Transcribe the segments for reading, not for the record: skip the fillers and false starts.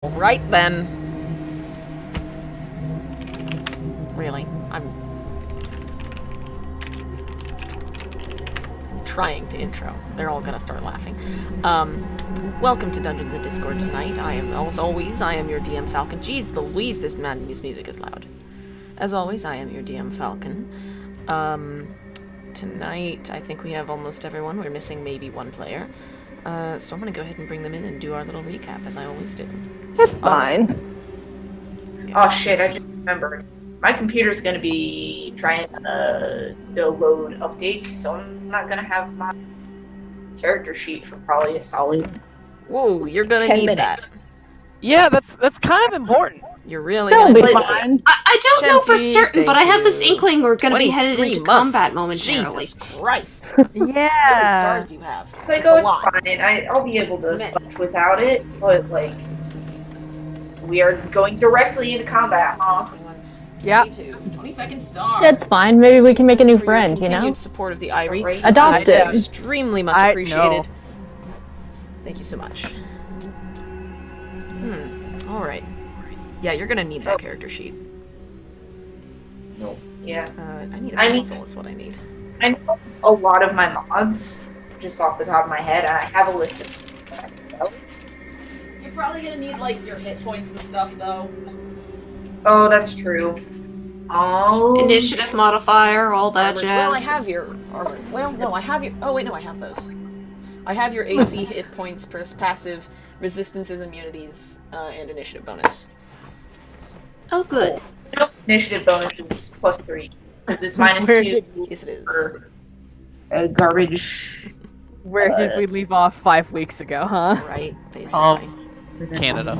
Right then. Really, I'm trying to intro. They're all gonna start laughing. Welcome to Dungeons and Discord tonight. As always, I am your DM Falcon. Jeez, the Louise, this music is loud. As always, I am your DM Falcon. Tonight, I think we have almost everyone. We're missing maybe one player. So I'm gonna go ahead and bring them in and do our little recap, as I always do. That's fine. Oh shit, I just remembered. My computer's gonna be trying to load updates, so I'm not gonna have my character sheet for probably a solid Whoa, you're gonna 10 need minutes. that. Yeah, that's kind of important. You're really Still gonna be need fine. I don't know for Genty, certain, but I have this thank you. inkling we're going to be headed 23 into months. combat momentarily. Jesus Christ. How many Yeah. stars do you have? Like, It's oh, a it's lot. fine. I'll be able to Many. punch without it, but like, we are going directly into combat, huh? 21, Yeah. 22, 22nd star. That's fine. Maybe we can make a new For your friend, you continued know? support of the Irie. Right. Adopt That him. is extremely much I appreciated. know. Thank you so much. Alright. Yeah, you're gonna need that character sheet. No. Yeah. I need a I need- pencil is what I need. I know a lot of my mods, just off the top of my head, and I have a list of them. You're probably gonna need, like, your hit points and stuff, though. Oh, that's true. Oh. Initiative modifier, all that Armor. jazz. Well, I have your armor. Well, no, I have your... Oh, wait, no, I have those. I have your AC hit points, passive, resistances, immunities, and initiative bonus. Oh, good. No, initiative bonus is +3 because it's -2 Yes, it is. for garbage. Where did we leave off 5 weeks ago, huh? Right, basically. Canada.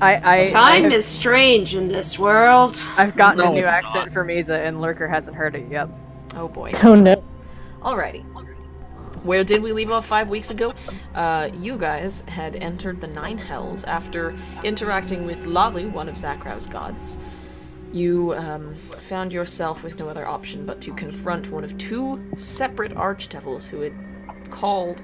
Time is strange in this world. I've gotten a No, new it's accent for Mizha, and Lurker hasn't heard it yet. Oh, boy. Oh no. Alrighty. Where did we leave off 5 weeks ago? You guys had entered the Nine Hells after interacting with Lalu, one of Zakrau's gods. You found yourself with no other option but to confront one of two separate archdevils who had called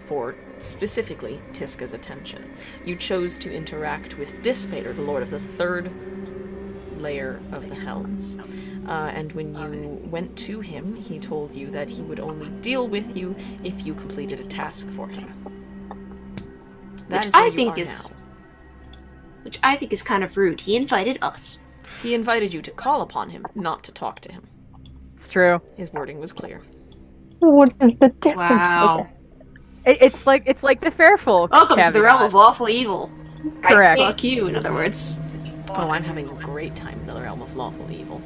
for, specifically, Tiska's attention. You chose to interact with Dispater, the lord of the third layer of the Hells. And when you went to him, he told you that he would only deal with you if you completed a task for him. That Which is where I you think are is- now. Which I think is kind of rude. He invited us. He invited you to call upon him, not to talk to him. It's true. His wording was clear. What is the difference? Wow. Okay. It's like the Fairfolk. Welcome to the realm of caveat. lawful evil. Correct. Fuck you, in other words. Oh, I'm having a great time in the realm of lawful evil.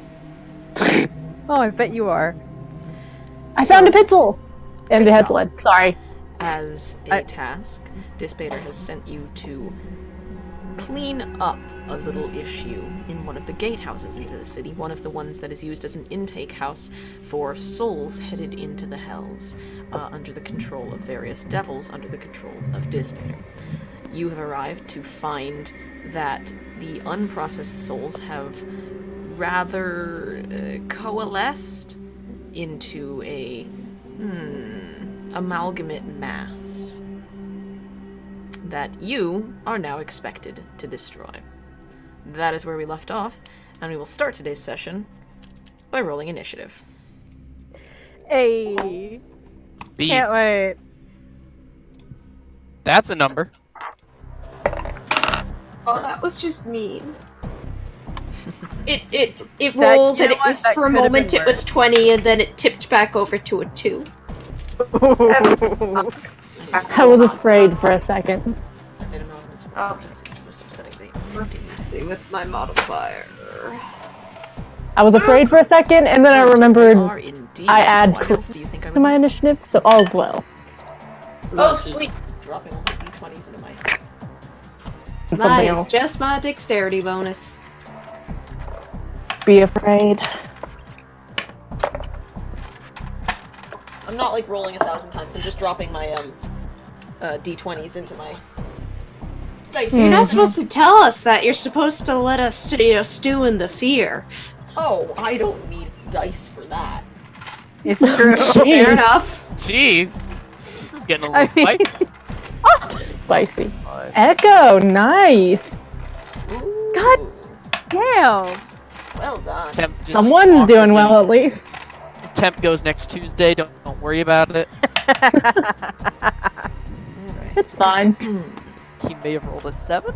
Oh, I bet you are. I So, found a pencil! And Great a head job. blood. Sorry. As a task, Dispater has sent you to clean up a little issue in one of the gatehouses into the city, one of the ones that is used as an intake house for souls headed into the Hells, under the control of various devils, under the control of Dispater. You have arrived to find that the unprocessed souls have rather coalesced into a amalgamate mass that you are now expected to destroy. That is where we left off, and we will start today's session by rolling initiative. Hey. B. Can't wait. That's a number. Oh, that was just mean. It That- rolled you and know it what? was That for a could have moment been it was worse. 20 and then it tipped back over to a 2. I was afraid for a second. Most upsetting thing. See, with my modifier. I was afraid for a second, and then I remembered You are indeed. I add What else do you think I would to my use? initiative, so all's well. Oh, sweet. Dropping all the d20s into my... And That something is else. just my dexterity bonus. Be afraid. I'm not like rolling 1,000 times, I'm just dropping my d20s into my dice. You're not supposed to tell us that. You're supposed to let us, stew in the fear. Oh, I don't need dice for that. It's true. Fair enough. Jeez. This is getting a I little mean- spicy. Spicy. Echo, nice. God Ooh, damn. well done. Temp just Someone's doing awkwardly- well at least. Temp goes next Tuesday. Don't worry about it. Alright. It's fine. He may have rolled a 7.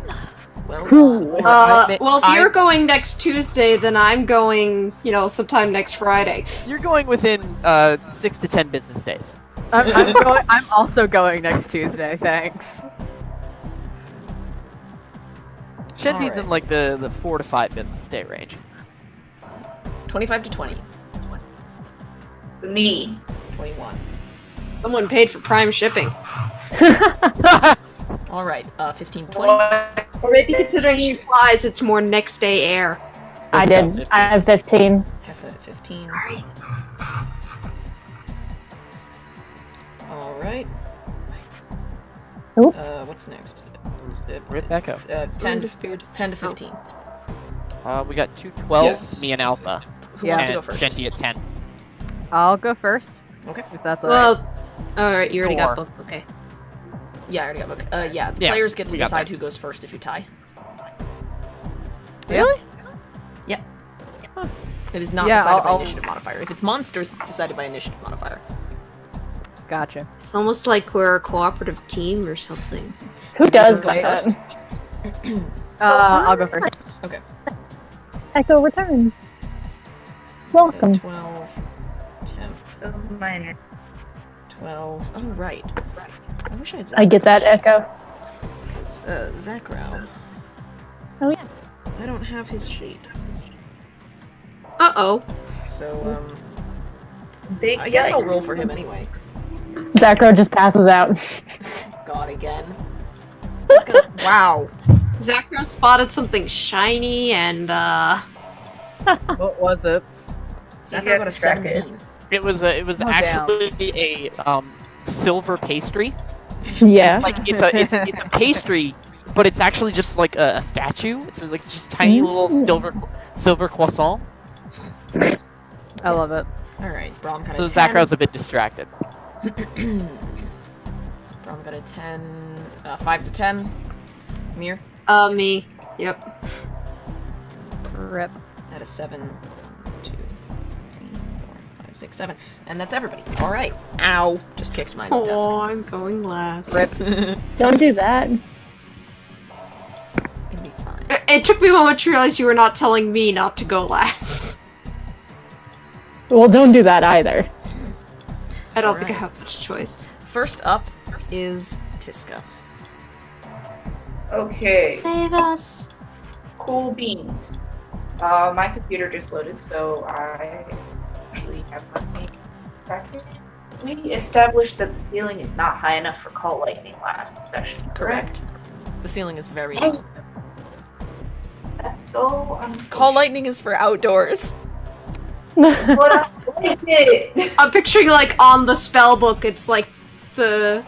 Well Ooh. done. Well, if you're going next Tuesday, then I'm going, sometime next Friday. You're going within 6 to 10 business days. I'm also going next Tuesday, thanks. Shendi's Alright. in like the 4 to 5 business day range. 25 to 20. Me. 21. Someone paid for Prime shipping. Alright, 15 to 20. Or maybe considering she flies, it's more next day air. I did. I have 15. Hessa at 15. Alright. Alright. Oop. What's next? Rip Echo. 10 disappeared. 10 to 15. We got 2 12s, Yes. me and Alpha. Who Yeah. wants to And go first? Shenty at 10. I'll go first. Okay. If that's alright. Well, alright, you already got 4. book. Okay. Yeah, I already got book. Yeah, the Yeah, players get to we got decide that. who goes first if you tie. Really? It is not Yeah, decided by I'll- initiative modifier. If it's monsters, it's decided by initiative modifier. Gotcha. It's almost like we're a cooperative team or something. Who does Go that? first. I'll go first. Okay. Echo return. So Welcome. 12, 10, So minor. 12. Oh, right. I wish I had I get that Echo. Zakrow. Oh yeah. I don't have his shade. Uh-oh. So, Big I guess guy. I'll roll for him anyway. Zakro just passes out. God, again. He's gonna- wow. Zakro spotted something shiny and, What was it? Zakrow have got a to track it. 17. It was Oh, actually a silver pastry. Yeah. Like it's a pastry, but it's actually just like a statue. It's like just tiny little silver croissant. I love it. Alright, Brom got So a 10. Zakrow's a bit distracted. Brom got a 10. 5 to 10. Mir me. Yep. Rip. had a 7. 1, 2, 3, 4, 5, 6, 7. And that's everybody. Alright. Ow. Just kicked my Oh, I'm going last. desk. It'll Don't do that. be fine. It took me a moment to realize you were not telling me not to go last. Well, don't do that either. I don't think I Alright. have much choice. First up is Tiska. Okay. Save us. Cool beans. My computer just loaded, so I actually have nothing. Second. We established that the ceiling is not high enough for call lightning last session, correct? The ceiling is very Oh. low. That's so Call lightning is for outdoors. But I like it. I'm picturing like on the spell book, it's like the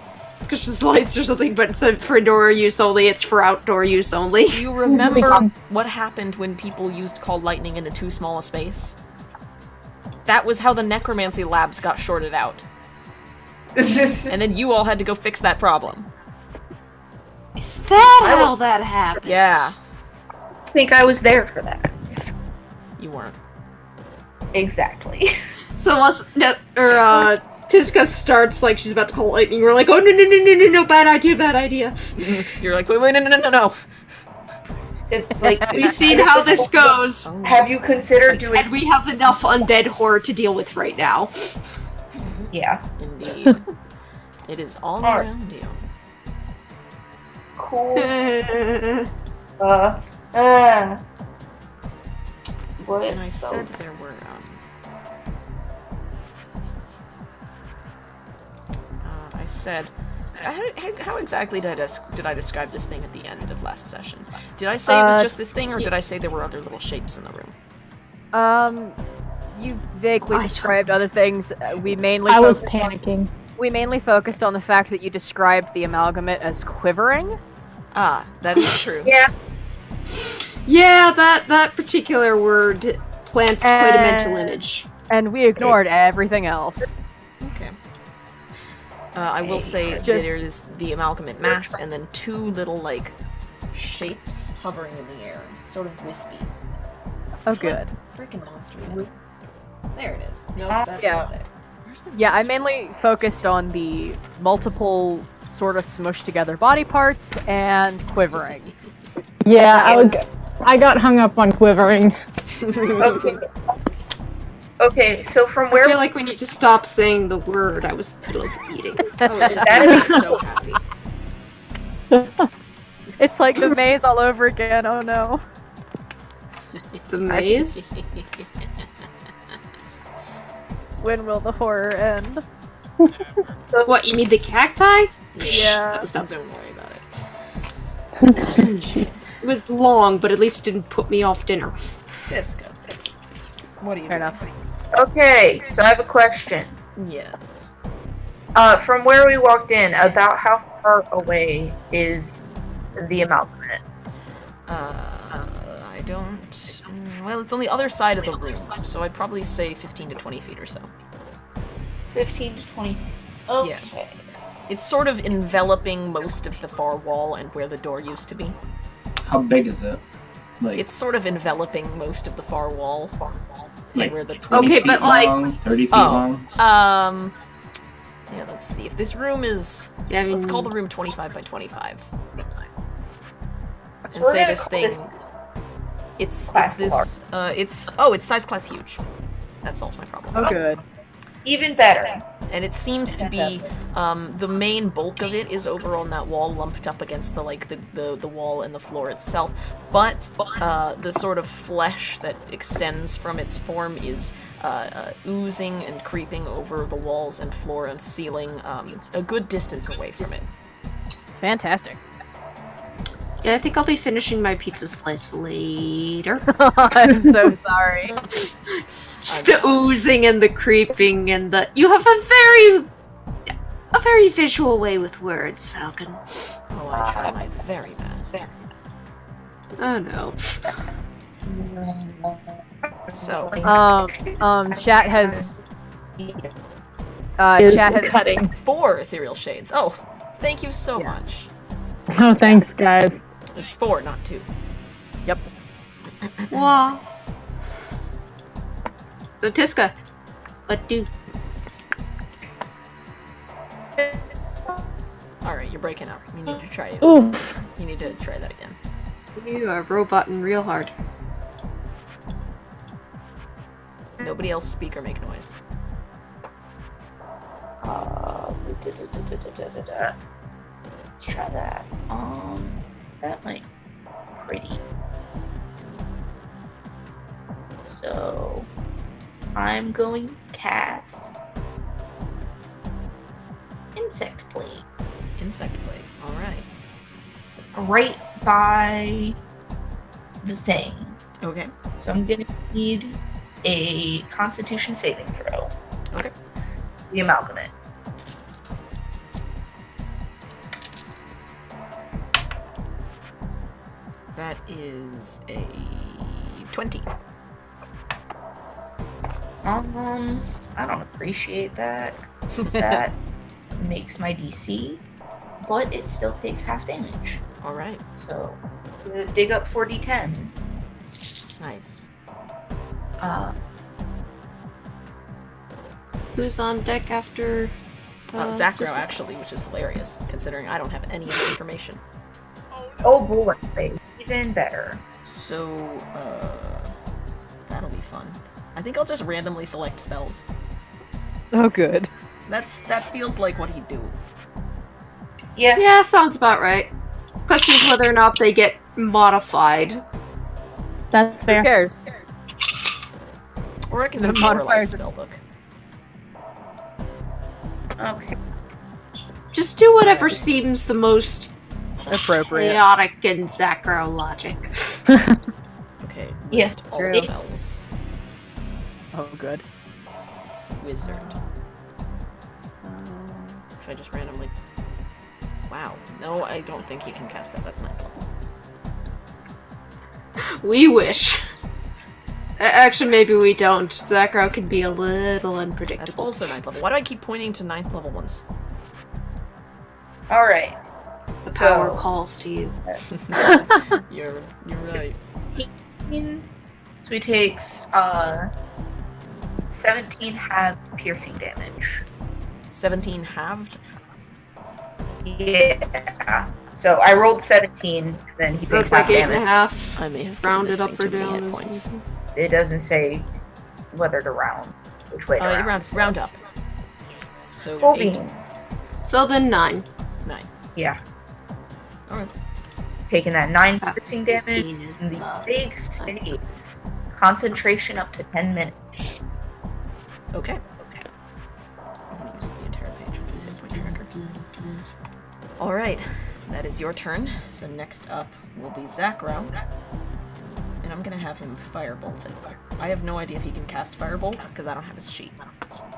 Christmas lights or something, but instead of for indoor use only, it's for outdoor use only. Do you remember what happened when people used call lightning into too small a space? That was how the necromancy labs got shorted out. And then you all had to go fix that problem. Is that how that happened? Yeah. I think I was there for that. You weren't. Exactly. So unless Tiska starts like she's about to call lightning, we're like, oh no, bad idea. You're like, wait, no. It's like We've seen how this goes, Oh. Have you considered doing? and we have enough undead horror to deal with right now. Yeah. Indeed. It is all Alright. around you. Cool. Oh, What? And I said there were, I said, how exactly did I describe this thing at the end of last session? Did I say it was just this thing, or did I say there were other little shapes in the room? You vaguely I described other things. We mainly I was focused on- panicking. we mainly focused on the fact that you described the amalgamate as quivering. Ah, that is true. Yeah. yeah, that particular word plants quite a mental image. And we ignored everything else. Okay. I will say that Just- there is the amalgamate mass, and then two little, like, shapes hovering in the air, sort of wispy. Oh, good. Freaking monster. There it is. Nope, that's Yeah. not it. Where's my Yeah, I monster? mainly focused on the multiple sort of smushed together body parts and quivering. Yeah, That I got hung up on quivering. Okay. Okay, so from I where feel like we need to stop saying the word. I was in the middle of eating. Oh, it just That makes is- me so happy. It's like the maze all over again, oh no. The maze? When will the horror end? What, you mean the cacti? Yeah. That was dumb. Don't worry about it. It was long, but at least it didn't put me off dinner. Disco. What are you Fair doing? enough. Okay, so I have a question. Yes. From where we walked in, about how far away is the amalgamate? I don't... Well, it's on the other side of the room, so I'd probably say 15 to 20 feet or so. 15 to 20. Okay. Yeah. It's sort of enveloping most of the far wall and where the door used to be. How big is it? Like, It's sort of enveloping most of the far wall. like And where the... 20 Okay, feet but, like- long, 30 feet Oh. long? Yeah, let's see. If this room is... Yeah, I mean, Let's call the room 25 by 25. And So we're say gonna this call thing... this It's class this... it's size class huge. That solves my problem. Oh good. Even better. And it seems to be the main bulk of it is over on that wall, lumped up against the the wall and the floor itself. But the sort of flesh that extends from its form is oozing and creeping over the walls and floor and ceiling a good distance away from it. Fantastic. yeah, I think I'll be finishing my pizza slice later. I'm so sorry. Just the oozing and the creeping and the... You have a very visual way with words, Falcon. Oh, I try my very best. Oh no. So, Chat has Is chat has cutting. 4 ethereal shades. Oh, thank you so Yeah. much. Oh, thanks, guys. It's 4, not 2. Yep. Wow. So Tiska, what do? Alright, you're breaking up. You need to try it. Oof. You need to try that again. You are roboting real hard. Nobody else speak or make noise. Let's try that. That might be pretty. So, I'm going to cast Insect Plague Insect plague. Alright. right by the thing. Okay. So I'm gonna need a Constitution saving throw. Okay. It's the amalgamate. That is a 20. I don't appreciate that, 'cause that makes my DC, but it still takes half damage. Alright. So, I'm gonna dig up 4d10. Nice. Who's on deck after? Zachro, Tiska? actually, which is hilarious, considering I don't have any of the information. Oh boy, even better. So, that'll be fun. I think I'll just randomly select spells. Oh good. That feels like what he'd do. Yeah, Yeah, sounds about right. Question is whether or not they get modified. That's Who fair. cares? Or I can The demoralize modifiers- spellbook. okay. Just do whatever seems the most Appropriate. chaotic and Zacro logic. Okay, Yeah, list all true. spells. Oh good. Wizard. If I just randomly... Wow. No, I don't think he can cast that. That's 9th level. We wish. Actually, maybe we don't. Zacro can be a little That's unpredictable. also 9th level. Why do I keep pointing to 9th level ones? Alright. The power So- calls to you. You're right. So he takes 17 half piercing damage. 17 halved. Yeah. So I rolled 17, then he So takes that's like half 8.5. I may have given Rounded this up thing or too many down hit or points. something. It doesn't say whether to round, which way to You round. round up. So Cool 8, beans. So then 9. 9. Yeah. Alright. Taking that 9 That's piercing damage, 15 is and the the- big saves. Concentration up to 10 minutes. Okay. I'm gonna use the entire page with this hit point tracker. Alright, that is your turn. So next up will be Zakro. And I'm gonna have him firebolt it. I have no idea if he can cast firebolt because I don't have his sheet.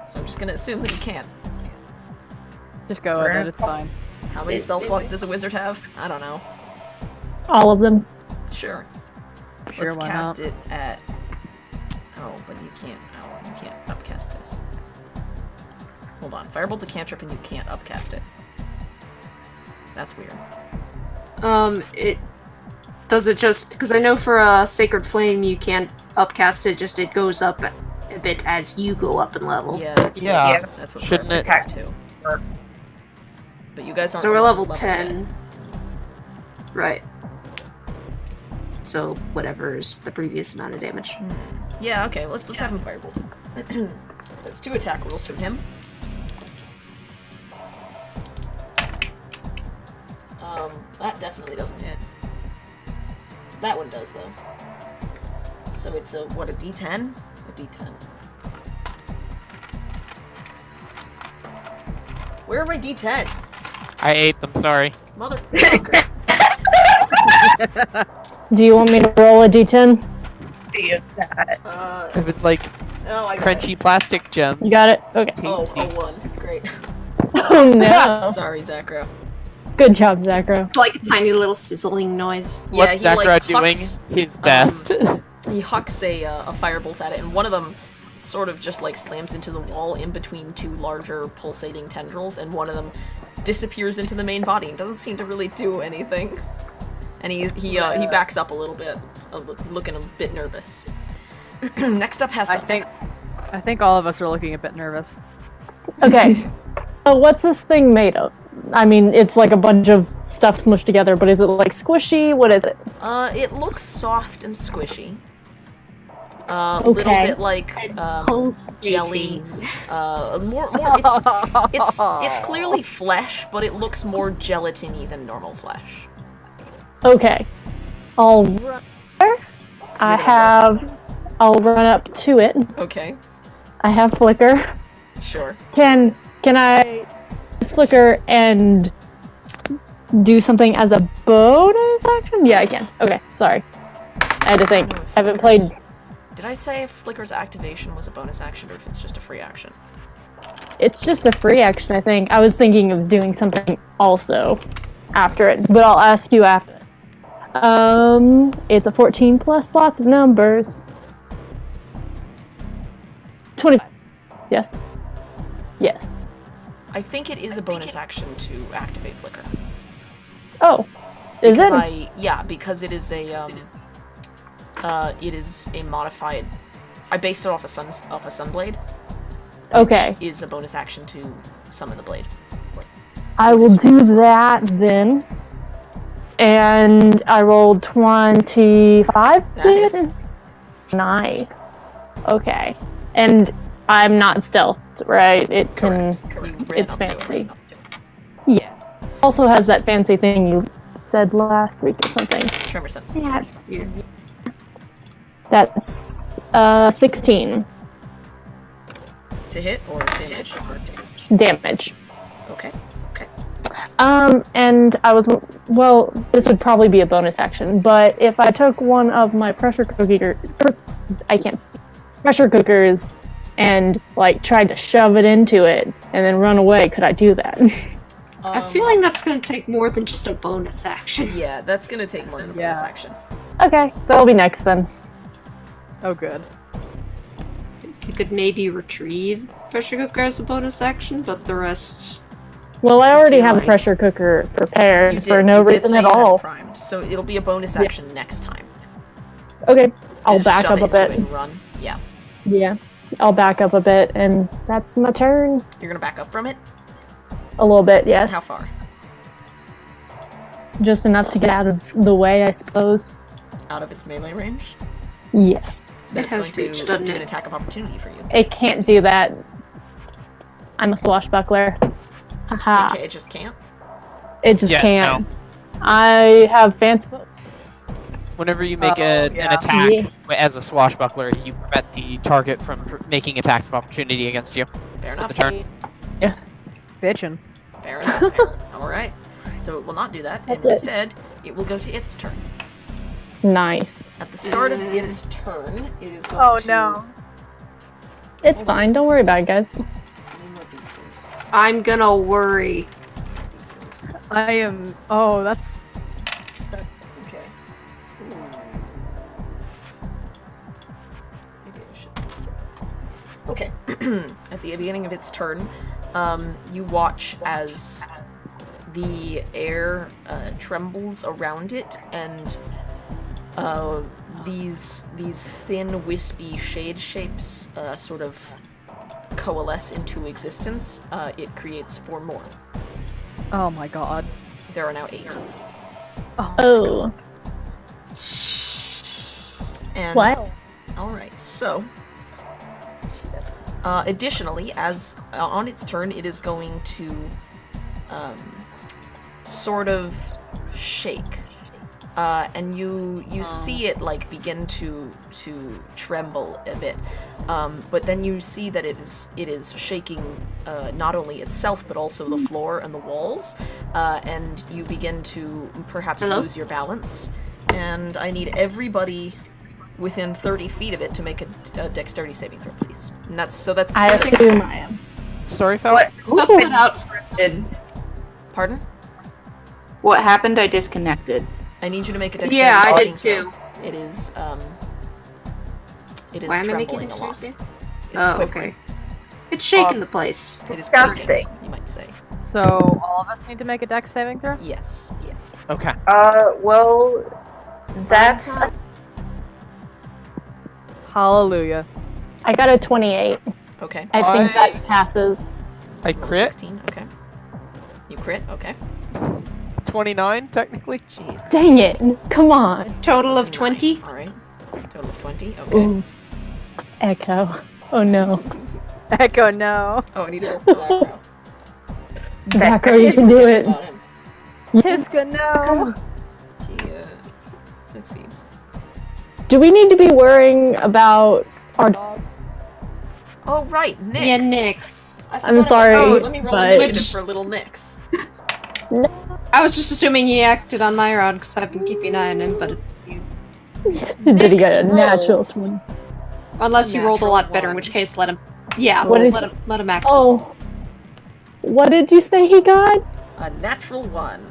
So I'm just gonna assume that he can. Just go with it, it's fine. How many spell slots does a wizard have? I don't know. All of them. Sure. Sure, Let's why cast not? it at... Oh, but you can't... Oh, you can't upcast this. Hold on. Firebolt's a cantrip and you can't upcast it. That's weird. It does it just because I know for a Sacred Flame you can't upcast it. Just it goes up a bit as you go up in level. Yeah, that's Yeah. what, that's what Shouldn't Firebolt it- does too. But you guys aren't So we're level yet. 10. Right. So whatever's the previous amount of damage. Yeah, okay, let's have him firebolt. That's 2 attack rolls from him. That definitely doesn't hit. That one does, though. So it's a, what, a D10? A D10. Where are my D10s? I ate them, sorry. Motherfucker. Do you want me to roll a d10? It was like No, I got it. crunchy plastic gem. You got it? Okay. Oh, Tasty. 1. Great. Oh no. Sorry, Zakro. Good job, Zakro. It's like a tiny little sizzling noise. Yeah, What's he, like, Zakra doing hucks, his best? He hucks a firebolt at it, and one of them sort of just like slams into the wall in between 2 larger pulsating tendrils, and one of them disappears into the main body and doesn't seem to really do anything. And he backs up a little bit, looking a bit nervous. Next up has I think all of us are looking a bit nervous. Okay. So what's this thing made of? I mean, it's like a bunch of stuff smushed together, but is it like squishy? What is it? It looks soft and squishy. A little Okay. bit like jelly. Pulsating. More. It's clearly flesh, but it looks more gelatiny than normal flesh. Okay. I'll run there. I'll run up to it. Okay, I have Flicker. sure. Can I use Flicker and do something as a bonus action? Yeah, I can. Okay, sorry. I had to think. I haven't played. Did I say if Flicker's activation was a bonus action or if it's just a free action? It's just a free action, I think. I was thinking of doing something also after it, but I'll ask you after. It's a 14 plus lots of numbers. 25. Yes. Yes. I think it is a bonus action to activate Flicker. Oh. Is Because it? because it is a modified. I based it off a Sunblade. Okay. Which is a bonus action to summon the blade. I will do that then. And I rolled 25. That hits. Nice. Okay. And I'm not stealth, right? It can. Correct. You ran It's up to it. fancy. Yeah. Also has that fancy thing you said last week or something. Tremor sense. Yeah. That's 16 To hit or damage? damage. Okay. And I was, well, this would probably be a bonus action, but if I took one of my pressure cookers and, like, tried to shove it into it and then run away, could I do that? I'm feeling that's going to take more than just a bonus action. Yeah, that's gonna take more than a bonus action. Okay, that'll be next then. Oh, good. You could maybe retrieve pressure cooker as a bonus action, but the rest Well, I already have a Right. pressure cooker You prepared did, for no you did reason say at you had it all. primed, so it'll be a bonus action next time. Okay, I'll Just back shove up a it into it bit. and run. Yeah. Yeah, I'll back up a bit, and that's my turn. You're gonna back up from it? A little bit, yes. How far? Just enough to get out of the way, I suppose. Out of its melee range? Yes. Then It it's has going reach, to doesn't do it? an attack of opportunity for you. It can't do that. I'm a swashbuckler. Haha. Okay, it just can't? It just Yeah, can't. I have fancy. Whenever you make Oh, an yeah. attack as a swashbuckler, you prevent the target from making attacks of opportunity against you. Fair For enough. the turn. Bitchin'. Fair enough. Alright. So it will not do that, and That's it. instead, it will go to its turn. Nice. At the start of its turn, it is going Oh to... no. It's fine. Don't worry about it, guys. I'm gonna worry. I am. Oh, that's. Okay. Maybe I should fix it. Okay. At the beginning of its turn, you watch as the air trembles around it, and these thin, wispy shade shapes sort of coalesce into existence. It creates 4 more. Oh my god. There are now 8. Oh. And What? Alright, so additionally, as on its turn, it is going to sort of shake. And you see it like begin to tremble a bit, but then you see that it is shaking not only itself but also the floor and the walls, and you begin to perhaps Hello? lose your balance. And I need everybody within 30 feet of it to make a dexterity saving throw, please. And that's I assume I am. Sorry, fellas. Stuff Ooh. it out. Pardon? What happened? I disconnected. I need you to make a dexterity Yeah, I saving did throw. too. It is Why am I making trembling a lot. dexterity? It's Oh, quivering. okay. It's shaking the place. It is Disgusting. quivering, you might say. So all of us need to make a dex saving throw. Yes. Okay. Well, that's Hallelujah. I got a 28. Okay. I think that passes. I Roll crit. 16. Okay. You crit. Okay. 29, technically. Jeez. Dang it. Come on. Total That's of a 20. 9. All right. Total of 20. Okay. Ooh. Echo. Oh no. Echo, no. Oh, I need to go for Zacro. Zacro, you can do it. Got him. Tiska, no. He succeeds. Do we need to be worrying about our dog? Oh right, Nyx. Yeah, Nyx. I forgot I'm about sorry, those. Let me roll but- initiative for little Nyx. I was just assuming he acted on my round because I've been keeping an eye on him, but it's you. Did he get a Nyx natural rolled. 20? Unless he rolled a Natural lot better, in one. which case let him. Yeah, What did- let him act. Oh. What did you say he got? A natural 1.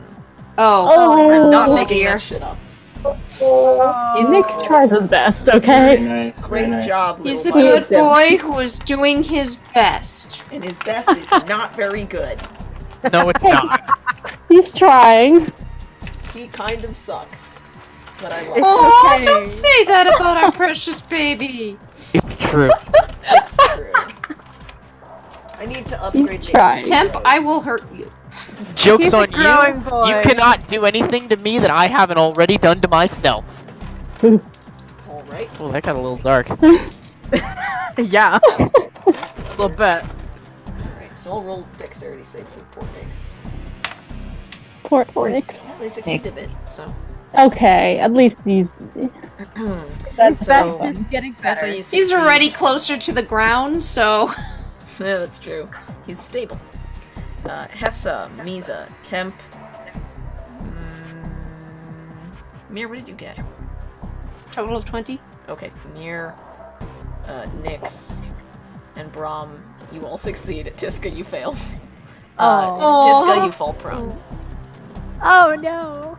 Oh, I'm not Oh, making dear. that shit up. Nyx tries his best, Very okay? nice. Very Great nice. job, little He's a buddy. good boy who is doing his best. And his best is not very good. No, it's not. He's trying. He kind of sucks. But I love It's him. Oh, okay. don't say that about our precious baby. It's true. It's true. I need to upgrade tried. Nyx's Temp, heroes. I will hurt you. Joke's He's a on growing you. boy. You cannot do anything to me that I haven't already done to myself. Alright. Oh, that got a little dark. Yeah. A little bit. Alright, so I'll roll dexterity save for poor Nyx. Poor Nyx. Well, they succeeded it, so. Okay, at least he's. That's So- Best is getting That's how better. you succeed. He's already closer to the ground, so. Yeah, that's true. He's stable. Hessa, Mizha, Temp. Mir, what did you get? Total of 20? Okay, Mir, Nyx, and Brahm, you all succeed. Tiska, you fail. Oh. Tiska, you fall prone. Oh no.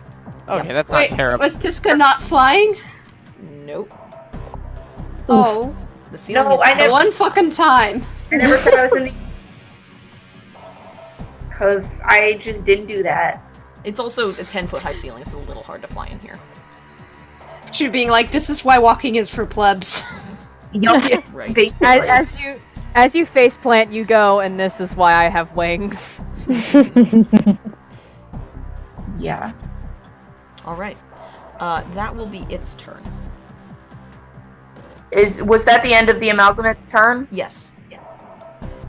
Okay, that's Wait, not terrible. was Tiska not flying? Nope. Oh, The ceiling No, is I the never- one fucking time. I never said I was in the. Because I just didn't do that. It's also a 10-foot high ceiling. It's a little hard to fly in here. She being like, this is why walking is for plebs. Yup. Right. Basically. As you face plant, you go, and this is why I have wings. Yeah. All right. That will be its turn. Was that the end of the amalgamate turn? Yes.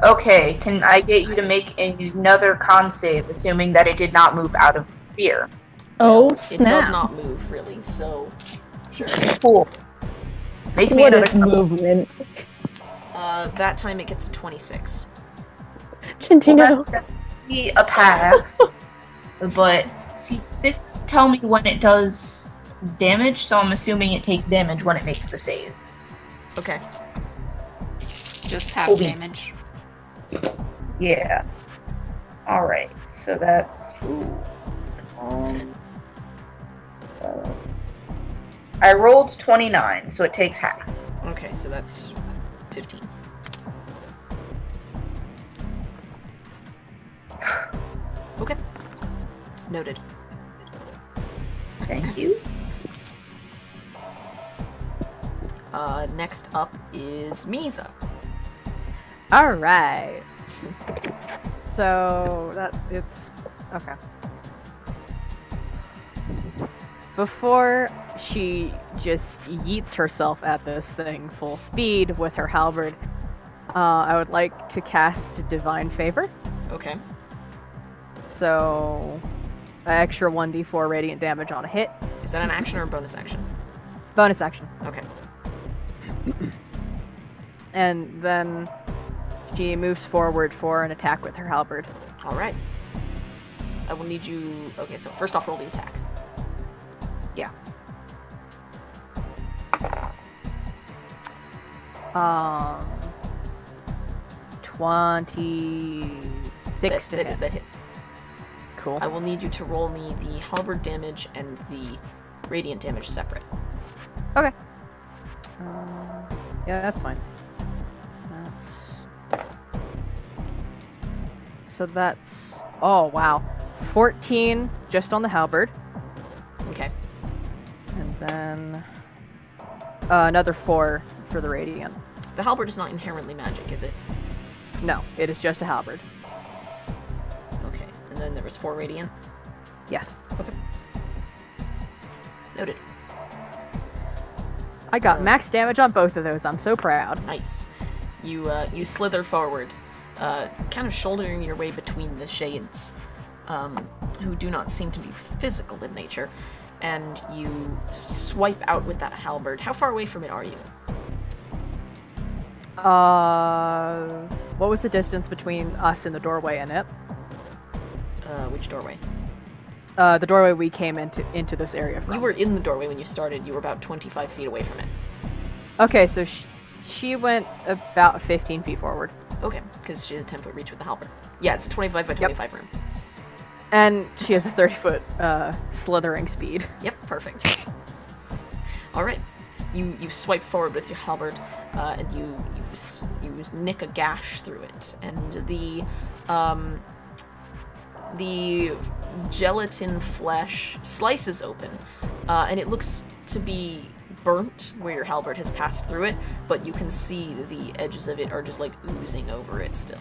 Okay, can I get you to make another con save, assuming that it did not move out of fear? Oh, It snap. does not move, really, so... Sure. Cool. Make me What another is movement? That time it gets a 26. Continue. Well, that's definitely a pass. But, see, this tell me when it does damage, so I'm assuming it takes damage when it makes the save. Okay. Just have Okay. damage. Yeah. Alright, so that's... I rolled 29, so it takes half. Okay, so that's 15. Okay. Noted. Thank you. Next up is Mizha. Alright. So, it's... Okay. Before she just yeets herself at this thing full speed with her halberd, I would like to cast Divine Favor. Okay. So, an extra 1d4 radiant damage on a hit. Is that an action or a bonus action? Bonus action. Okay. And then she moves forward for an attack with her halberd. Alright. I will need you... Okay, so first off, roll the attack. Yeah. 26 to hit. That hits. Cool. I will need you to roll me the halberd damage and the radiant damage separate. Okay. Yeah, that's fine. That's... Oh, wow. 14 just on the halberd. Okay. And then... another 4 for the radiant. The halberd is not inherently magic, is it? No, it is just a halberd. Okay. And then there was 4 radiant. Yes. Okay. Noted. I got max damage on both of those. I'm so proud. Nice. You slither forward, kind of shouldering your way between the shades, who do not seem to be physical in nature, and you swipe out with that halberd. How far away from it are you? What was the distance between us and the doorway and it? Which doorway? The doorway we came into this area from. You were in the doorway when you started. You were about 25 feet away from it. Okay, so she went about 15 feet forward. Okay, because she has a 10-foot reach with the halberd. Yeah, it's a 25 by 25 room. And she has a 30-foot slithering speed. Yep, perfect. All right, you swipe forward with your halberd, and you nick a gash through it, and the gelatin flesh slices open, and it looks to be burnt where your halberd has passed through it, but you can see the edges of it are just like oozing over it still.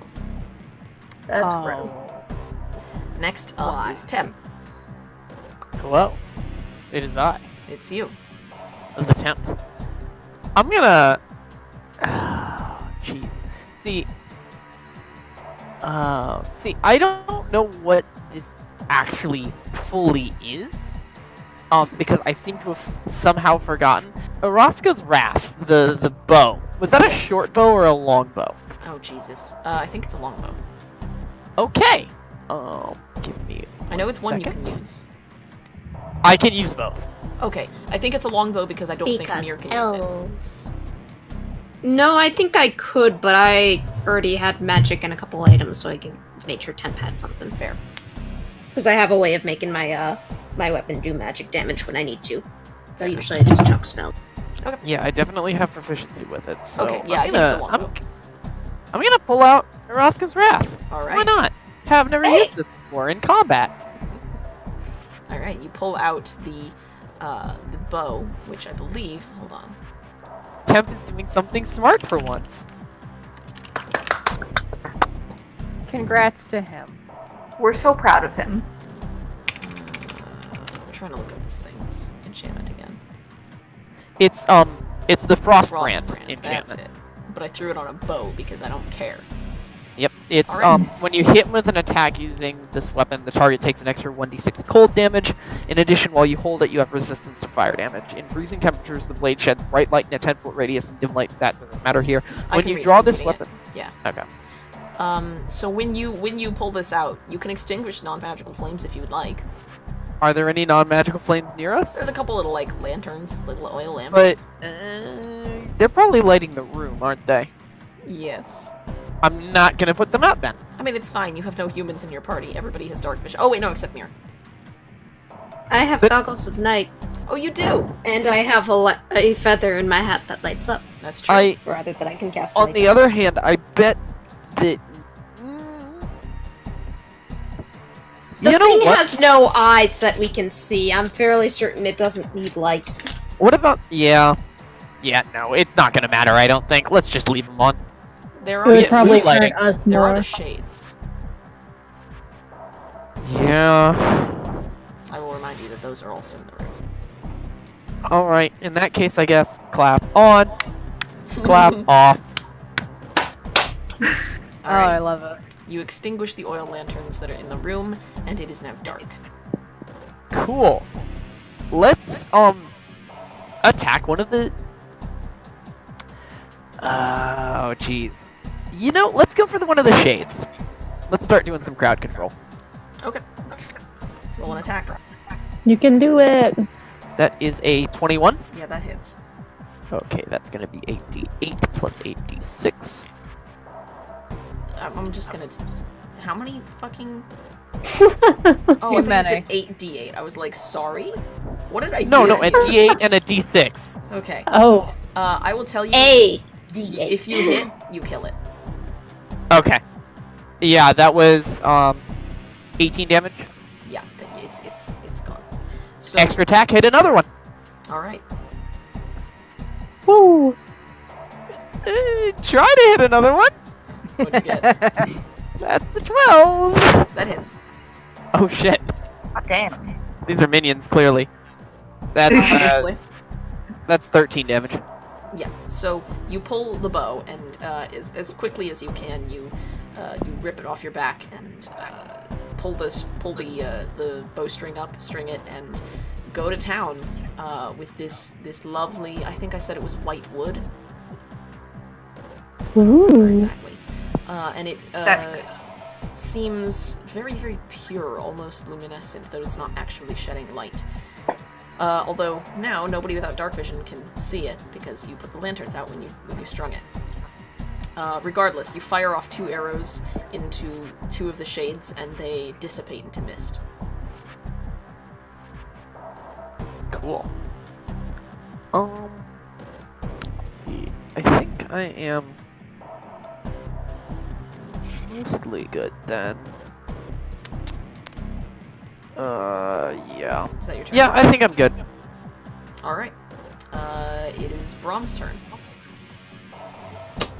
That's rude. Next up is Temp. Well, it is I, It's you. the Temp. I'm gonna... Jeez. See, I don't know what this actually fully is, because I seem to have somehow forgotten. Araska's Wrath, the bow. Was that a short bow or a long bow? Oh, Jesus. I think it's a longbow. Okay. Give me I know it's one you second. can use. I can use both. Okay, I think it's a longbow because I don't think Mir can use it. elves. No, I think I could, but I already had magic and a couple items, so I can make sure Temp had something. Fair. Because I have a way of making my my weapon do magic damage when I need to. So usually I just chuck spell. Yeah, I definitely have proficiency with it. So Okay, yeah, I I'm think it's a gonna, longbow. I'm gonna pull out Araska's Wrath. All right. Why not? have never used this before in combat. All right, you pull out the bow, which I believe. Hold on. Temp is doing something smart for once. Congrats to him. We're so proud of him. I'm trying to look up this thing's enchantment again. It's the Frostbrand Frostbrand, enchantment. that's it. But I threw it on a bow because I don't care. Yep, it's Alright. when you hit with an attack using this weapon, the target takes an extra 1d6 cold damage. In addition, while you hold it, you have resistance to fire damage. In freezing temperatures, the blade sheds bright light in a 10-foot radius, and dim light that doesn't matter here. I When can you read draw it, this I'm weapon, reading it. okay. So when you pull this out, you can extinguish non-magical flames if you would like. Are there any non-magical flames near us? There's a couple little like lanterns, little oil lamps. But they're probably lighting the room, aren't they? Yes. I'm not gonna put them out then. I mean, it's fine. You have no humans in your party. Everybody has dark vision. Oh wait, no, except Mir. I have But- goggles of night, Oh, you do. and I have a feather in my hat that lights up, That's true. rather that I can cast. On light the down. other hand, I bet that. The You know thing what? has no eyes that we can see. I'm fairly certain it doesn't need light. What about? Yeah, no, it's not gonna matter. I don't think. Let's just leave them on. There It would are Yeah, probably blue lighting. hurt us there are more. the shades. Yeah. I will remind you that those are also in the room. All right. In that case, I guess clap on, clap off. Oh, I love it. You extinguish the oil lanterns that are in the room, and it is now dark. Cool. Let's attack one of the. Oh, jeez. You know, let's go for one of the shades. Let's start doing some crowd control. Okay. Roll an attack. You can do it. That is a 21. Yeah, that hits. Okay, that's gonna be 8d8 plus 8d6. I'm just gonna. How many fucking? Oh, I thought you said 8d8. I was like, sorry. What did I do? No, a d8 and a d6. Okay. Oh, I will tell you. A D8. If you hit, you kill it. Okay. Yeah, that was 18 damage. Yeah, it's gone. So, Extra attack, hit another one. All right. woo! Try to hit another one. What'd you get? That's a 12. That hits. Oh shit. God damn. These are minions, clearly. That's Obviously. that's 13 damage. Yeah. So you pull the bow, and as quickly as you can, you rip it off your back and pull the bowstring up, string it, and go to town with this lovely. I think I said it was white wood. Ooh. Exactly. And it seems very, very pure, almost luminescent, though it's not actually shedding light. Although now nobody without dark vision can see it because you put the lanterns out when you strung it. Regardless, you fire off 2 arrows into 2 of the shades, and they dissipate into mist. Cool. Let's see. I think I am mostly good then. Yeah. Is that your turn? Yeah, I think I'm good. All right. It is Brom's turn.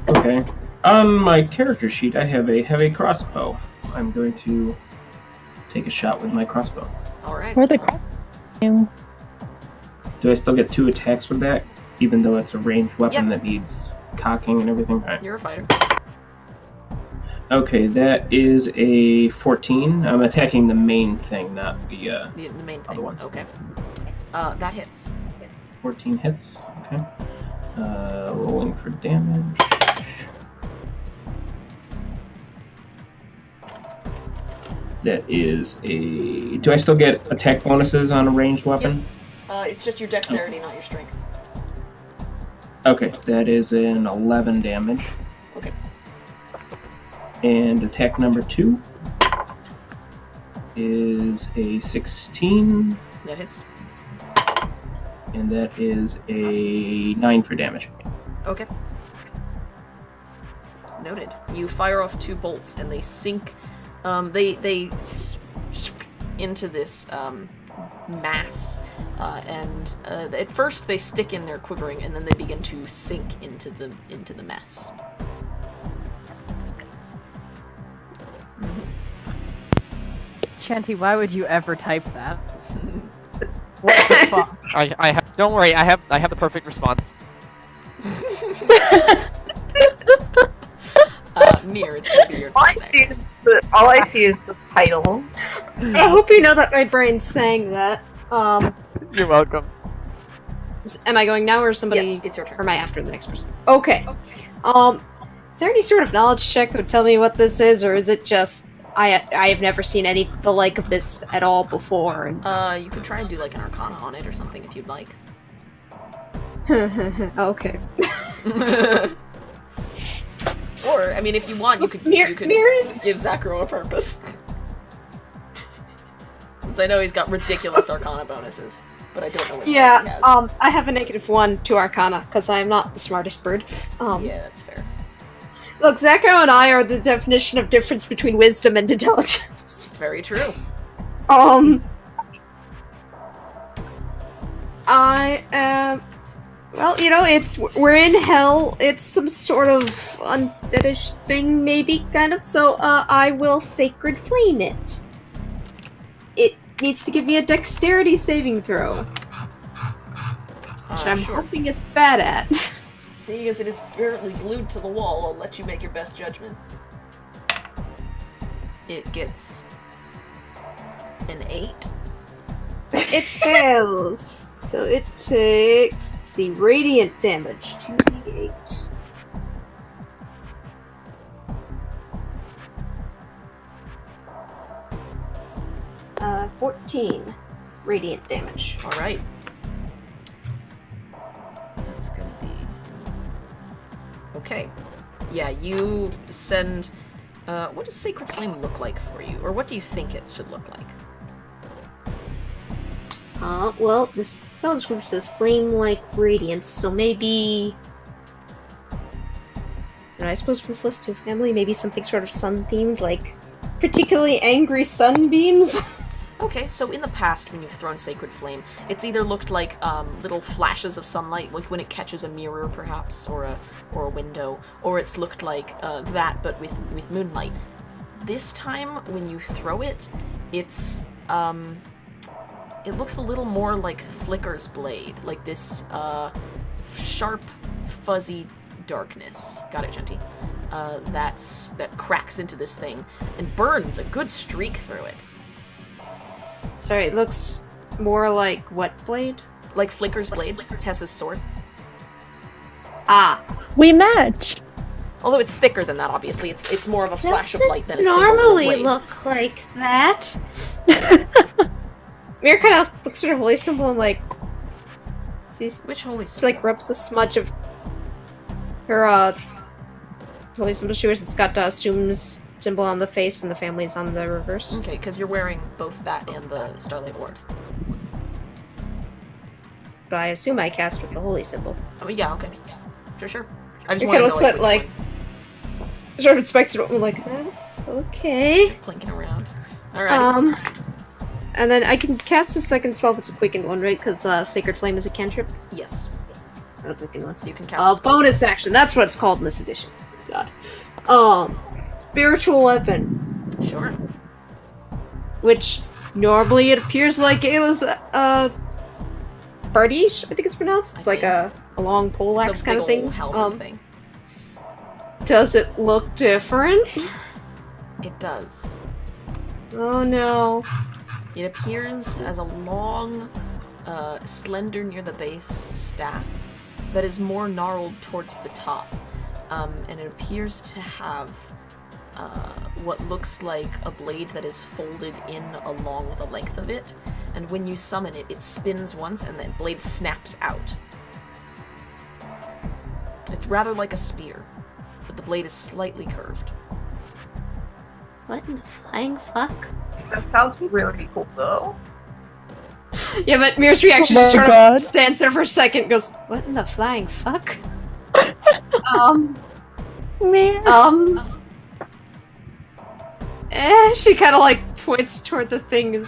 Okay. On my character sheet, I have a heavy crossbow. I'm going to take a shot with my crossbow. All right. Where the cross? Do I still get 2 attacks with that, even though it's a ranged weapon Yep. that needs cocking and everything? All right. You're a fighter. Okay, that is a 14. I'm attacking the main thing, not the The main thing. Other ones. Okay. That hits. 14 hits. Okay. Rolling for damage. That is a. Do I still get attack bonuses on a ranged weapon? It's just your dexterity, not your strength. Okay, that is an 11 damage. Okay. And attack number 2 is a 16, That hits. and that is a 9 for damage. Okay. Noted. You fire off 2 bolts, and they sink They into this mass, and at first they stick in there quivering, and then they begin to sink into the mess. Shanty, why would you ever type that? What the fuck? Don't worry, I have the perfect response. Mir, it's gonna be your turn next. All I see is the title. I hope you know that my brain's saying that. You're welcome. Am I going now, or somebody? Yes, it's your turn. Or am I after the next person? Okay. Is there any sort of knowledge check that would tell me what this is, or is it just I have never seen the like of this at all before? And... You could try and do like an Arcana on it or something if you'd like. Okay. Or, I mean, if you want, you could mirrors? give Zakro a purpose. Since I know he's got ridiculous Arcana bonuses, but I don't know what he has. I have a -1 to Arcana, because I'm not the smartest bird. Yeah, that's fair. Look, Zakro and I are the definition of difference between wisdom and intelligence. It's very true. I am... Well, you know, we're in hell. It's some sort of undeadish thing, maybe, kind of. So, I will Sacred Flame it. It needs to give me a dexterity saving throw. Which I'm hoping it's bad at. Seeing as it is apparently glued to the wall, I'll let you make your best judgment. It gets an 8. It fails. So it takes, let's see, radiant damage, 2d8. 14 radiant damage. Alright. That's gonna be... Okay. Yeah, you send... what does Sacred Flame look like for you? Or what do you think it should look like? Well, this spell description says flame-like radiance, so maybe... And I suppose for this list of family, maybe something sort of sun-themed, like particularly angry sunbeams? Okay, so in the past, when you've thrown Sacred Flame, it's either looked like little flashes of sunlight, like when it catches a mirror, perhaps, or a window, or it's looked like that, but with moonlight. This time, when you throw it, it's it looks a little more like Flicker's blade, like this sharp, fuzzy darkness. Got it, Genty? That cracks into this thing and burns a good streak through it. Sorry, it looks more like what blade? Like Flicker's blade, Tessa's sword. Ah. We match. Although it's thicker than that, obviously. It's more of a flash of light than a single normally blade. Look like that. Mir kind of looks at her holy symbol and like sees. Which holy symbol? She like rubs a smudge of her holy symbol. She wears. It's got Assume's symbol on the face and the family's on the reverse. Okay, because you're wearing both that and the Starlight Ward. But I assume I cast with the holy symbol. Oh yeah, okay, sure. I just It want kind to of know looks at like sort of inspects it and like, okay. Clinking around. All right. And then I can cast a second spell if it's a quickened one, right? Because Sacred Flame is a cantrip. Yes. Not a quickened one. So you can cast a spell. Bonus action. That's what it's called in this edition. God. Spiritual weapon. Sure. Which normally it appears like Ayla's Bardiche, I think it's pronounced. It's like a long poleaxe kind of thing. Thing. Does it look different? It does. Oh no. It appears as a long, slender near the base staff that is more gnarled towards the top. And it appears to have what looks like a blade that is folded in along the length of it. And when you summon it, it spins once and the blade snaps out. It's rather like a spear, but the blade is slightly curved. What in the flying fuck? That sounds really cool, though. Yeah, but Mir's reaction Oh just my sort God. of stands there for a second, goes, "What in the flying fuck?" Mir. She kind of like points toward the thing,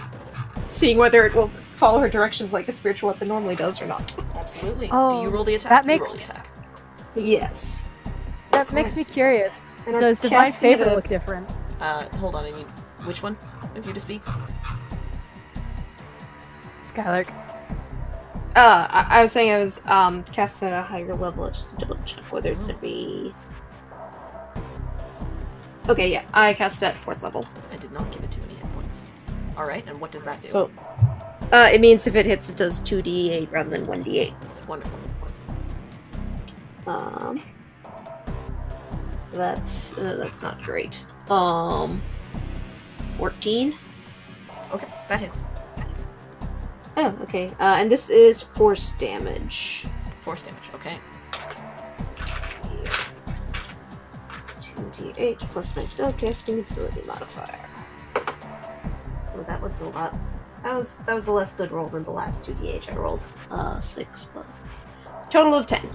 seeing whether it will follow her directions like a spiritual weapon normally does or not. Absolutely. Oh, Do you roll the attack? that You makes- roll the attack. Yes. That makes me curious. And I'm Does Divine casting it Favor at- look different? Hold on, I need... Which one of you to speak? Skylark. I was saying I was casting at a higher level just to double check whether it's a be. Okay, yeah, I cast it at 4th level. I did not give it too many hit points. Alright, and what does that do? So, it means if it hits, it does 2d8 rather than 1d8. Wonderful. So that's not great. 14. Okay, that hits. Oh, okay. And this is force damage. Force damage, okay. 2d8 plus my spellcasting ability modifier. Oh, that was a lot. That was a less good roll than the last 2d8 I rolled. 6 plus. Total of 10.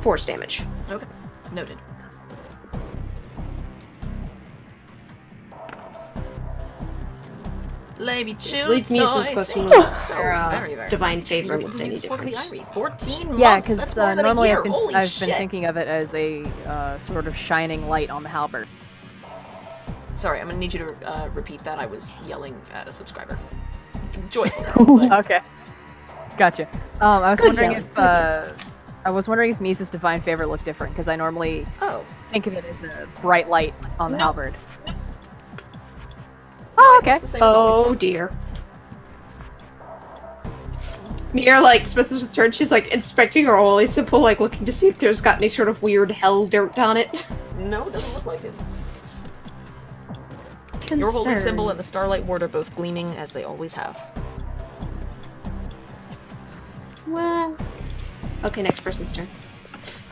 Force damage. Okay, noted. Lady Chew leads me to this toy, question thank you of so very much. Divine Favor You're looked any supporting the different. Ivory. 14 Yeah, months, because that's more than normally a year. I've Holy been shit. thinking of it as a sort of shining light on the halberd. Sorry, I'm gonna need you to repeat that. I was yelling at a subscriber. Joyful. but- Okay. Gotcha. I was Good wondering yell, if good Misa's Divine Favor looked different, because I normally Oh, think of it as a bright light on the No. halberd. Oh, okay. it's the same as always. Oh dear. Mira, like, Spencer's turn, she's like inspecting her holy symbol, like looking to see if there's got any sort of weird hell dirt on it. No, it doesn't look like it. Your holy symbol and the Starlight Ward are both gleaming, as they always have. Well. Okay, next person's turn.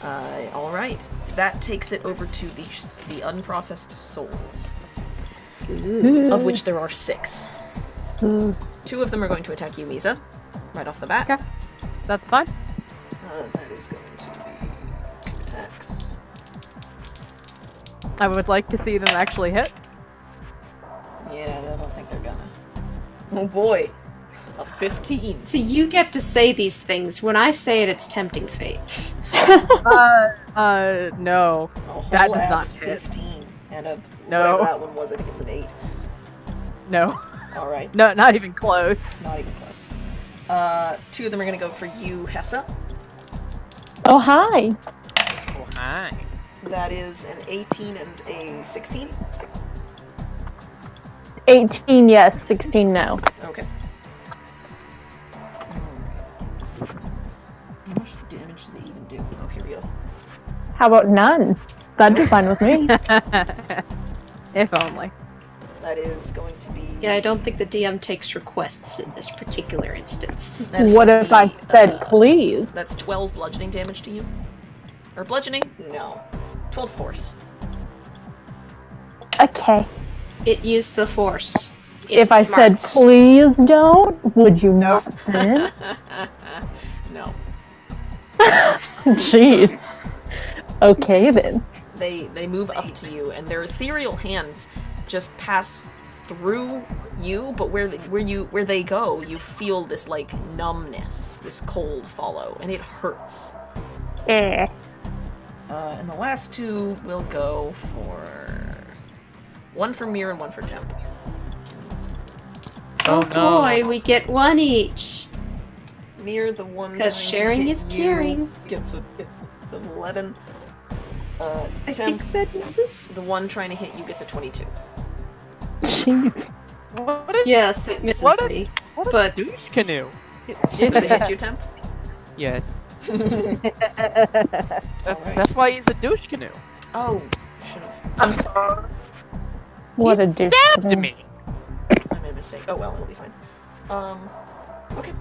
Alright. That takes it over to the unprocessed souls, of which there are 6. 2 of them are going to attack you, Mizha, right off the bat. Okay. That's fine. That is going to be 2 attacks. I would like to see them actually hit. Yeah, I don't think they're gonna. Oh boy. A 15. So you get to say these things. When I say it, it's tempting fate. No. A whole That does ass not hit. 15. And a No. whatever that one was, I think it was an 8. No. Alright, No, not even close. not even close. 2 of them are gonna go for you, Hessa. Oh, hi. Oh, hi. That is an 18 and a 16. 18, yes. 16, no. Okay. Alright, so how much damage do they even do? Oh, here we go. How about none? That'd be fine with me. If only. That is going to be... Yeah, I don't think the DM takes requests in this particular instance. that is What going to if I be, said please? That's 12 bludgeoning damage to you. Or bludgeoning? No. 12 force. Okay. It used the force. If I said please don't, would you not then? No. Jeez. Okay then. They move up to you, and their ethereal hands just pass through you, but where they go, you feel this like numbness, this cold follow, and it hurts. Eh. And the last 2 will go for 1 for Mir and 1 for Temp. Oh no. boy, we get 1 each. Mir, the one 'Cause trying to sharing hit is you, caring. gets an 11. I Temp, think that misses. the one trying to hit you gets a 22. Jeez. What a, Yes, it misses What a- me. what a but- douche canoe. Does it hit you, Temp? Yes. Alright. That's why he's a douche canoe. Oh, should have. I'm sorry. What he a douche. stabbed me. I made a mistake. Oh well, it'll be fine. Okay.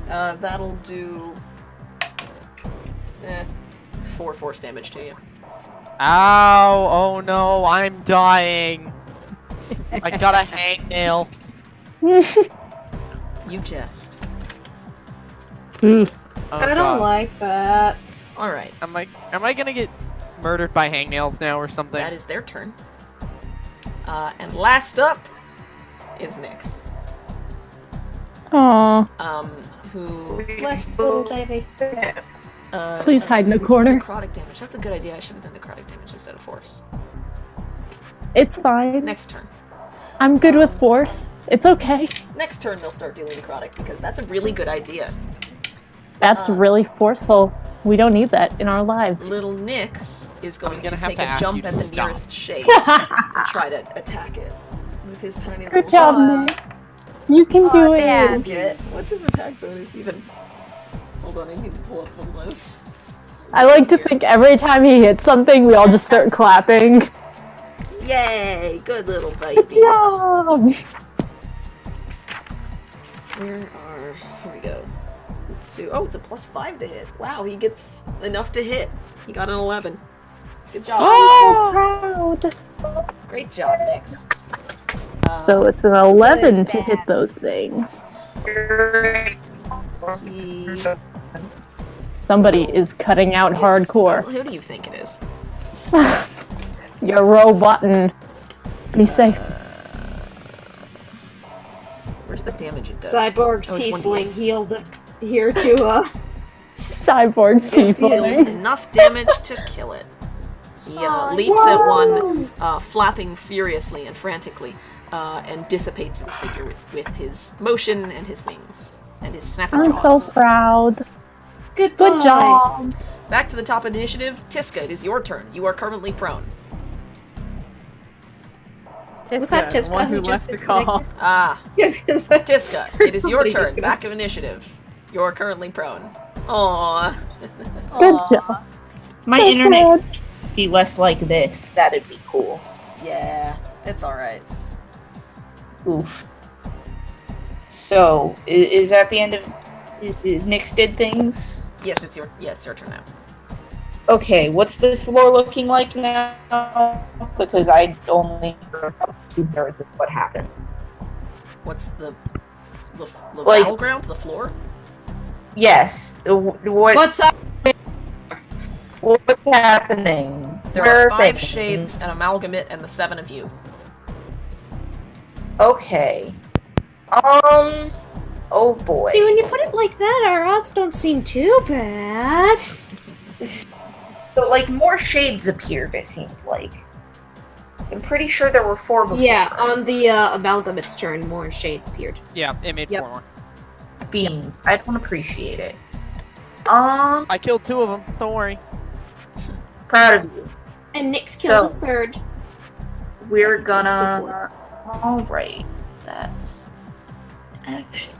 That'll do 4 force damage to you. Ow! Oh no, I'm dying. I got a hangnail. You jest. Mm. Oh, I don't God. like that. Alright, Am I gonna get murdered by hangnails now or something? that is their turn. And last up is Nyx. Aw. Who... Bless little baby. Please hide in a corner. Necrotic damage. That's a good idea. I should have done necrotic damage instead of force. It's fine. Next turn. I'm good with force. It's okay. Next turn they'll start dealing necrotic, because that's a really good idea. That's really forceful. We don't need that in our lives. Little Nyx is going to have take to a ask jump you to at the stop. nearest shade and try to attack it with his tiny little Good job, claws. Nick. You can do damn. it. What's his attack bonus even? Hold on, I need to pull up from this. I like to think every time he hits something, we all just start clapping. Yay! Good little baby. Yeah. Here we go. Oh, it's a +5 to hit. Wow, he gets enough to hit. He got an 11. Good job. Proud. Great job, Nyx. So it's an 11 to hit those things. He... Somebody is cutting out hardcore. Well, who do you think it is? You're roboting. Be safe. Where's the damage it does? Cyborg Oh, it's tiefling 1d8. healed here to Cyborg Deals tiefling. enough damage to kill it. He leaps at one, flapping furiously and frantically, and dissipates its figure with his motion and his wings and his snapping I'm jaws. so proud. Goodbye. Good job. Back to the top of the initiative. Tiska, it is your turn. You are currently prone. Was that the Tiska one who who just left the call? disconnected? Ah, Yes, Tiska, it is your Somebody turn. disconnected. Back of initiative. You're currently prone. Aww. Good job. My So internet proud. would be less like this. That'd be cool. Yeah, it's alright. Oof. So, is that the end of Nyx did things? Yes, it's your turn now. Okay, what's the floor looking like now? Because I only heard 2/3 of what happened. What's the Like- battleground? The floor? Yes. What's up? What's happening? There Where are 5 things? shades, an amalgamate, and the 7 of you. Okay. Oh boy. See, when you put it like that, our odds don't seem too bad. So, like, more shades appeared, it seems like. So I'm pretty sure there were 4 before. Yeah, on the amalgamate's turn, more shades appeared. Yeah, it made Yep. 4 more. Beans. I don't appreciate it. I killed 2 of them. Don't worry. Proud of you. And Nyx So- killed the third. We're gonna... Alright. That's... action.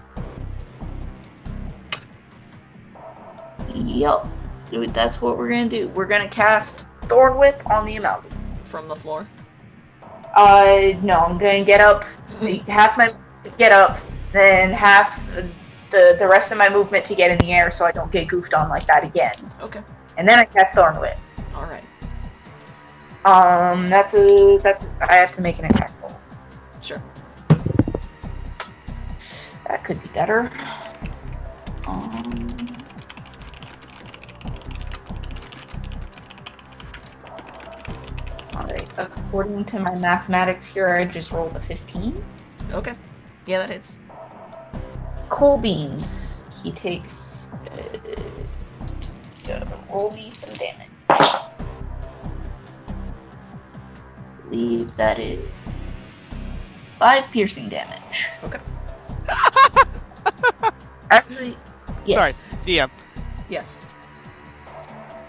Yup. Dude, that's what we're gonna do. We're gonna cast Thorn Whip on the amalgam. From the floor. No, I'm gonna get up. Half my get up, then half the rest of my movement to get in the air so I don't get goofed on like that again. Okay. And then I cast Thorn Whip. Alright. That's I have to make an attack roll. Sure. That could be better. Alright, according to my mathematics here, I just rolled a 15. Okay. Yeah, that hits. Coal Beans. He takes... roll me some damage. I believe that is 5 piercing damage. Okay. Actually, yes. Sorry, DM. Yes.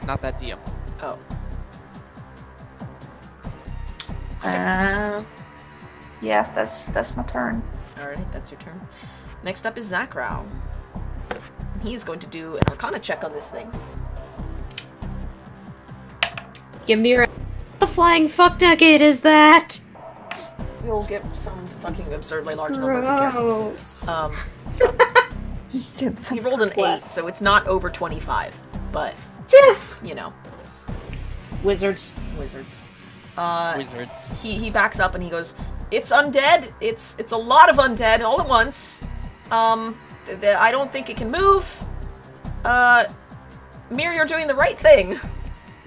Not that DM. Oh. Yeah, that's my turn. Alright, that's your turn. Next up is Zakrau. He's going to do an Arcana check on this thing. Give me your... The flying fuck nugget is that? We'll get some fucking absurdly large number. Who cares? Gross. He rolled an 8, so it's not over 25. But, you know, Wizards. wizards. Wizards. He backs up and he goes, "It's undead. It's a lot of undead all at once. I don't think it can move. Mir, you're doing the right thing.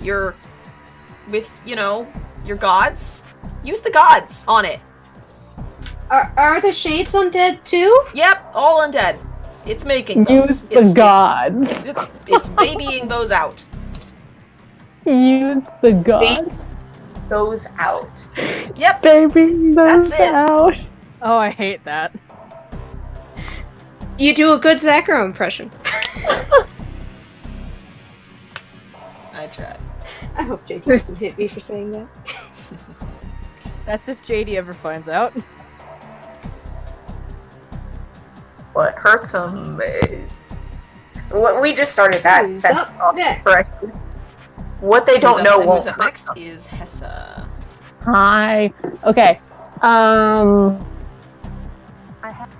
You're with, you know, your gods. Use the gods on it. Are the shades undead too? Yep, all undead. It's making Use those. the gods. It's babying those out. Use the gods. Goes out. Yep. Baby, That's those it. out. Oh, I hate that. You do a good Zacro impression. I tried. I hope JD doesn't hit me for saying that. That's if JD ever finds out. What hurts them? We just started that Who's sentence up off next? correctly. What they don't know won't Who's up hurt next them. is Hessa. Hi. Okay. I have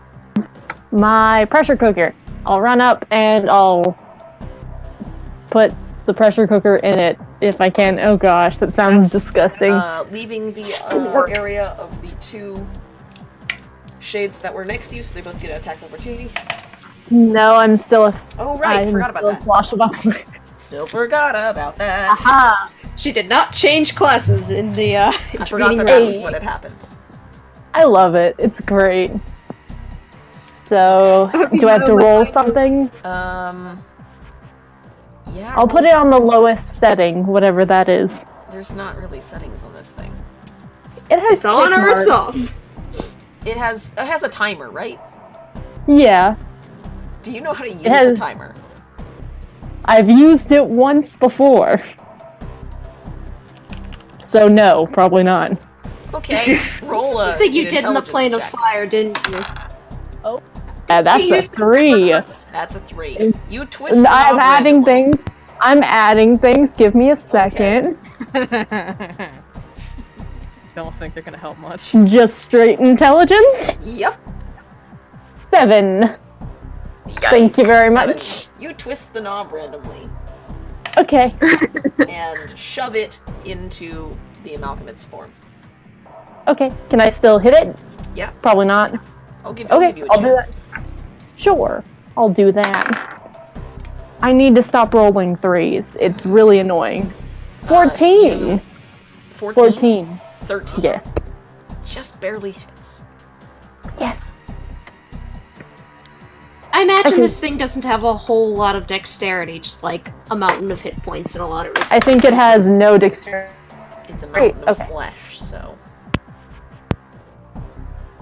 my pressure cooker. I'll run up and I'll put the pressure cooker in it if I can. Oh gosh, that sounds disgusting. Leaving the area of the two shades that were next to you, so they both get an attack opportunity. No, I'm still a. Oh right, I'm forgot about still a that. swashbuckler. Still forgot about that. Aha! She did not change classes in the I forgot intervening that round. that's what had happened. I love it. It's great. So, do I have to roll something? Yeah. I'll put it on the lowest setting, whatever that is. There's not really settings on this thing. It has It's on tick or it's marks. off. It has a timer, right? Yeah, Do you know how to use has- the timer? I've used it once before. So no, probably not. Okay, roll a. I think you an did in the intelligence plane of check. fire, didn't you? That's You a used it 3. That's a 3. You twist. the I'm knob adding randomly. things. I'm adding things. Give me a second. Don't think they're gonna help much. Just straight intelligence. Yep. 7. Thank you very much. You twist the knob randomly Okay. and shove it into the amalgamate's form. Okay. Can I still hit it? Yeah. Probably not. I'll give Okay, you a I'll do chance. Sure. I'll do that. I need to stop rolling 3s. It's really annoying. 14. 14? 14. 13. Yes. Just barely hits. Yes. I imagine Okay. this thing doesn't have a whole lot of dexterity, just like a mountain of hit points and a lot of resistance. I think it has no dexterity. It's a Great, mountain of okay. flesh, so.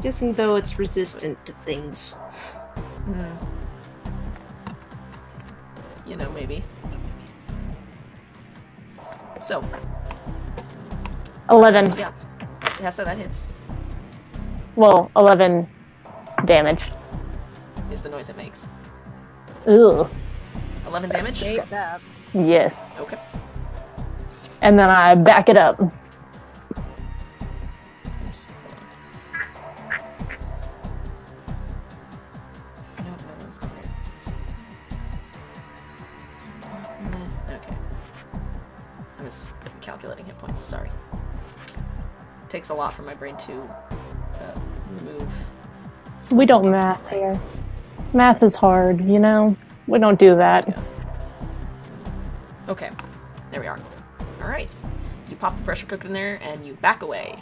Guessing though it's resistant to things. You know, maybe. So, 11. yeah. Hessa, that hits. Well, 11 damage. Is the noise it makes. Ugh. 11 damage? Hate that. Yes. Okay. And then I back it up. Oops, hold on. No, that's not right. Okay. I was calculating hit points, sorry. Takes a lot for my brain to remove. We don't math here. Math is hard, you know? We don't do that. Yeah. Okay, there we are. Alright. You pop the pressure cooker in there and you back away.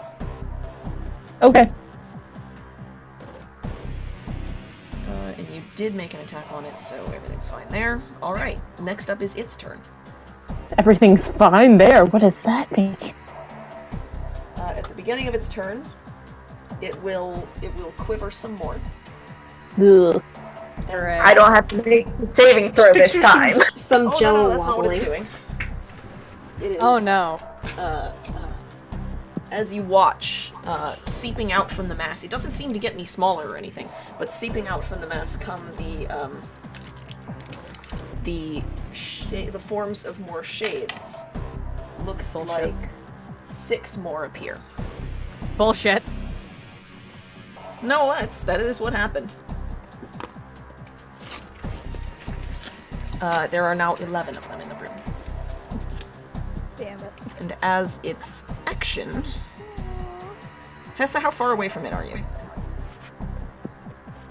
Okay. And you did make an attack on it, so everything's fine there. Alright, next up is its turn. Everything's fine there. What does that mean? At the beginning of its turn, it will quiver some more. Ugh. Hooray. I don't have to make the saving throw this time. Some Oh jello no, that's not what wobbling. it's doing. It is. Oh no. As you watch, seeping out from the mass, it doesn't seem to get any smaller or anything, but seeping out from the mass come the forms of more shades. Looks Bullshit. like 6 more appear. Bullshit. No, that is what happened. There are now 11 of them in the room. Damn it. And as its action... Hessa, how far away from it are you?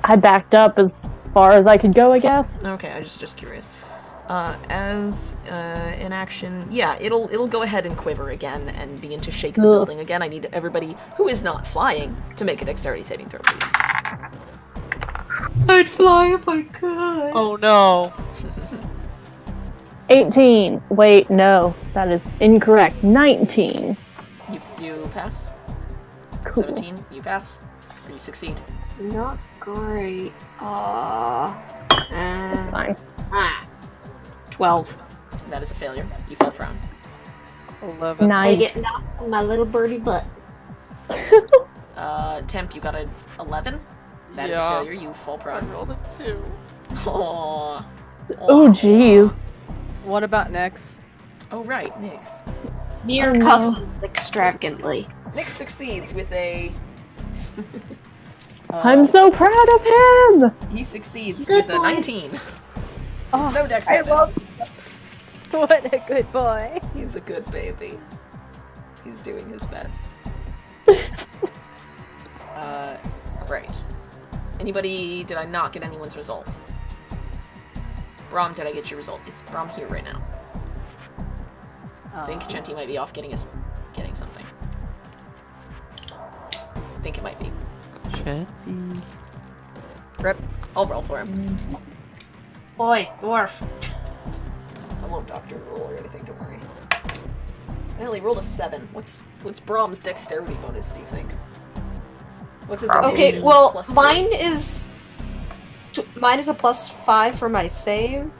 I backed up as far as I could go, I guess. Okay, I was just curious. As in action, yeah, it'll go ahead and quiver again and begin to shake the Ugh. building again. I need everybody who is not flying to make a dexterity saving throw, please. I'd fly if I could. Oh no. 18. Wait, no, that is incorrect. 19. You pass. Cool. 17, you pass. Or you succeed. Not great. That's fine. 12. That is a failure. You fall prone. 11. I Nice. get knocked on my little birdie butt. Temp, you got an 11. That is a Yeah. failure. You fall I prone. rolled a 2. Aww. Oh, jeez. What about Nyx? Oh right, Nyx. Mere Oh, no. cousins extravagantly. Nyx succeeds with a. I'm so proud of him! He succeeds Good with a boy. 19. Oh, no dex I bonus. what a good boy. He's a good baby. He's doing his best. Right. Anybody? Did I not get anyone's result? Brom, did I get your result? Is Brom here right now? I think Chenti might be off getting something. I think it might be. Rip. I'll roll for him. Boy, dwarf. I won't doctor roll or anything, don't worry. I only rolled a 7. What's Brom's dexterity bonus, do you think? What's his Okay, ability well, plus 2? mine is a +5 for my save.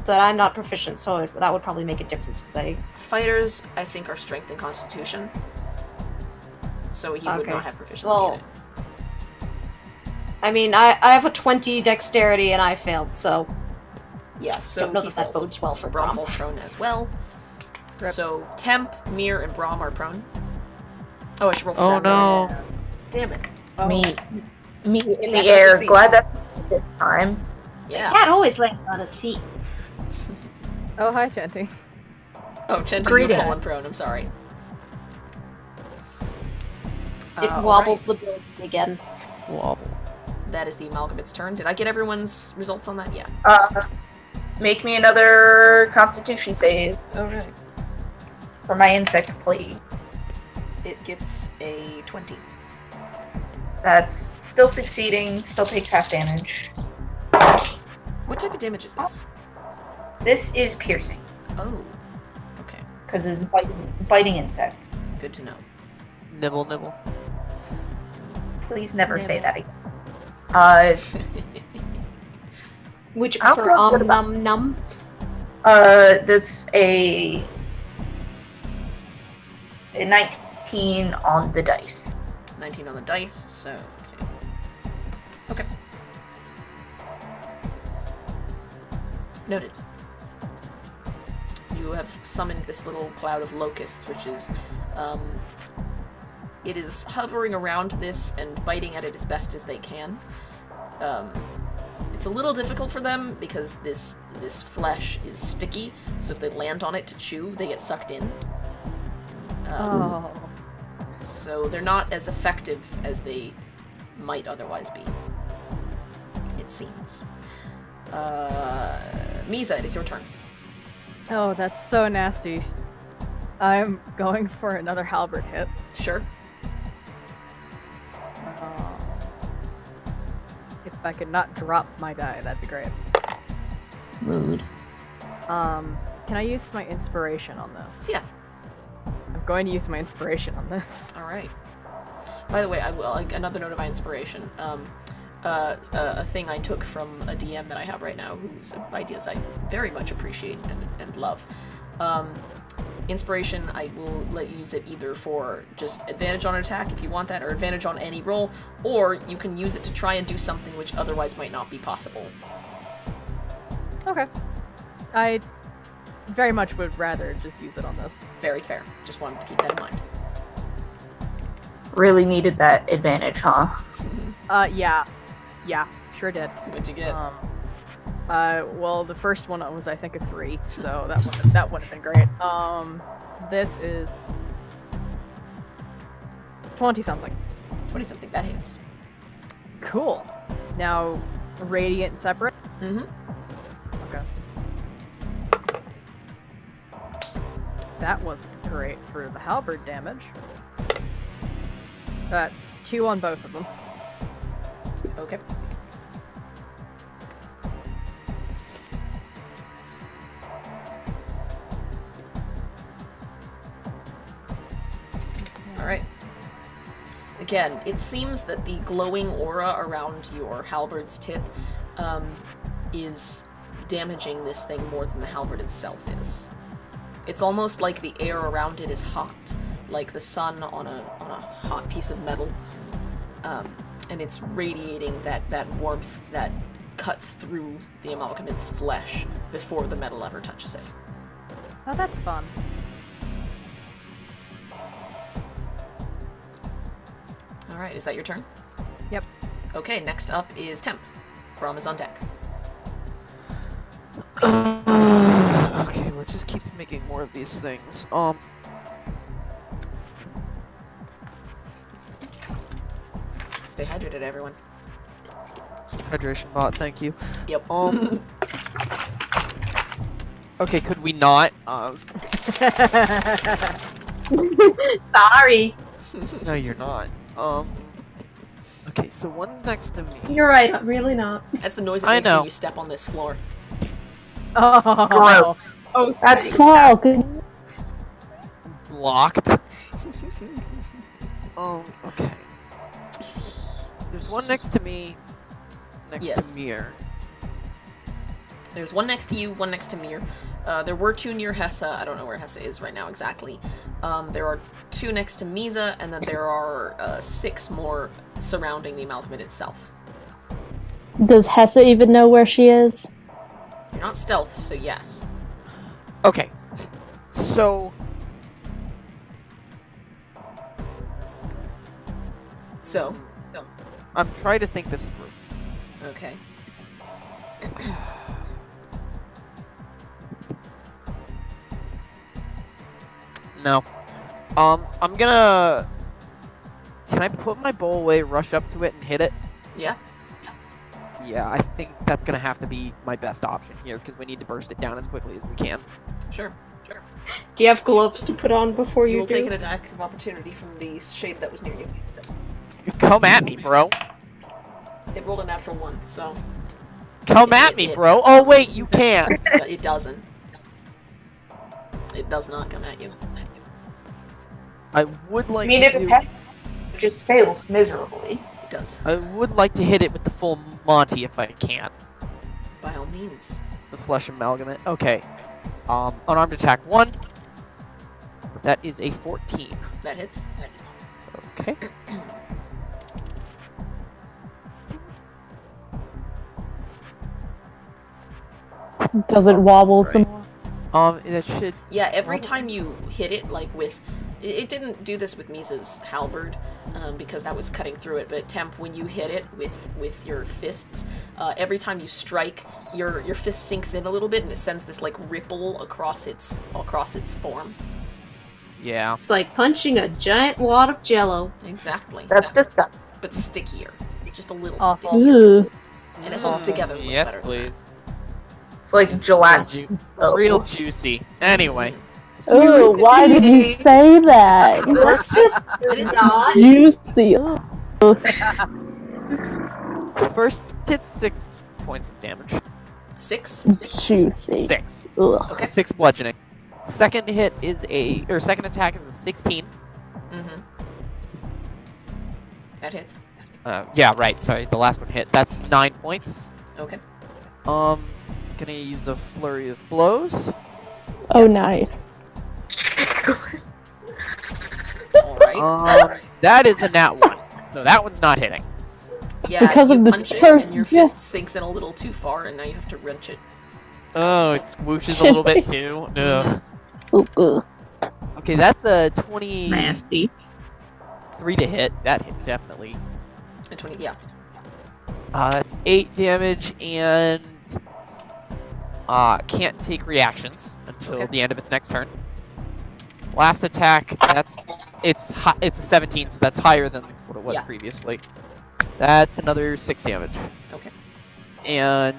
That I'm not proficient, so that would probably make a difference because I. Fighters, I think, are strength and constitution. So he would Okay. not have proficiency Well, in it. I mean, I have a 20 dexterity and I failed, so Yeah, so don't know he that that falls. bodes well for Brom Brom. falls prone as well. Rip. So Temp, Mir, and Brom are prone. Oh, I should roll for Oh them as no. well. Damn it. Oh. Me in the Zachary air. succeeds. Glad that this time. Yeah. Cat always lands on his feet. Oh, hi, Chanty. Oh, Chenti, Greeting. you've fallen prone. I'm sorry. It All wobbled right. the building again. Wobble. That is the amalgamate's turn. Did I get everyone's results on that? Yeah. Make me another Constitution save Alright. for my insect plague. It gets a 20. That's still succeeding. Still takes half damage. What type of damage is this? This is piercing Oh. Okay. because it's biting insects. Good to know. Nibble, nibble. Please never say Nibble. that again. Which I'll for feel good about- num. That's a 19 on the dice. 19 on the dice, so okay. Okay. Noted. You have summoned this little cloud of locusts, which is, it is hovering around this and biting at it as best as they can. It's a little difficult for them because this flesh is sticky, so if they land on it to chew, they get sucked in. Oh. So they're not as effective as they might otherwise be. It seems. Mizha, it is your turn. Oh, that's so nasty. I'm going for another halberd hit. Sure. If I could not drop my die, that'd be great. Mood. Can I use my inspiration on this? Yeah. I'm going to use my inspiration on this. All right. By the way, I will. Another note of my inspiration. A thing I took from a DM that I have right now, whose ideas I very much appreciate and love. Inspiration, I will let you use it either for just advantage on an attack if you want that, or advantage on any roll, or you can use it to try and do something which otherwise might not be possible. Okay. I very much would rather just use it on this. Very fair. Just wanted to keep that in mind. Really needed that advantage, huh? Yeah. Yeah, sure did. What'd you get? Well, the first one was, I think, a 3, so that would have been great. This is 20-something. 20-something. That hits. Cool. Now, radiant separate. Mm-hmm. Okay. That wasn't great for the halberd damage. That's 2 on both of them. Okay. Alright. Again, it seems that the glowing aura around your halberd's tip is damaging this thing more than the halberd itself is. It's almost like the air around it is hot, like the sun on a hot piece of metal, and it's radiating that warmth that cuts through the amalgamate's flesh before the metal ever touches it. Oh, that's fun. Alright, is that your turn? Yep. Okay, next up is Temp. Braum is on deck. Okay, well, it just keeps making more of these things. Stay hydrated, everyone. Hydration bot, thank you. Yep. Okay, could we not? Sorry. No, you're not. Okay, so one's next to me. You're right, I'm really not. That's the noise it I makes know. when you step on this floor. Oh, Oh, that's Falcon. Blocked. Okay. There's one next to me, next Yes. to Mir. There's one next to you, one next to Mir. There were 2 near Hessa. I don't know where Hessa is right now exactly. There are 2 next to Mizha, and then there are 6 more surrounding the amalgamate itself. Does Hessa even know where she is? You're not stealth, so yes. Okay. So, So, I'm trying to think this through. okay. No. I'm gonna... Can I put my bow away, rush up to it, and hit it? Yeah? Yeah, I think that's gonna have to be my best option here, because we need to burst it down as quickly as we can. Sure. Do you have gloves to put on before You you will do? take an attack of opportunity from the shade that was near you. Come at me, bro. It rolled a natural 1, so Come at me, bro. Oh, wait, you can't. it doesn't. It does not come at you. I would like I mean, to if do... it just fails miserably. It does. I would like to hit it with the full Monty if I can. By all means. The flesh amalgamate. Okay. Unarmed attack 1. That is a 14. That hits. Okay. Does it wobble some more? That should... Yeah, every time you hit it, like with... It didn't do this with Mizha's halberd, because that was cutting through it, but Temp, when you hit it with your fists, every time you strike, your fist sinks in a little bit and it sends this, like, ripple across its form. Yeah. It's like punching a giant wad of jello. Exactly. That's disgusting. But stickier. Just a little Awful. stickier. Ooh. And it holds together a little Yes, better. please. It's like gelatin. Real juicy. Anyway. Ooh, why did you say that? Let's just It is not. Juicy. First hit 6 points of damage. 6? Juicy. 6. Ugh. Okay. 6 bludgeoning. Second hit is second attack is a 16. Mm-hmm. That hits. Yeah, right. Sorry, the last one hit. That's 9 points. Okay. Gonna use a flurry of blows. Oh, nice. Alright. That is a nat 1. No, that one's not hitting. Yeah, Because you of this punch it curse, and your yeah. fist sinks in a little too far and now you have to wrench it. Oh, it swooshes a little bit too. Ugh. Ooh, ooh. Okay, that's a 23 Nasty. to hit. That hit definitely. A 20, yeah. That's 8 damage and can't take reactions until Okay. the end of its next turn. Last attack, it's a 17, so that's higher than what it was Yeah. previously. That's another 6 damage. Okay. And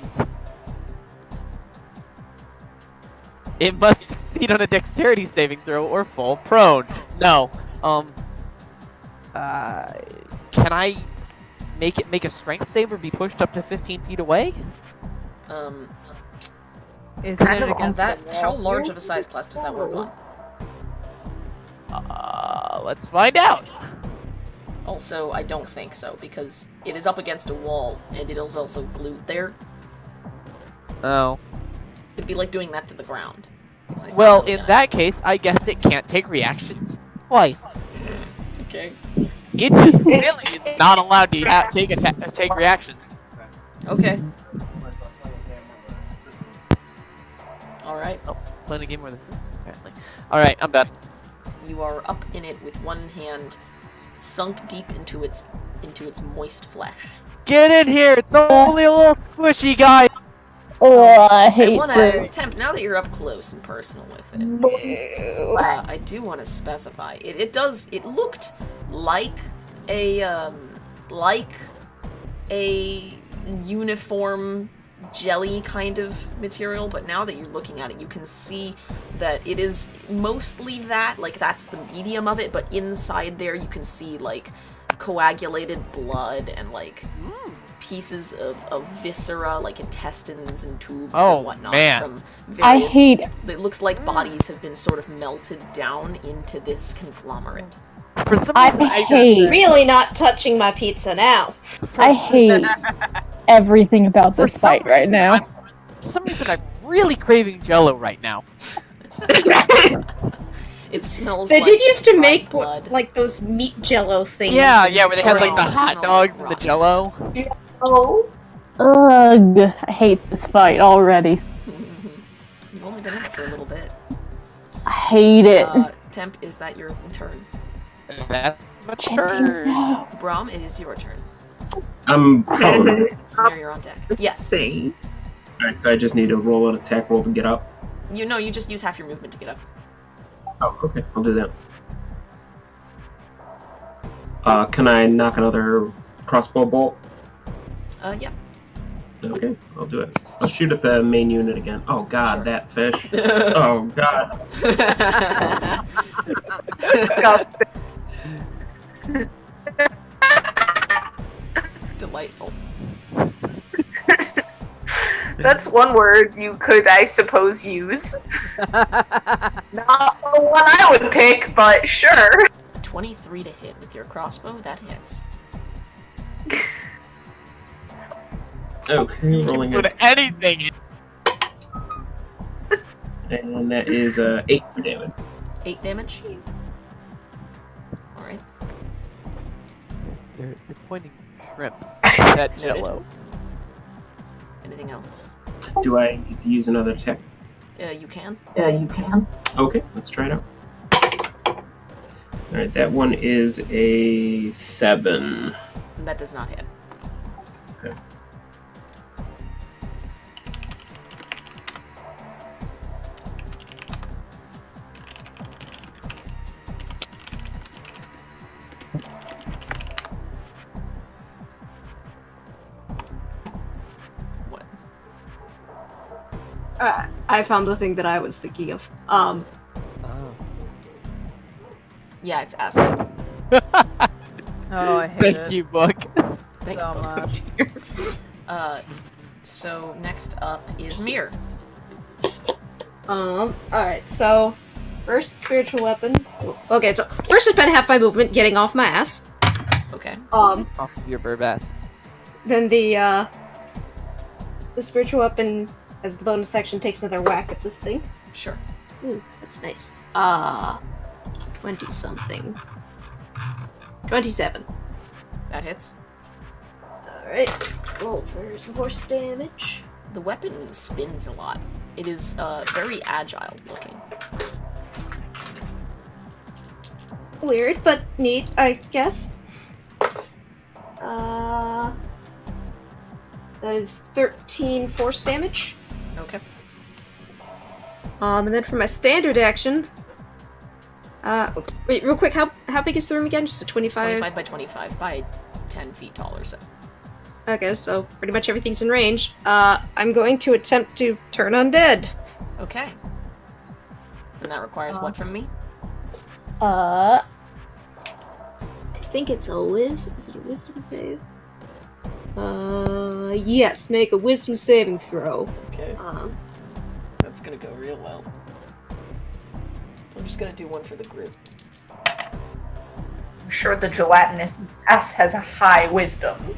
It must succeed on a dexterity saving throw or fall prone. No. Can I make a strength save or be pushed up to 15 feet away? Is it on against that, the wall? how large of a size class does that work on? Let's find out. Also, I don't think so, because it is up against a wall, and it is also glued there. Oh. It'd be like doing that to the ground. So it's Well, not really in gonna- that case, I guess it can't take reactions twice. Okay. It just really is not allowed to take reactions. Okay. Alright. Oh, playing a game with a system, apparently. Alright, I'm done. You are up in it with one hand sunk deep into its moist flesh. Get in here! It's only a little squishy, guy! Oh, I I hate want this. to Temp, now that you're up close and personal with it, I do want to specify it looked like a uniform jelly kind of material, but now that you're looking at it, you can see that it is mostly that, like that's the medium of it, but inside there you can see like coagulated blood and like pieces of viscera, like intestines and tubes and whatnot from various... I hate it. It looks like bodies have been sort of melted down into this conglomerate. For some I reason, hate Really not touching my pizza now. I hate everything about For this some fight right reason, now. For some reason, I'm really craving Jello right now. It smells They like did used to dried make blood. like those meat jello things. Yeah, where they had like the It hot smells dogs like and the rotten. Jello. Oh. Ugh, I hate this fight already. You've only been in it for a little bit. I hate it. Temp, is that your turn? That's my Chippy, turn. no. Braum, it is your turn. I'm prone. Now you're on deck. Yes. Alright, so I just need to roll an attack roll to get up. You just use half your movement to get up. Oh, okay, I'll do that. Can I knock another crossbow bolt? Yeah. Okay, I'll do it. I'll shoot at the main unit again. Oh god, Sure. that fish. Oh god. Delightful. That's one word you could, I suppose, use. Not the one I would pick, but sure. 23 to hit with your crossbow, that hits. Okay, You rolling can it. put anything in. And that is 8 for damage. 8 damage? Alright. They're pointing shrimp at Jello. Anything else? Do I need to use another attack? You can. Okay, let's try it out. Alright, that one is a 7. That does not hit. Okay. What? I found the thing that I was thinking of. Oh. Yeah, it's acid. Oh, I hate Thank it you, Book. Thanks, so Book. much. So next up is Mir. Alright, so first spiritual weapon. Okay, so first I spent half my movement getting off my ass. Okay. Off of your burbass. Then the spiritual weapon as the bonus action takes another whack at this thing. Sure. Ooh, that's nice. 20 something. 27. That hits. Alright. Roll for some force damage. The weapon spins a lot. It is very agile looking. Weird, but neat, I guess. That is 13 force damage. Okay. And then for my standard action. Wait, real quick, how big is the room again? Just a 25? 25 by 25 by 10 feet tall or so. Okay, so pretty much everything's in range. I'm going to attempt to turn undead. Okay. And that requires what from me? I think it's a is it a wisdom save? Yes, make a wisdom saving throw. Okay. That's gonna go real well. I'm just gonna do one for the group. I'm sure the gelatinous ass has a high wisdom.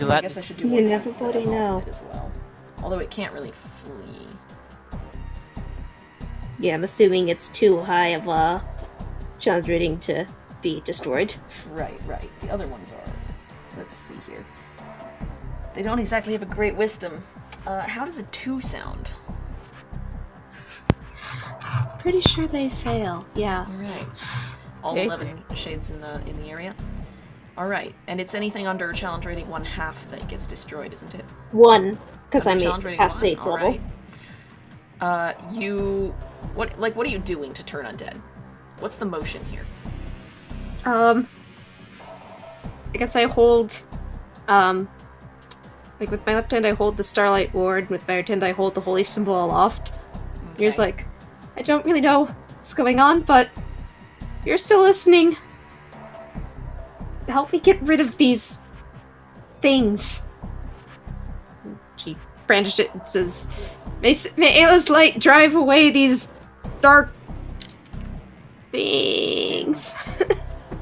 I guess I should do You one never for bloody the know. it as well. Although it can't really flee. Yeah, I'm assuming it's too high of a challenge rating to be destroyed. Right. The other ones are. Let's see here. They don't exactly have a great wisdom. How does a 2 sound? Pretty sure they fail. Yeah. All right. All Okay, 11 shades in the area. All right, and it's anything under challenge rating 1/2 that gets destroyed, isn't it? 1, because Under I'm challenge rating past 1? 8th All level. right. What are you doing to turn undead? What's the motion here? I guess I hold, like with my left hand I hold the Starlight Ward, with my right hand I hold the Holy Symbol aloft. Okay. You're like, I don't really know what's going on, but if you're still listening, help me get rid of these things. She brandished it and says, May Ayla's light drive away these dark things.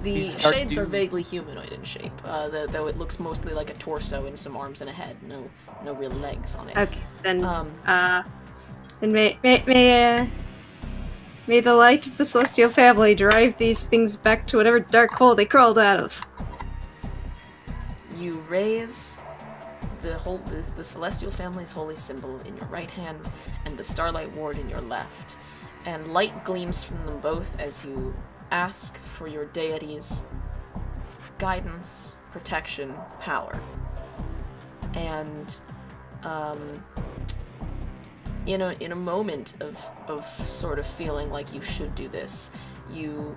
The These dark shades are dudes. vaguely humanoid in shape, though it looks mostly like a torso and some arms and a head. No real legs on it. Okay, then, Um, and may the light of the Celestial Family drive these things back to whatever dark hole they crawled out of. You raise the Celestial Family's holy symbol in your right hand and the Starlight Ward in your left, and light gleams from them both as you ask for your deity's guidance, protection, power. And in a moment of sort of feeling like you should do this, you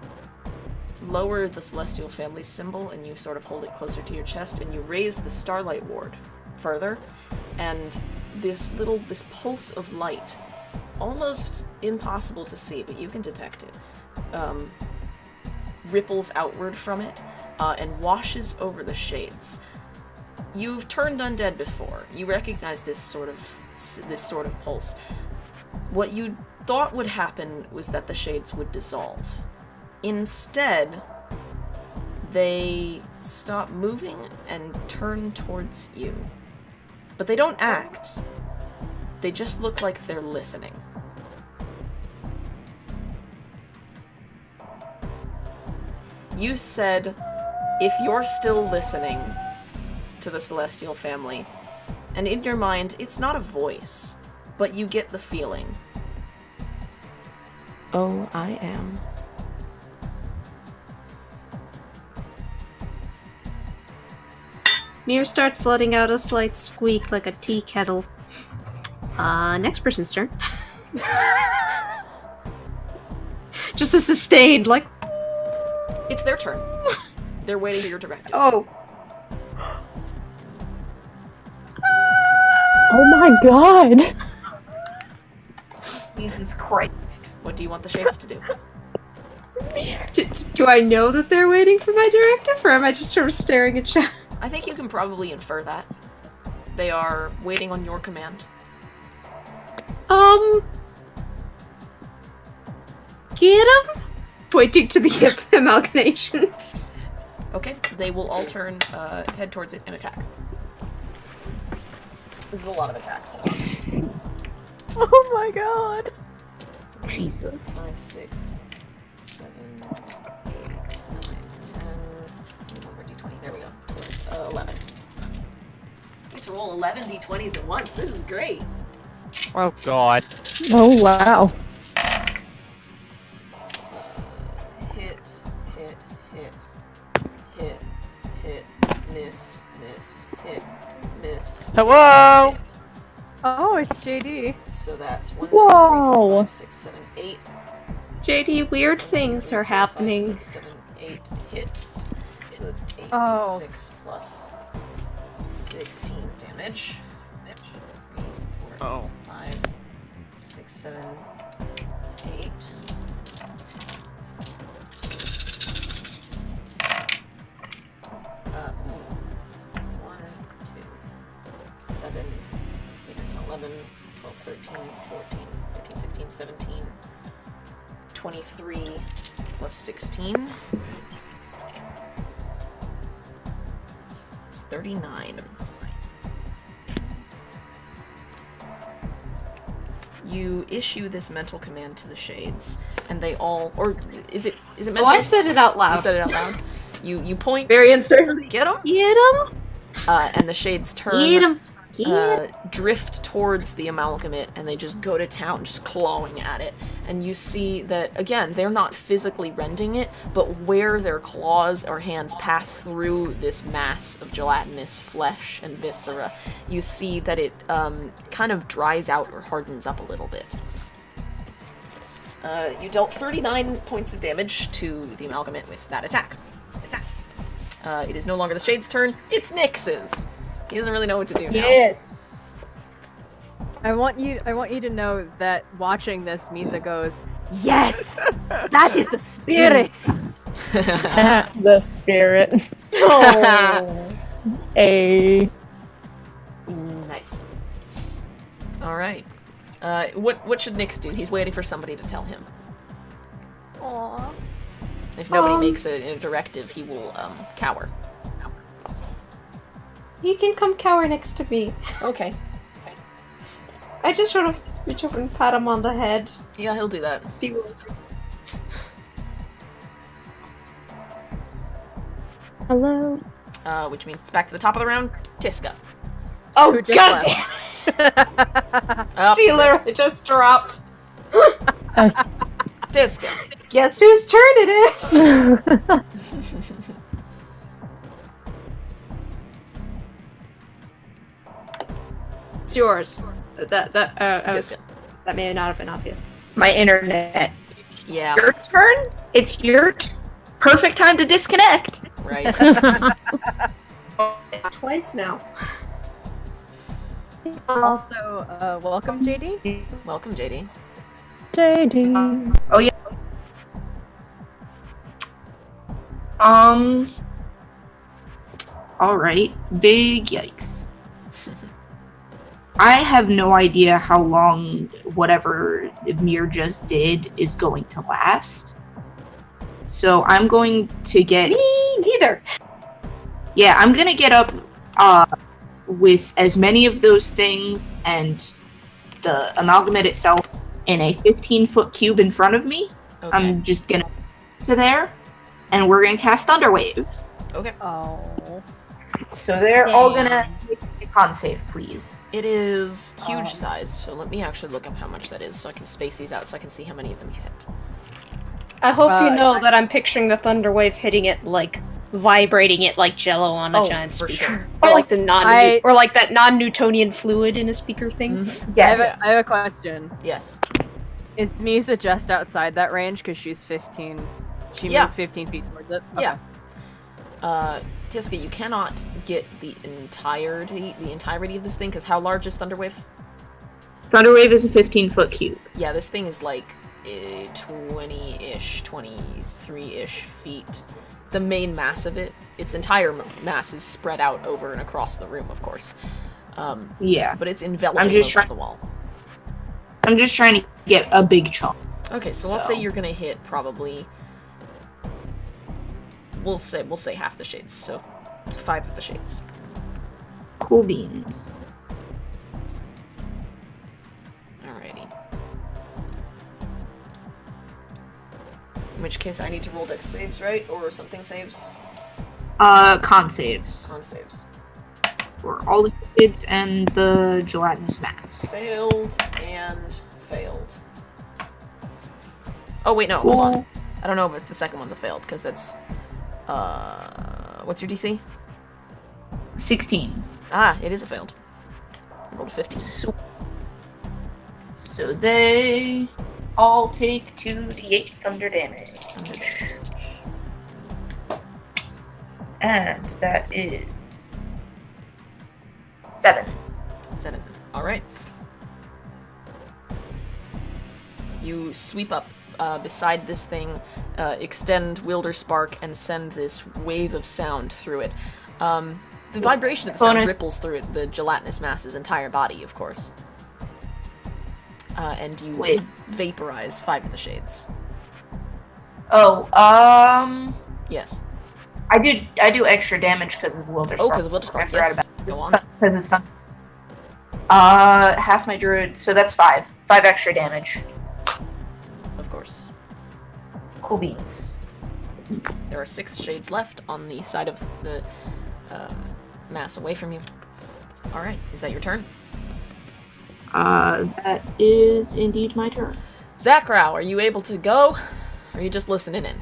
lower the Celestial Family's symbol and you sort of hold it closer to your chest, and you raise the Starlight Ward further, and this pulse of light, almost impossible to see, but you can detect it, ripples outward from it and washes over the shades. You've turned undead before. You recognize this sort of pulse. What you thought would happen was that the shades would dissolve. Instead, they stop moving and turn towards you. But they don't act. They just look like they're listening. You said, if you're still listening to the Celestial Family, and in your mind, it's not a voice, but you get the feeling. Oh, I am. Mir starts letting out a slight squeak like a tea kettle. Next person's turn. Just a sustained, like, It's their turn. They're waiting for your directive. oh. Oh my god! Jesus Christ. What do you want the shades to do? Do I know that they're waiting for my directive, or am I just sort of staring at chat? I think you can probably infer that. They are waiting on your command. Get him? Pointing to the amalgamation. Okay, they will all turn, head towards it and attack. This is a lot of attacks. Oh my god. 5, Jesus. 6, 7, 8, 9, 10. Number d20. There we go. 11. I get to roll 11 d20s at once. This is great. Oh god. Oh wow. Hit, hit, hit, hit, hit, miss, miss, hit, miss. Hello! Oh, it's JD. So that's 1, 2, 3, Whoa. 4, 5, 6, 7, 8. JD, weird 1, 2, things 3, are 4, 5, happening. 6, 7, 8 hits. So that's 8 Oh. 6 plus 16 damage. 3, 4, Oh. 5, 6, 7, 8. 14, 15, 16, 17, 23 plus 16. It's 39. You issue this mental command to the shades, and they all, or is it mental? Oh, I said it out loud. You said it out loud. You point. Very uncertain. Get them. Get him! And the shades turn. Get him! Drift towards the amalgamate, and they just go to town, just clawing at it. And you see that, again, they're not physically rending it, but where their claws or hands pass through this mass of gelatinous flesh and viscera, you see that it kind of dries out or hardens up a little bit. You dealt 39 points of damage to the amalgamate with that attack. It is no longer the Shade's turn, it's Nyx's! He doesn't really know what to do now. Yes. I want you to know that watching this, Mizha goes, "Yes, that is the spirit." The spirit. Oh. Nice. All right. What should Nyx do? He's waiting for somebody to tell him. Aww. If nobody makes a directive, he will cower. You can come cower next to me. Okay. I just sort of reach over and pat him on the head. Yeah, he'll do that. Be willing. Hello. Which means it's back to the top of the round. Tiska. Oh, Who just god left. Up. She literally just dropped. Tiska. Guess whose turn it is? It's yours. Tiska. That may not have been obvious. My internet. Yeah. Your turn? It's your perfect time to disconnect. Right. Twice now. Also, welcome, JD. Welcome, JD. JD. Oh yeah. Alright. Big yikes. I have no idea how long whatever Mir just did is going to last. So I'm going to get... Me neither. Yeah, I'm gonna get up with as many of those things and the amalgamate itself in a 15-foot cube in front of me. Okay. I'm just gonna to there, and we're gonna cast Thunderwave. Okay. Oh. So they're all gonna make a con save, please. It is huge size, so let me actually look up how much that is so I can space these out so I can see how many of them you hit. I hope you know that I'm picturing the thunder wave hitting it like vibrating it like jello on a giant for speaker. sure. Or like the I- like that non-Newtonian fluid in a speaker thing. Mhm. Yeah. I have a question. Yes. Is Mizha just outside that range because she's 15? She Yeah. moved 15 feet towards it? Yeah. Tiska, you cannot get the entirety of this thing, because how large is Thunderwave? Thunderwave is a 15-foot cube. Yeah, this thing is like 20-ish, 23-ish feet. The main mass of it, its entire mass is spread out over and across the room, of course. Yeah. But it's enveloping I'm just most of the wall. I'm just trying to get a big chunk. Okay, so let's say you're gonna hit probably... We'll say half the shades, so 5 of the shades. Cool beans. Alrighty. In which case I need to roll dex saves, right? Or something saves? Con saves. Con saves. For all the kids and the gelatinous mass. Failed and failed. Oh wait, no, hold on. I don't know if the second one's a failed, because that's... what's your DC? 16. Ah, it is a failed. I rolled a 15. So they all take 2d8 thunder damage. And that is 7. 7. Alright. You sweep up beside this thing, extend Wilder Spark, and send this wave of sound through it. The vibration of the sound ripples through it, the gelatinous mass's entire body, of course. and you Wait. vaporize 5 of the shades. Oh, Yes. I do extra damage because of Wilder Oh, Spark. because of Wilder I Spark. forgot Yes. about Go on. because it's some. Half my druid, so that's 5. 5 extra damage. Of course. Cool beans. There are 6 shades left on the side of the mass away from you. All right. Is that your turn? That is indeed my turn. Zakrau, are you able to go? Or are you just listening in?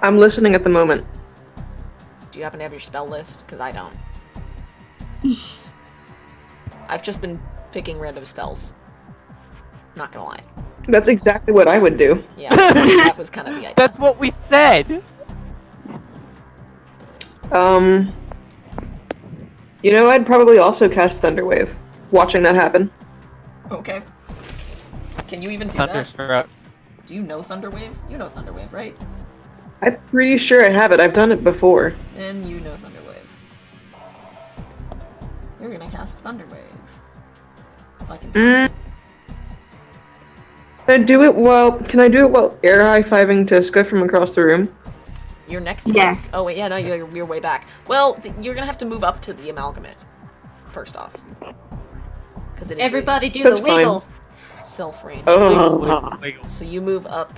I'm listening at the moment. Do you happen to have your spell list? Because I don't. I've just been picking random spells. Not gonna lie. That's exactly what I would do. Yeah, that was kind of the idea. That's what we said. You know, I'd probably also cast Thunderwave, watching that happen. Okay. Can you even do that? Thunderstruck. Do you know Thunderwave? You know Thunderwave, right? I'm pretty sure I have it. I've done it before. And you know Thunderwave. You're gonna cast Thunderwave. If I can. Can I do it while air high-fiving Tiska from across the room? You're next to Yes. this. Oh wait, yeah, no, you're way back. Well, you're gonna have to move up to the amalgamate. First off, because it is Everybody do That's the wiggle. self-range. Oh. So you move up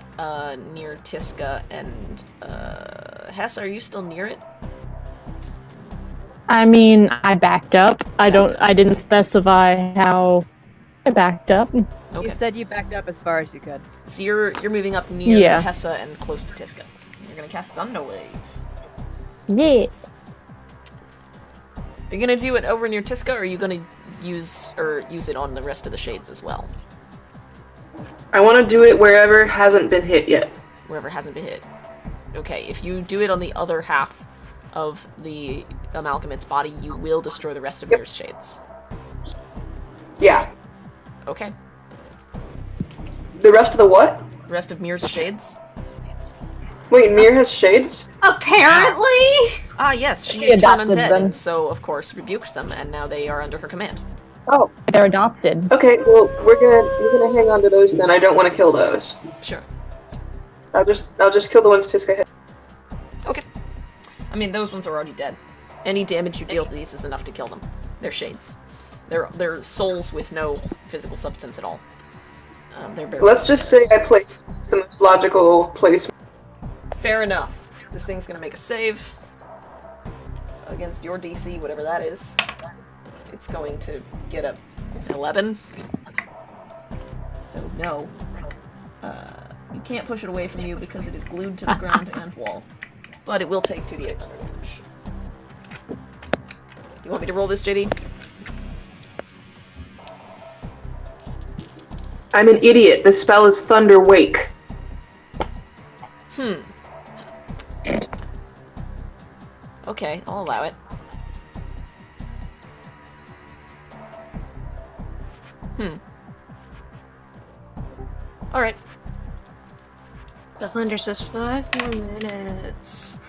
near Tiska and Hess. Are you still near it? I mean, I backed up. I didn't specify how I backed up. Okay. You said you backed up as far as you could. So you're moving up near Yeah. Hessa and close to Tiska. You're gonna cast Thunderwave. Yeah. Are you gonna do it over near Tiska, or are you gonna use it on the rest of the shades as well? I want to do it wherever hasn't been hit yet. Wherever it hasn't been hit. Okay, if you do it on the other half of the amalgamate's body, you will destroy the rest of your shades. Yeah. Okay. The rest of the what? The rest of Mir's shades? Wait, Mir has shades? Apparently. Ah, yes, she She is turned adopted undead, them. and so, of course, rebuked them, and now they are under her command. Oh, They're adopted. okay. Well, we're gonna hang on to those then. I don't want to kill those. Sure. I'll just kill the ones Tiska hit. Okay. I mean, those ones are already dead. Any damage you deal to these is enough to kill them. They're shades. They're souls with no physical substance at all. They're barely. Let's just say I placed the most logical place. Fair enough. This thing's gonna make a save against your DC, whatever that is. It's going to get a 11. So no. You can't push it away from you because it is glued to the ground and wall. But it will take 2d8 thunder damage. Do you want me to roll this, JD? I'm an idiot. The spell is Thunder Wake. Okay, I'll allow it. Alright. The thunder says 5 more minutes.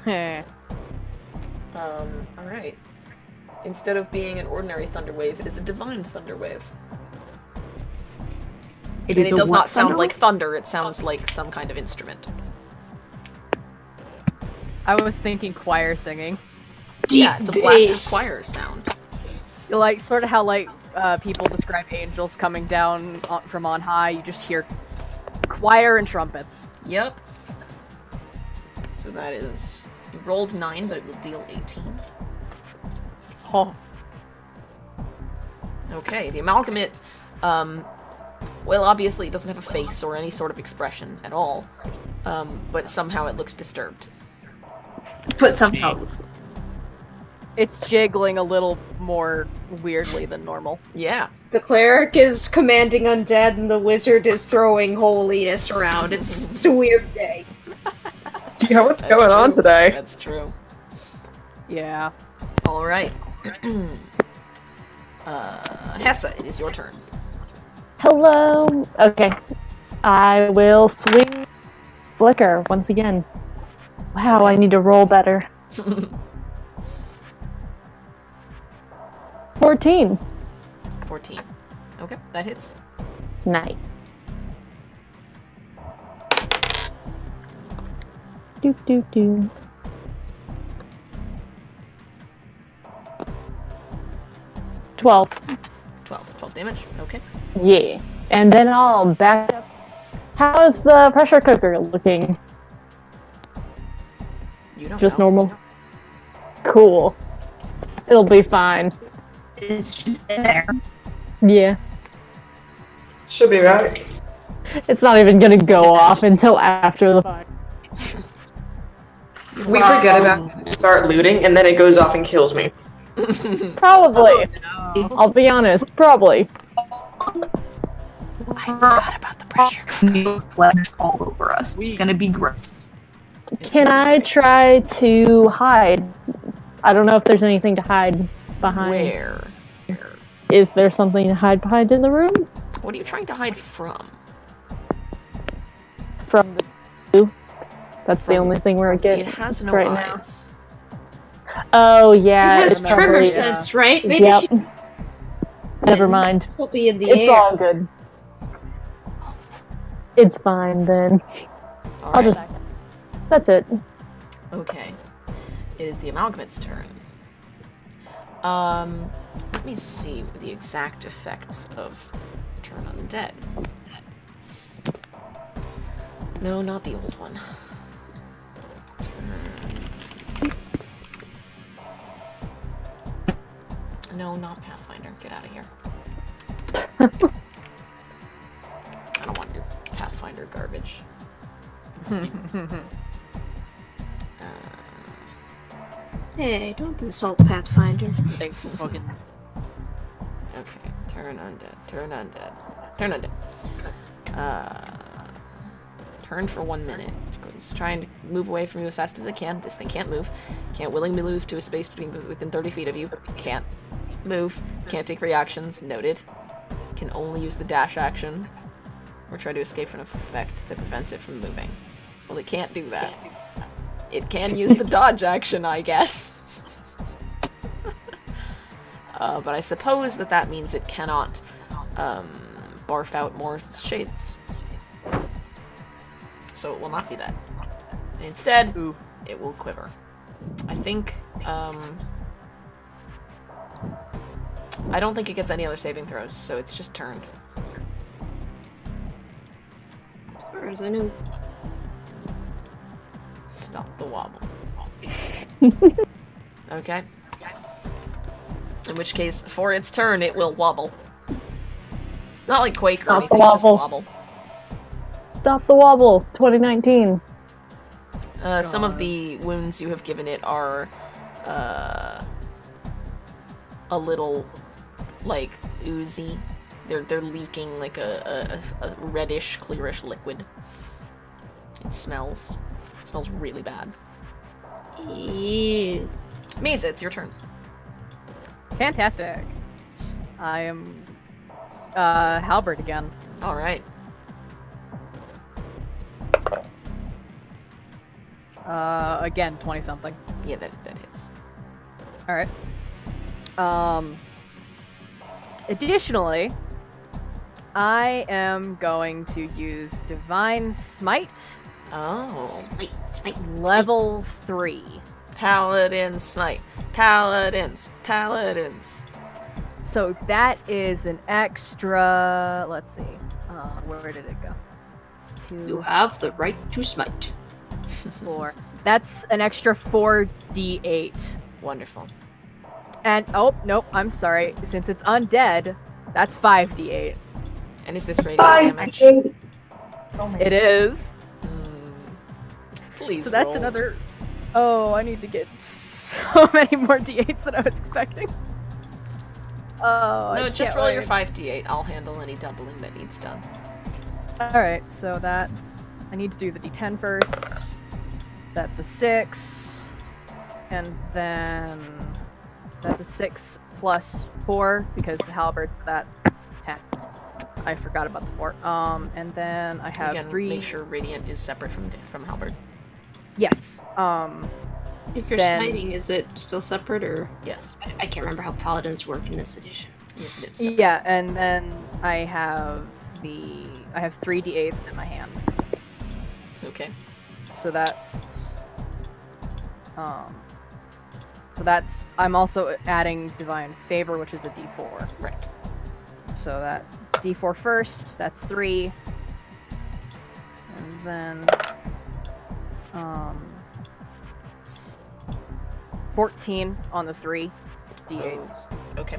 Alright. Instead of being an ordinary thunder wave, it is a divine thunder wave. It And it does not sound like thunder, it sounds like some kind of instrument. I was thinking choir singing. Yeah, it's a blasted choir sound. Like, sort of how, like, people describe angels coming down from on high. You just hear choir and trumpets. Yep. So that is... You rolled 9, but it will deal 18. Oh. Okay, the amalgamate, well, obviously it doesn't have a face or any sort of expression at all, but somehow it looks disturbed. But somehow It's jiggling a little more weirdly than normal. Yeah. The cleric is commanding undead, and the wizard is throwing holiness around. It's a weird day. Yeah, what's That's going on true. today? That's true. Yeah. Alright. Hessa, it is your turn. Hello. Okay. I will swing Flicker once again. Wow, I need to roll better. 14. 14. Okay, that hits. Nice. Do. 12. 12 damage. Okay. Yeah. And then I'll back up. How is the pressure cooker looking? You don't Just know. normal? Cool. It'll be fine. It's just in there. Yeah. Should be right. It's not even gonna go off until after the fire. We forget about it, start looting, and then it goes off and kills me. Probably. I'll be honest, probably. I forgot about the pressure cooker. Flesh all over us. It's gonna be gross. Can I try to hide? I don't know if there's anything to hide behind. Where? Is there something to hide behind in the room? What are you trying to hide from? From the two? That's the only thing we're getting It has no right eyes. now. Oh yeah. It has it's tremor probably- sense, right? Maybe Yep. she Never mind. will be in the It's air. all good. It's fine then. All I'll right. just. That's it. Okay. It is the amalgamate's turn. Let me see the exact effects of Turn Undead. No, not the old one. No, not Pathfinder. Get out of here. I don't want your Pathfinder garbage. Hey, don't insult Pathfinder. Thanks, fucking. Okay, turn undead, turn undead, turn undead. Turn for 1 minute. It's trying to move away from you as fast as it can. This thing can't move. Can't willingly move to a space within 30 feet of you. Can't move. Can't take reactions. Noted. Can only use the dash action. Or try to escape from an effect that prevents it from moving. Well, it can't do that. It can use the dodge action, I guess. But I suppose that means it cannot barf out more shades. So it will not be that. Instead, it will quiver. I think, I don't think it gets any other saving throws, so it's just turned. As far as I know. Stop the wobble. Okay. In which case, for its turn, it will wobble. Not like Quake or Stop the anything, just wobble. wobble. Stop the wobble. 2019. Some of the wounds you have given it are a little like oozy. They're leaking like a reddish, clearish liquid. It smells really bad. Ew. Mizha, it's your turn. Fantastic. I am halberd again. All right. Again, 20 something. Yeah, that hits. All right. Additionally, I am going to use Divine Smite, Oh. Smite. level 3. Paladin smite. Paladins. So that is an extra. Let's see. Where did it go? You 2, have the right to smite. 4. That's an extra 4d8. Wonderful. And oh nope, I'm sorry. Since it's undead, that's 5d8. And is this radiant damage? It is. Please. So that's roll. another. Oh, I need to get so many more d8s than I was expecting. Oh, No, I just can't roll your wait. 5d8. I'll handle any doubling that needs done. Alright, so that's. I need to do the d10 first. That's a 6. And then. That's a 6 plus 4, because the halberds, that's 10. I forgot about the 4. And then I have Again, 3. make sure radiant is separate from halberd. Yes. If you're Then- smiting, is it still separate or? Yes. I can't remember how paladins work in this edition. Yes, it is. So- Yeah, and then I have 3 d8s in my hand. Okay. So that's I'm also adding divine favor, which is a d4. Right. So that d4 first, that's 3. And then 14 on the 3 d8s. Okay.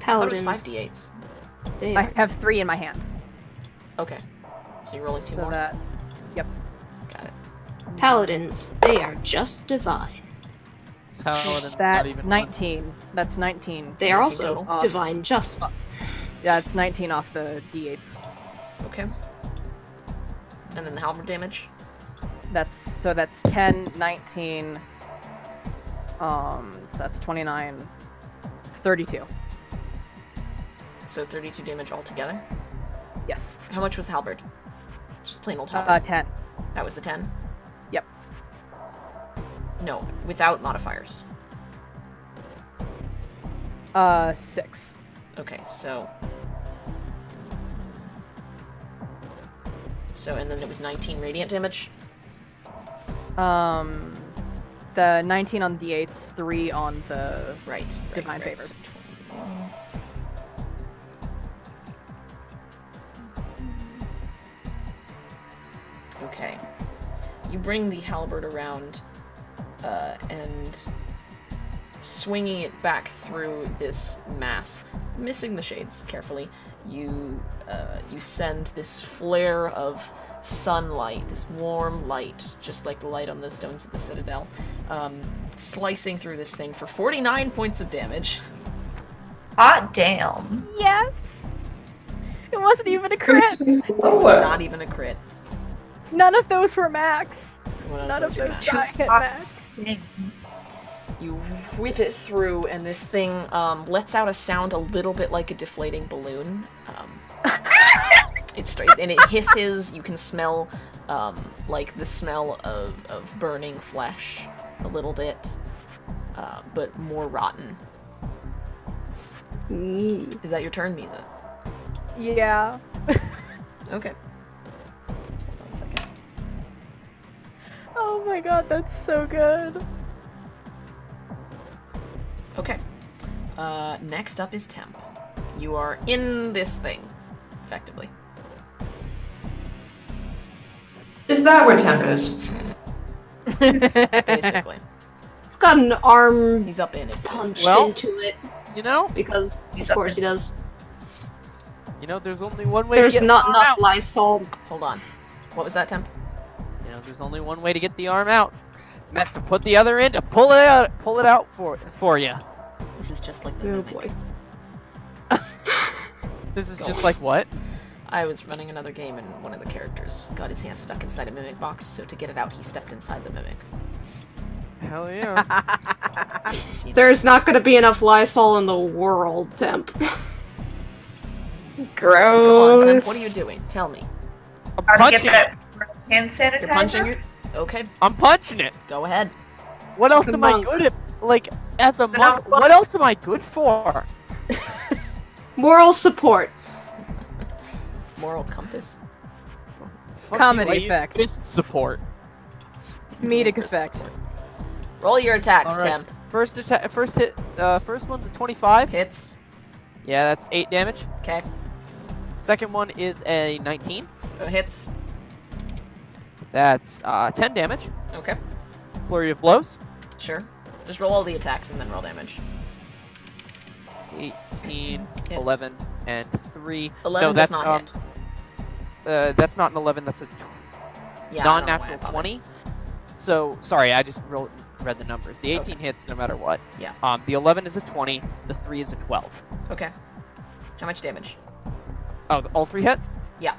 I thought it was Paladins. 5 d8s. They I are have 3 in my hand. Okay. So you're rolling 2 So more? that Got it. paladins. They are just divine. Paladin's not that's even 19. That's 19. They are 19 also total. divine just. Yeah, it's 19 off the d8s. Okay. And then the halberd damage? That's 10, 19. So that's 29, 32. So 32 damage altogether? Yes. How much was the halberd? Just plain old halberd. 10. That was the 10? Yep. No, without modifiers. 6. Okay, so... and then it was 19 radiant damage? The 19 on d8s, 3 on the Right. Divine favor. So 21. Okay. You bring the halberd around, and swinging it back through this mass, missing the shades carefully, you send this flare of sunlight, this warm light, just like the light on the stones of the Citadel, slicing through this thing for 49 points of damage. Hot damn. Yes! It wasn't even a crit! It was not even a crit. None of those were max! One None of were those max. die hit max. You whip it through, and this thing lets out a sound a little bit like a deflating balloon. And it hisses. You can smell like the smell of burning flesh a little bit, but more rotten. Is that your turn, Mizha? Yeah. Okay. Hold on a second. Oh my god, that's so good. Okay. Next up is Temp. You are in this thing, effectively. Is that where Temp is? Basically. He's got an arm He's up in it. punched Well- into it You know, because, of course, he does. there's only one way There's to get not the arm enough out. Lysol. Hold on. What was that, Temp? There's only one way to get the arm out. And that's to put the other in to pull it out for you. This is just like the Oh mimic. boy. This is just like what? I was running another game and one of the characters got his hand stuck inside a mimic box, so to get it out, he stepped inside the mimic. Hell yeah. See, There's not gonna be enough Lysol in the world, Temp. Come on, Gross. Temp, what are you doing? Tell me. I'm How to punching get it. that hand sanitizer? You're punching your... Okay, I'm punching it. go ahead. What else Like a am I monk. good at? Like, as a But monk, I'm- what else am I good for? Moral support. Moral compass. Fuck Comedy you, I use effect. fist support. Comedic Wrist effect. support. Roll your attacks, All right. Temp. First hit. First one's a 25. Hits. Yeah, that's 8 damage. Okay. Second one is a 19. Hits. That's 10 damage. Okay. Flurry of blows. Sure. Just roll all the attacks and then roll damage. 18, Hits. 11, and 3. 11 no, does that's not hit. That's not an 11. That's a Yeah, I don't know why I non-natural bothered. 20. So sorry, I just read the numbers. The 18 hits no matter what. Yeah. The 11 is a 20. The 3 is a 12. Okay. How much damage? Oh, all 3 hit. Yeah.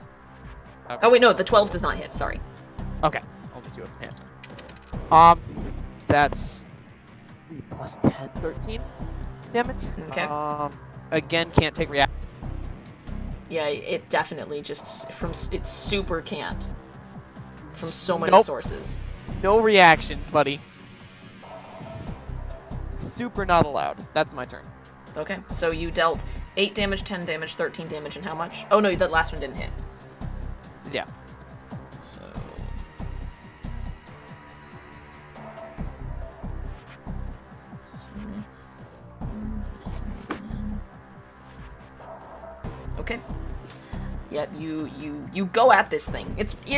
Okay. Oh wait, no, the 12 does not hit. Sorry. Okay. I'll just do it. Yeah. That's 3 plus 10, 13 damage. Okay. Again, can't take reaction. Yeah, it definitely just it's super can't from so many Nope. sources. No reactions, buddy. Super not allowed. That's my turn. Okay, so you dealt 8 damage, 10 damage, 13 damage, and how much? Oh no, that last one didn't hit. Yeah. So... Okay. Yep, you go at this thing.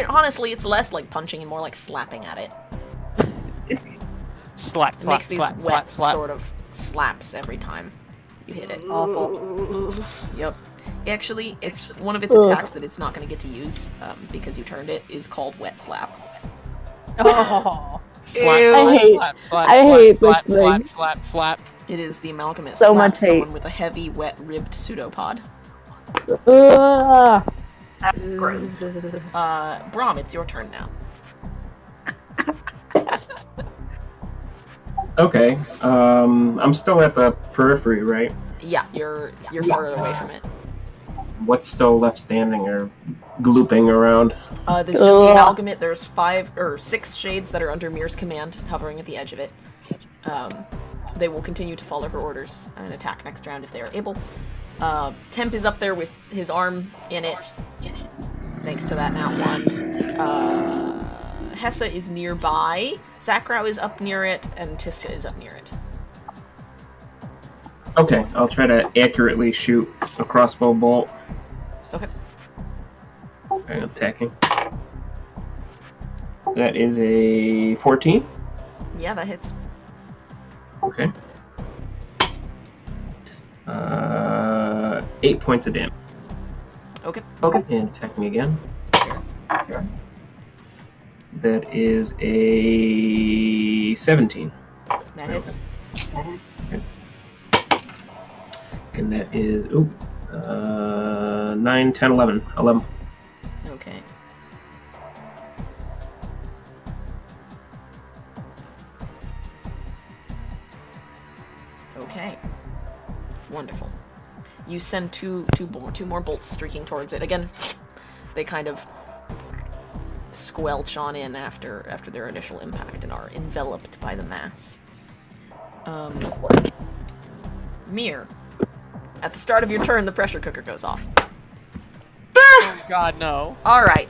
Honestly, it's less like punching and more like slapping at it. Slap, It slap, makes these slap, wet slap, slap. sort of slaps every time you hit it. Awful. Yep. Actually, it's one of its attacks that it's not going to get to use because you turned it is called Wet Slap. Oh. Slap, Ew. I hate- slap, slap, I slap, hate slap, this slap, thing. slap, slap. It is the amalgamate So slap much hate. someone with a heavy, wet, ribbed pseudopod. Ugh. Gross. Brahm, it's your turn now. Okay. I'm still at the periphery, right? Yeah, you're further away from it. What's still left standing or glooping around? There's just the amalgamate. There's 5 or 6 shades that are under Mir's command, hovering at the edge of it. They will continue to follow her orders and attack next round if they are able. Temp is up there with his arm in it. Thanks to that nat 1. Hessa is nearby. Zakrau is up near it, and Tiska is up near it. Okay, I'll try to accurately shoot a crossbow bolt. Okay. And attacking. That is a 14. Yeah, that hits. Okay. 8 points of damage. Okay. And attack me again. That is a 17. That hits. And that is 9, 10, 11. 11. Okay. Okay. Wonderful. You send two more bolts streaking towards it. Again, they kind of squelch on in after their initial impact and are enveloped by the mass. Mir, at the start of your turn, the pressure cooker goes off. Oh god, no. Alright.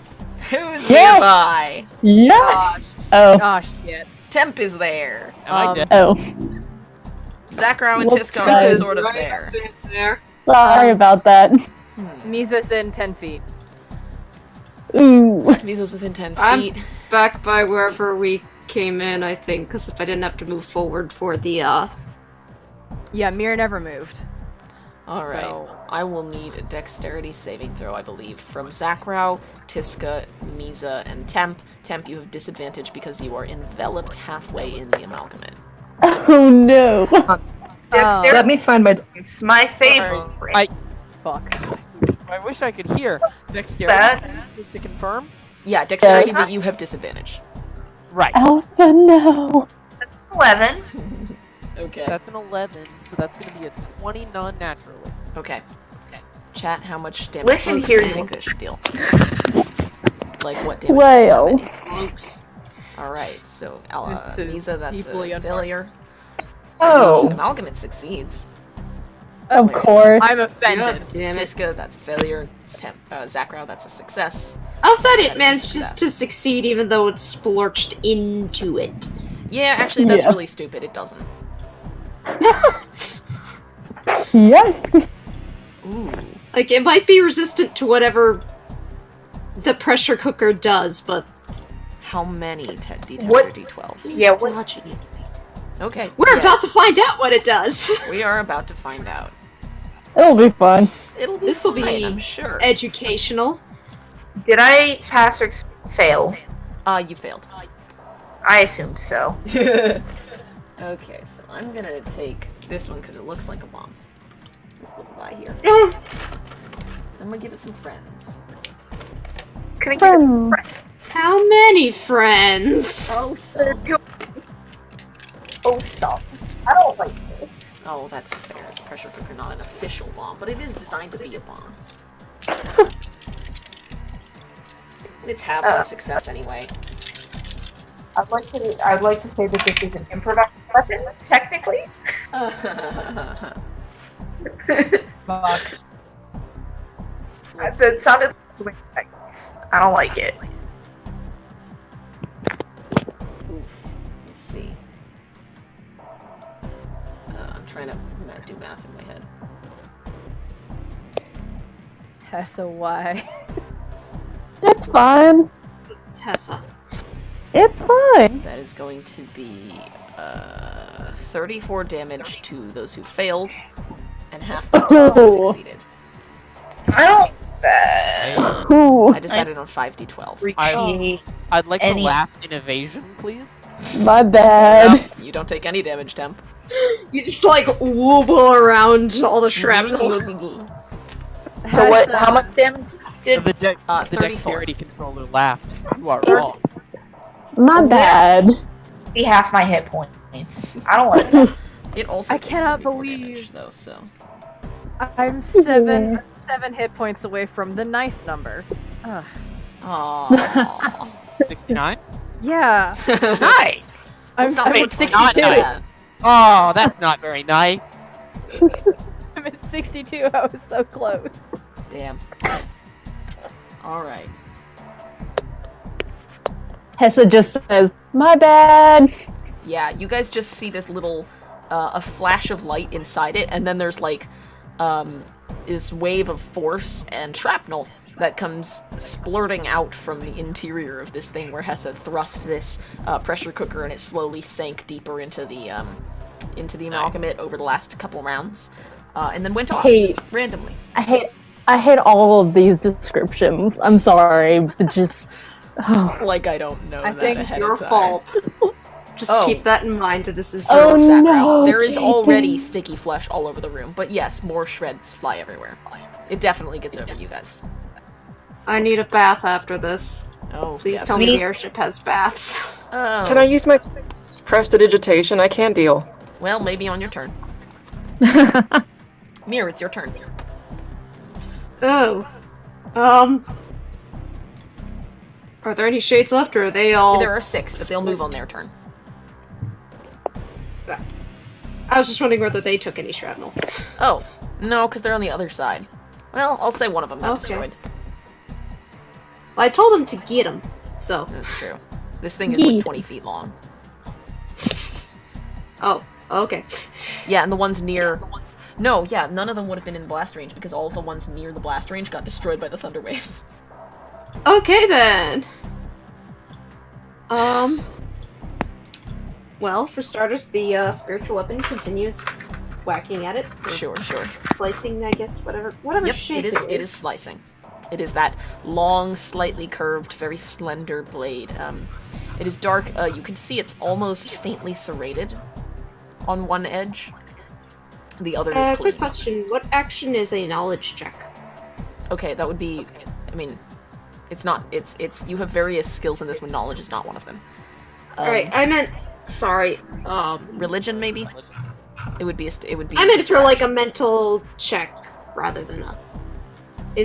Who's Yes! nearby? Yeah. Oh. Gosh, shit. Temp is there. Am I dead? Oh. Zakrau and Whoops, Tiska are guys. sort of Right there. up in there. Sorry about that. Misa's in 10 feet. Ooh. Mizo's within 10 I'm feet. back by wherever we came in, I think, because if I didn't have to move forward for the, Yeah, Mir never moved. Alright. So- I will need a dexterity saving throw, I believe, from Zakrau, Tiska, Mizha, and Temp. Temp, you have disadvantage because you are enveloped halfway in the amalgamate. Oh no. Dexterity. Let me find my. It's my favorite. Fuck. I wish I could hear. Dexterity, Bad. just to confirm. Yeah, dexterity, Yes. but you have disadvantage. Right. Alpha, no. 11. Okay. That's an 11, so that's going to be a 20 non-naturally. Okay. Chat, how much damage Listen do here, you you- think this should deal? Like, what damage? Well. cloaks. Alright, so, This is Mizha, that's deeply a failure. Oh. The amalgamate succeeds. Of course. I'm God offended. damn it. Tiska, that's a failure. Zakrau, that's a success. I love that That is it a manages success. to succeed even though it's splorched into it. Yeah, actually, that's Yeah. really stupid. It doesn't. Yes. Ooh. Like, it might be resistant to whatever the pressure cooker does, but... How many D10 What- or D12s? Yeah, what? Dodging it. Okay. We're yeah, about to find out what it does! We are about to find out. It'll be fun. It'll be This'll fine, be I'm sure. Educational. Did I pass or fail? You failed. I assumed so. Okay, so I'm gonna take this one because it looks like a bomb. This little guy here. I'm gonna give it some friends. Can I get it? Friends. How many friends? Oh, some. Oh, some. I don't like this. Oh, that's fair. It's a pressure cooker, not an official bomb, but it is designed to be a bomb. It's half a success anyway. I'd like to say that this is an improvised weapon, technically. Fuck. It sounded like swing effects. I don't like it. Oof. Let's see. I'm trying to do math in my head. Hessa, why? It's fine. Tessa. It's fine. That is going to be 34 damage to those who failed, and half to those who succeeded. I don't. Bad. Ooh, I decided on 5d12. I'd like Any- to laugh in evasion, please. my bad. Enough. You don't take any damage, Temp. You just like wobble around all the shrapnel. So what? Hessa, How much damage did? The 34. dexterity controller laughed. You are wrong. My bad. Be half my hit points. I don't like that. It also I takes cannot 34 believe- damage, though, so... I'm seven hit points away from the nice number. Ugh. Aww. 69? Yeah, Nice! I'm That's not at very 62. Not nice. Oh, that's not very nice. I'm at 62. I was so close. Damn. Alright. Hessa just says, my bad. Yeah, you guys just see this little, a flash of light inside it, and then there's like, this wave of force and shrapnel that comes splurting out from the interior of this thing where Hessa thrust this pressure cooker and it slowly sank deeper into the amalgamate over the last couple rounds, and then went off randomly. I hate all of these descriptions. I'm sorry, but just Like I don't know I that think It's ahead your of time. fault. Just Oh. keep that in mind. This is Oh, your Sackrout. no, There is Jason. already sticky flesh all over the room, but yes, more shreds fly everywhere. It definitely gets over you guys. I need a bath after this. Oh, Please yeah. tell me the airship has baths. Oh. Can I use my prestidigitation? I can't deal. Well, maybe on your turn. Mir, it's your turn. Oh. Are there any shades left, or are they all... There are 6, but they'll move on their turn. I was just wondering whether they took any shrapnel. Oh, no, because they're on the other side. Well, I'll say one of them got Okay. destroyed. Well, I told them to get them, so... That's true. This thing is like Yeet. 20 feet long. Oh, okay. Yeah, and the ones near... No, yeah, none of them would have been in blast range because all of the ones near the blast range got destroyed by the thunder waves. Okay, then. Well, for starters, the spiritual weapon continues whacking at it. Or Sure. Slicing, I guess, whatever Yep, shape it is slicing. It is that long, slightly curved, very slender blade. It is dark. You can see it's almost faintly serrated on one edge. The other is clean. Quick question. What action is a knowledge check? Okay, that would be... I mean, it's not... It's... You have various skills in this when knowledge is not one of them. Alright, I meant... Sorry. Religion, maybe? It would be... It would be... I meant just for, an like, action. a mental check rather than a...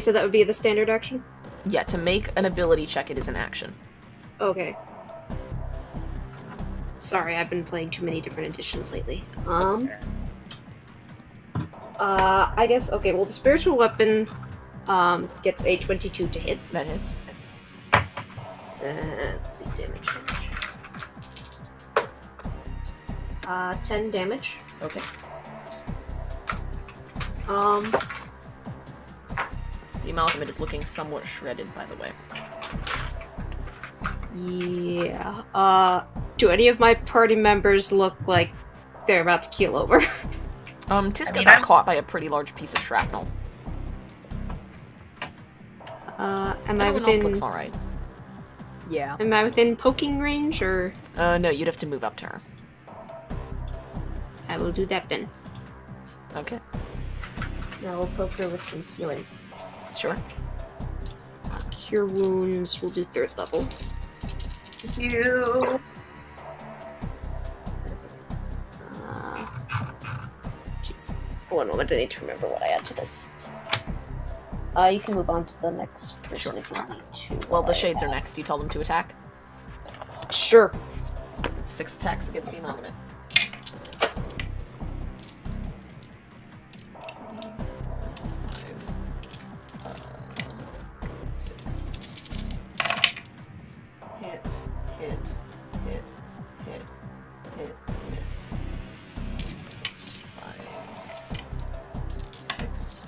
So that would be the standard action? Yeah, to make an ability check, it is an action. Okay. Sorry, I've been playing too many different editions lately. I guess, okay, well, the spiritual weapon, gets a 22 to hit. That hits. Let's see, damage. 10 damage. Okay. The amalgamate is looking somewhat shredded, by the way. Yeah, do any of my party members look like they're about to keel over? Tiska got caught by a pretty large piece of shrapnel. Am I Everyone else within... looks alright. Yeah. Am I within poking range, or... No, you'd have to move up to her. I will do that then. Okay. Now we'll poke her with some healing. Sure. Cure wounds, we'll do 3rd level. You. Jeez. One moment, I need to remember what I add to this. You can move on to the next person Sure. if you need to. Well, the shades are next. You tell them to attack. Sure. It's 6 attacks against the amalgamate. hit, miss. So that's 5, 6.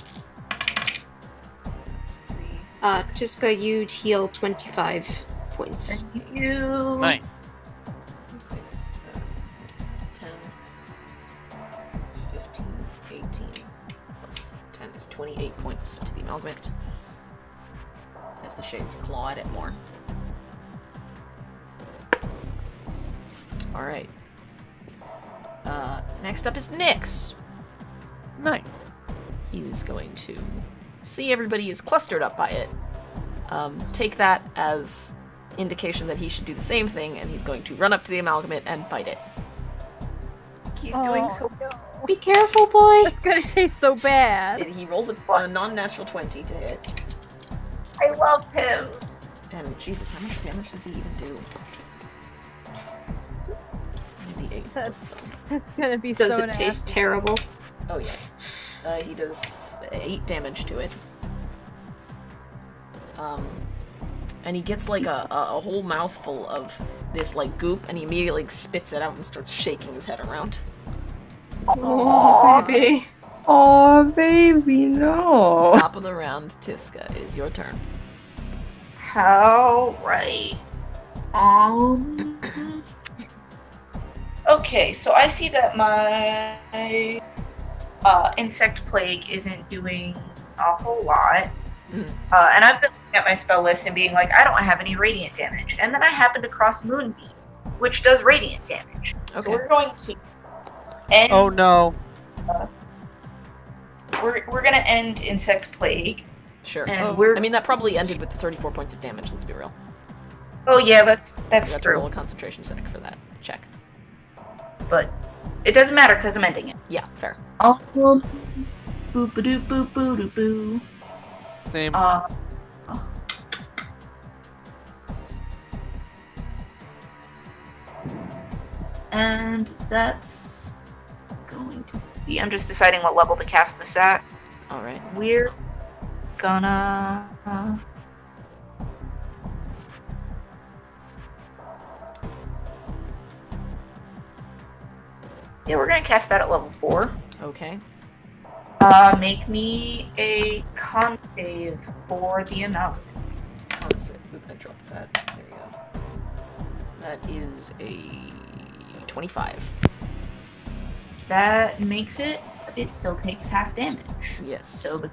That's 3, 6. Tiska, you'd heal 25 points. Thank you. Nice. 6, 10, 15, 18, plus 10 is 28 points to the amalgamate. As the shades claw at it more. Alright. Next up is Nyx. Nice. He's going to see everybody is clustered up by it. Take that as indication that he should do the same thing, and he's going to run up to the amalgamate and bite it. He's doing so. Be careful, boy! That's gonna taste so bad. He rolls a non-natural 20 to hit. I love him. And Jesus, how much damage does he even do? The 8 plus some. It's gonna be Does so it nasty. taste terrible? Oh yes. He does 8 damage to it. And he gets like a whole mouthful of this like goop, and he immediately spits it out and starts shaking his head around. Oh, baby. Oh, baby, no. Top of the round, Tiska, is your turn. How right. Okay, so I see that my insect plague isn't doing a whole lot. Mhm. And I've been looking at my spell list and being like, I don't have any radiant damage. And then I happened to cross Moonbeam, which does radiant damage. So Okay. we're going to end. Oh no. We're gonna end insect plague, Sure. and we're. I mean, that probably ended with the 34 points of damage, let's be real. Oh yeah, that's You got to true. roll a concentration check for that. Check. But it doesn't matter because I'm ending it. Yeah, fair. Boop ba doo boop boo doo boo. Same. And that's going to be. I'm just deciding what level to cast this at. Alright. We're gonna. Yeah, we're gonna cast that at level 4. Okay. Make me a con save for the amalgamate. Let's see. Oop, I dropped that. There you go. That is a 25. That makes it, but it still takes half damage. Yes. So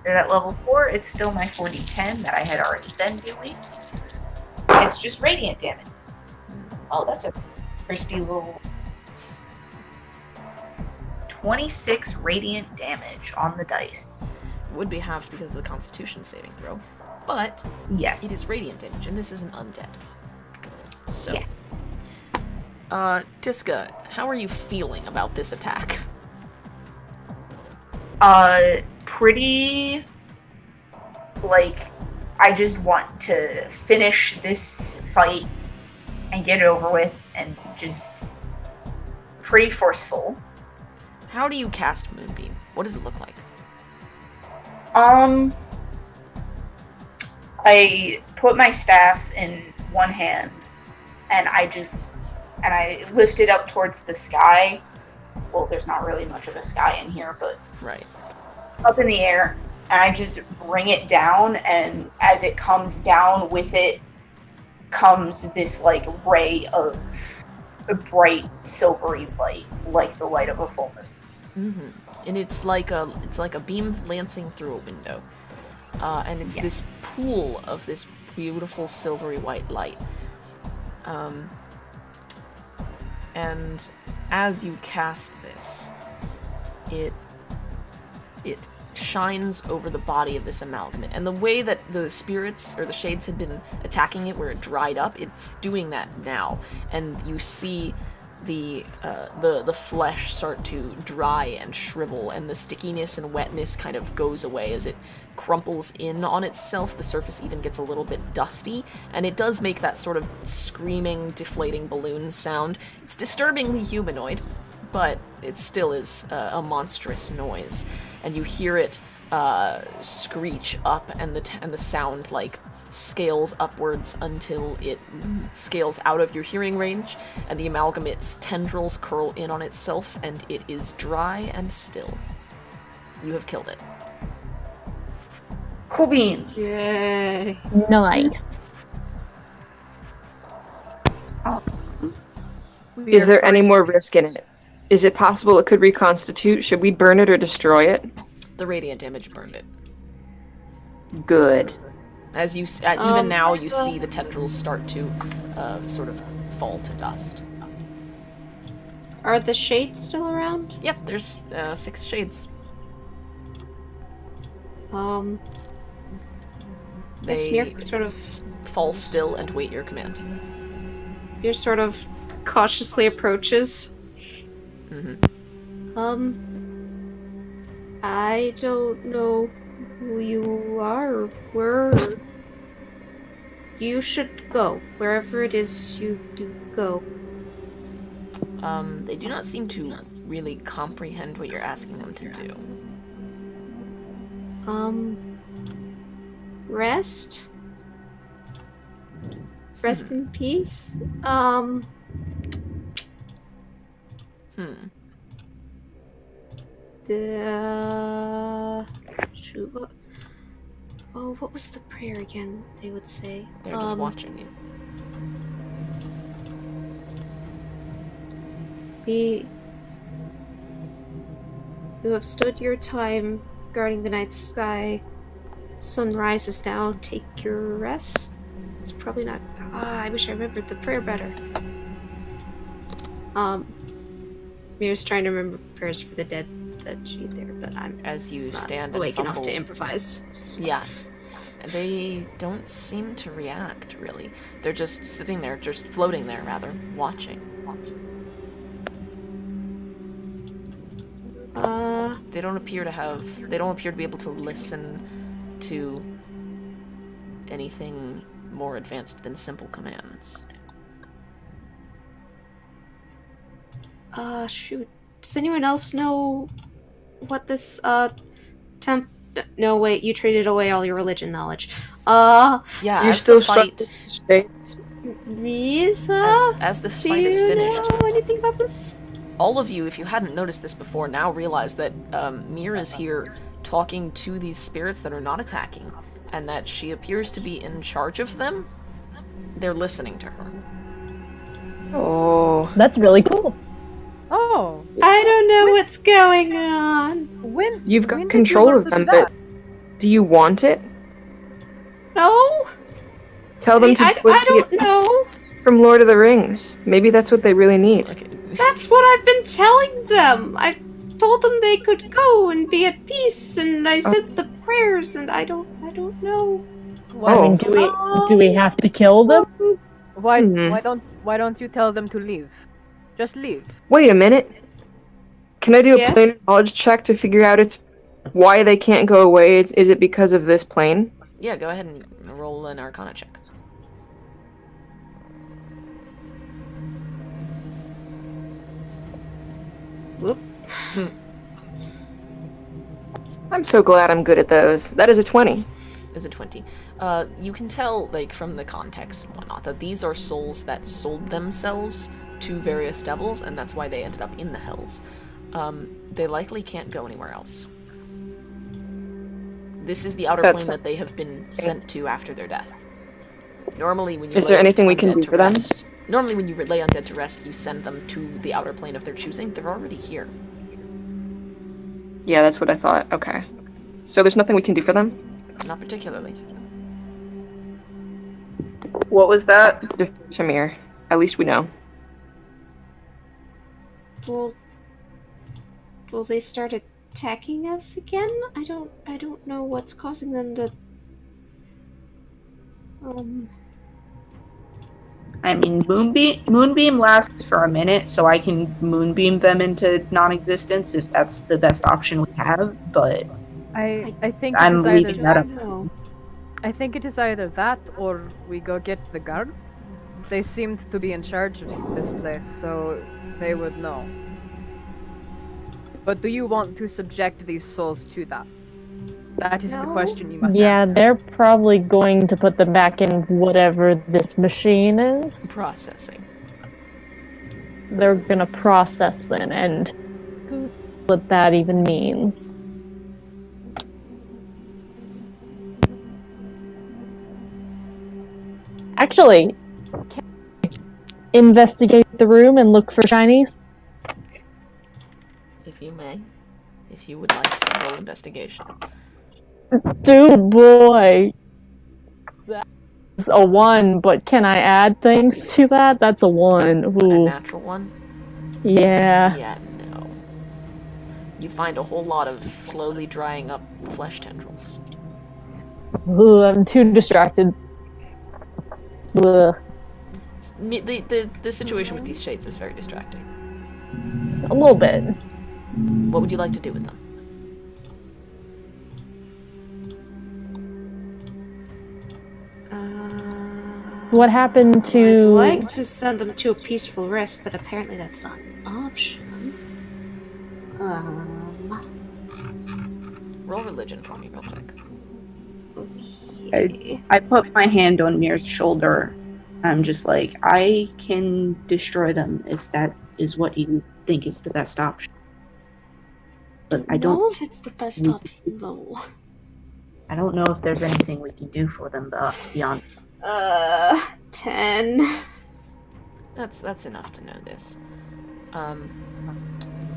at level 4, it's still my 40-10 that I had already been doing. It's just radiant damage. Oh, that's a crispy little 26 radiant damage on the dice. Would be halved because of the Constitution saving throw, but Yes. it is radiant damage, and this isn't undead. So, Yeah. Tiska, how are you feeling about this attack? Pretty. Like, I just want to finish this fight and get it over with, and just pretty forceful. How do you cast Moonbeam? What does it look like? I put my staff in one hand, and I lift it up towards the sky. Well, there's not really much of a sky in here, but Right. up in the air, and I just bring it down, and as it comes down with it comes this like ray of a bright silvery light, like the light of a full moon. Mm-hmm. And it's like a beam lancing through a window, and it's Yes. this pool of this beautiful silvery white light. And as you cast this, it shines over the body of this amalgamate. And the way that the spirits or the shades had been attacking it, where it dried up, it's doing that now. And you see the flesh start to dry and shrivel, and the stickiness and wetness kind of goes away as it crumples in on itself. The surface even gets a little bit dusty, and it does make that sort of screaming, deflating balloon sound. It's disturbingly humanoid, but it still is a monstrous noise, and you hear it screech up, and the sound like scales upwards until it scales out of your hearing range, and the amalgamate's tendrils curl in on itself, and it is dry and still. You have killed it. Cool beans. Yay. Nice. Is there any more risk in it? Is it possible it could reconstitute? Should we burn it or destroy it? The radiant damage burned it. Good. As you, even now, you see the tendrils start to sort of fall to dust. Are the shades still around? Yep, there's 6 shades. They Smear sort of fall still and wait your command. You're sort of cautiously approaches. Mm-hmm. I don't know who you are or where you should go. Wherever it is you go. They do not seem to really comprehend what you're asking them to do. Rest? Rest in peace? Shoot, what was the prayer again, they would say? They're just watching you. You have stood your time guarding the night sky. Sun rises now. Take your rest. It's probably not. I wish I remembered the prayer better. Mira's trying to remember prayers for the dead that she there, but I'm as you not stand awake and enough fumble. to improvise. Yeah. They don't seem to react, really. They're just sitting there, just floating there, rather, watching. They don't appear to be able to listen to anything more advanced than simple commands. Shoot. Does anyone else know what this, Temp... No, wait, you traded away all your religion knowledge. Yeah, You're as still the fight, Mizha? as this Do fight is you finished, know anything about this? all of you, if you hadn't noticed this before, now realize that Mir is here talking to these spirits that are not attacking, and that she appears to be in charge of them. They're listening to her. Oh. That's really cool. Oh, I don't know what's going on. You've got when did control you of learn to them, do that? but do you want it? No? Tell them to I put don't the know. from Lord of the Rings. Maybe that's what they really need. Okay. That's what I've been telling them. I told them they could go and be at peace, and I said the prayers, and I don't know. I mean, do we have to kill them? why Mhm. why don't you tell them to leave? Just leave. Wait a minute. Can I do a Yes? plane knowledge check to figure out why they can't go away? Is it because of this plane? Yeah, go ahead and roll an Arcana check. Whoop. I'm so glad I'm good at those. That is a 20. Is a 20. You can tell, like, from the context and whatnot, that these are souls that sold themselves to various devils, and that's why they ended up in the hells. They likely can't go anywhere else. This is the outer plane that they have been sent to after their death. Normally, when you Is there lay anything we can undead do to for them? rest- Normally, when you lay undead to rest, you send them to the outer plane of their choosing. They're already here. Yeah, that's what I thought. Okay. So there's nothing we can do for them? Not particularly. What was that? Shamir. At least we know. Will they start attacking us again? I don't know what's causing them to. I mean, Moonbeam lasts for a minute, so I can Moonbeam them into non-existence if that's the best option we have, but I think I'm it is either leaving that up. No. I think it is either that or we go get the guard. They seemed to be in charge of this place, so they would know. But do you want to subject these souls to that? That is the No. question you must Yeah, answer. they're probably going to put them back in whatever this machine is. Processing. They're gonna process them, and who knows what that even means. Actually, can I investigate the room and look for shinies? If you may. If you would like to roll investigation. Dude, boy. That's a 1, but can I add things to that? That's a 1. A Ooh. natural one? Yeah. Yeah, no. You find a whole lot of slowly drying up flesh tendrils. Ooh, I'm too distracted. Ugh. The situation with these shades is very distracting. A little bit. What would you like to do with them? What happened I'd to... like to send them to a peaceful rest, but apparently that's not an option. Roll religion for me real quick. Okay. I put my hand on Mir's shoulder. I'm just like, I can destroy them if that is what you think is the best option. But I know don't. if it's the best option though. I don't know if there's anything we can do for them beyond. 10. That's enough to know this.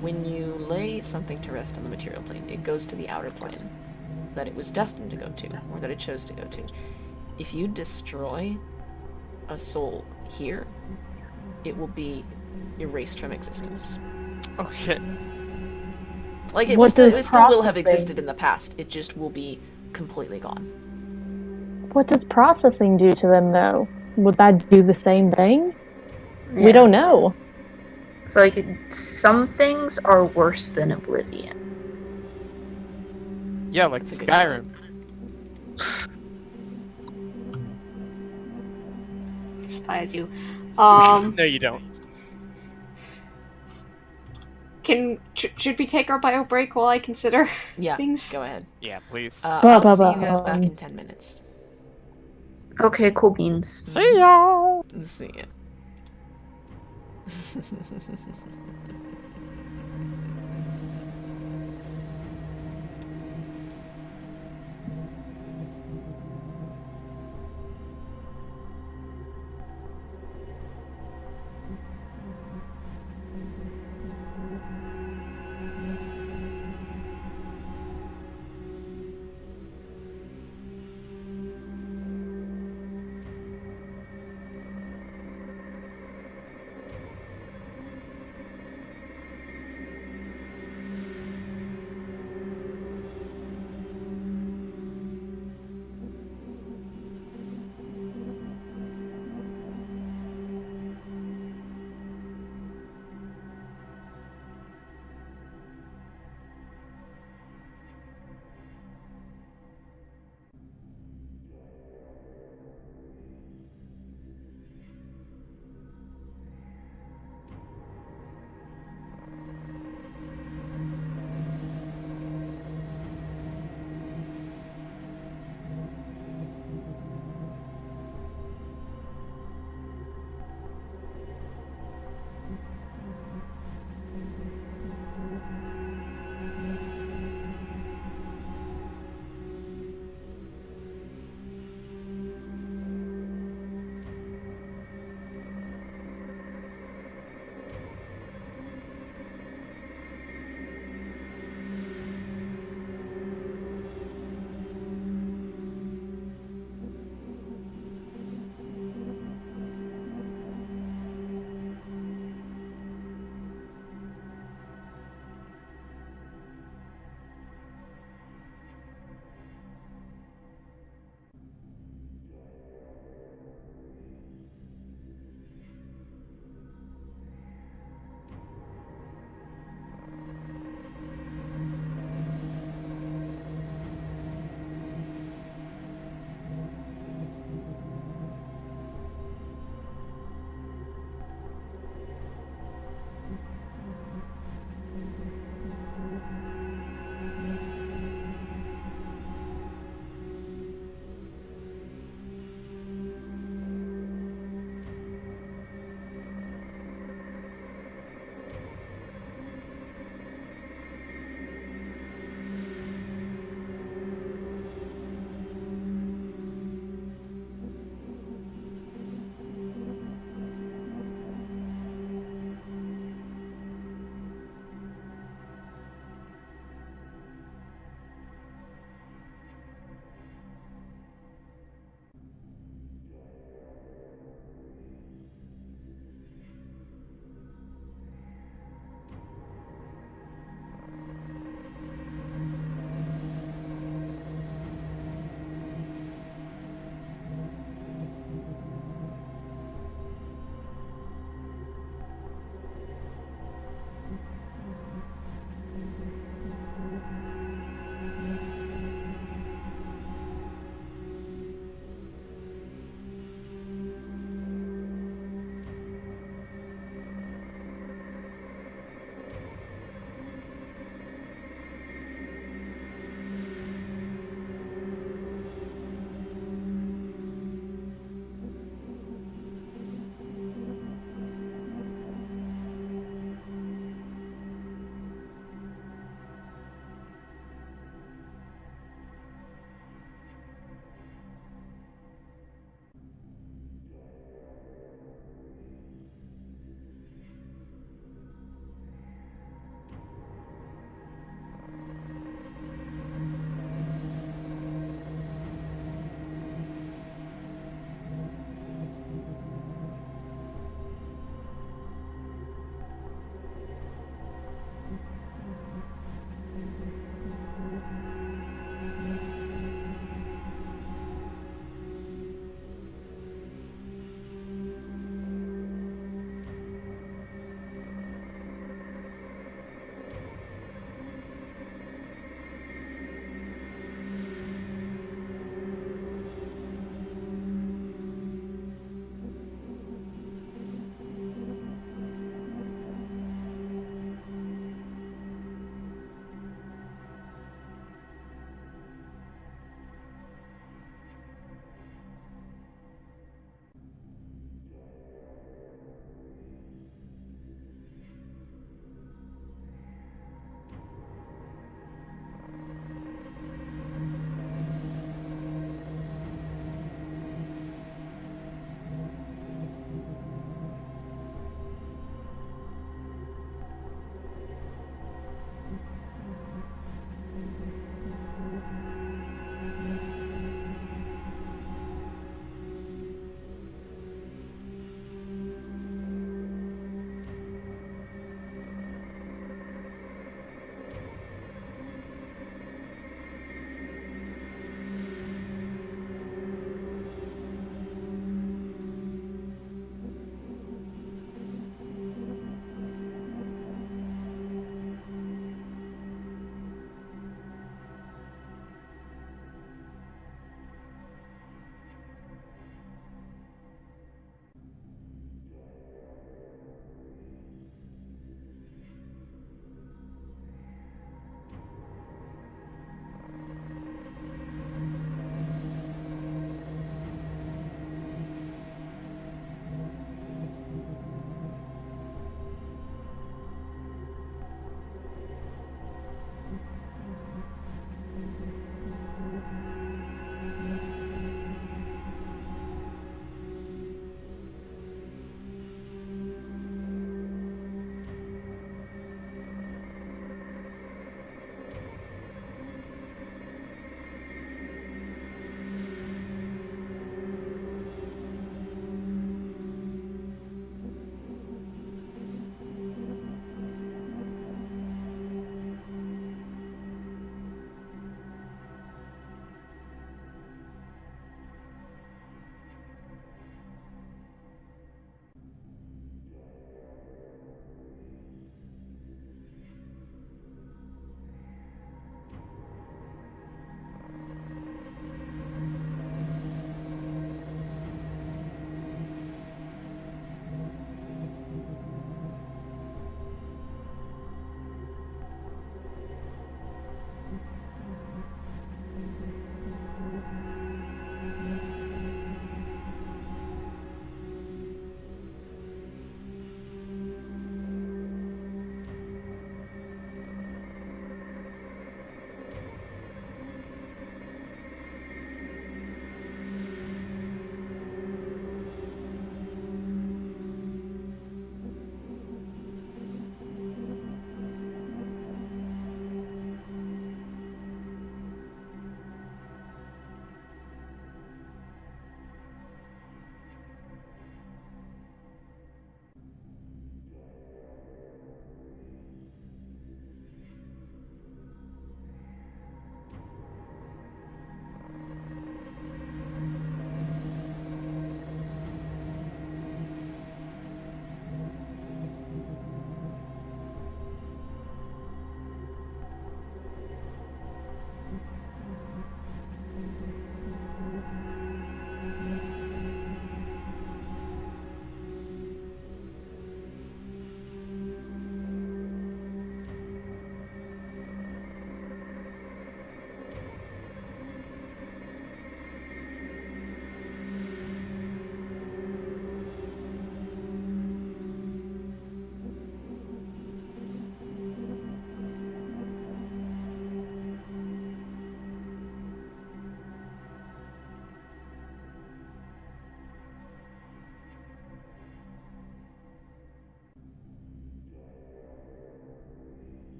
When you lay something to rest on the material plane, it goes to the outer plane that it was destined to go to, or that it chose to go to. If you destroy a soul here, it will be erased from existence. Oh shit. Like, it What still does will have processing- existed in the past, it just will be completely gone. What does processing do to them, though? Would that do the same thing? We Yeah. don't know. So, like, some things are worse than Oblivion. Yeah, like That's a good Skyrim. Despise you. No, you don't. Should we take our bio break while I consider Yeah, things? go ahead. Yeah, please. I'll see you guys back in 10 minutes. Okay, cool beans. See y'all. See ya.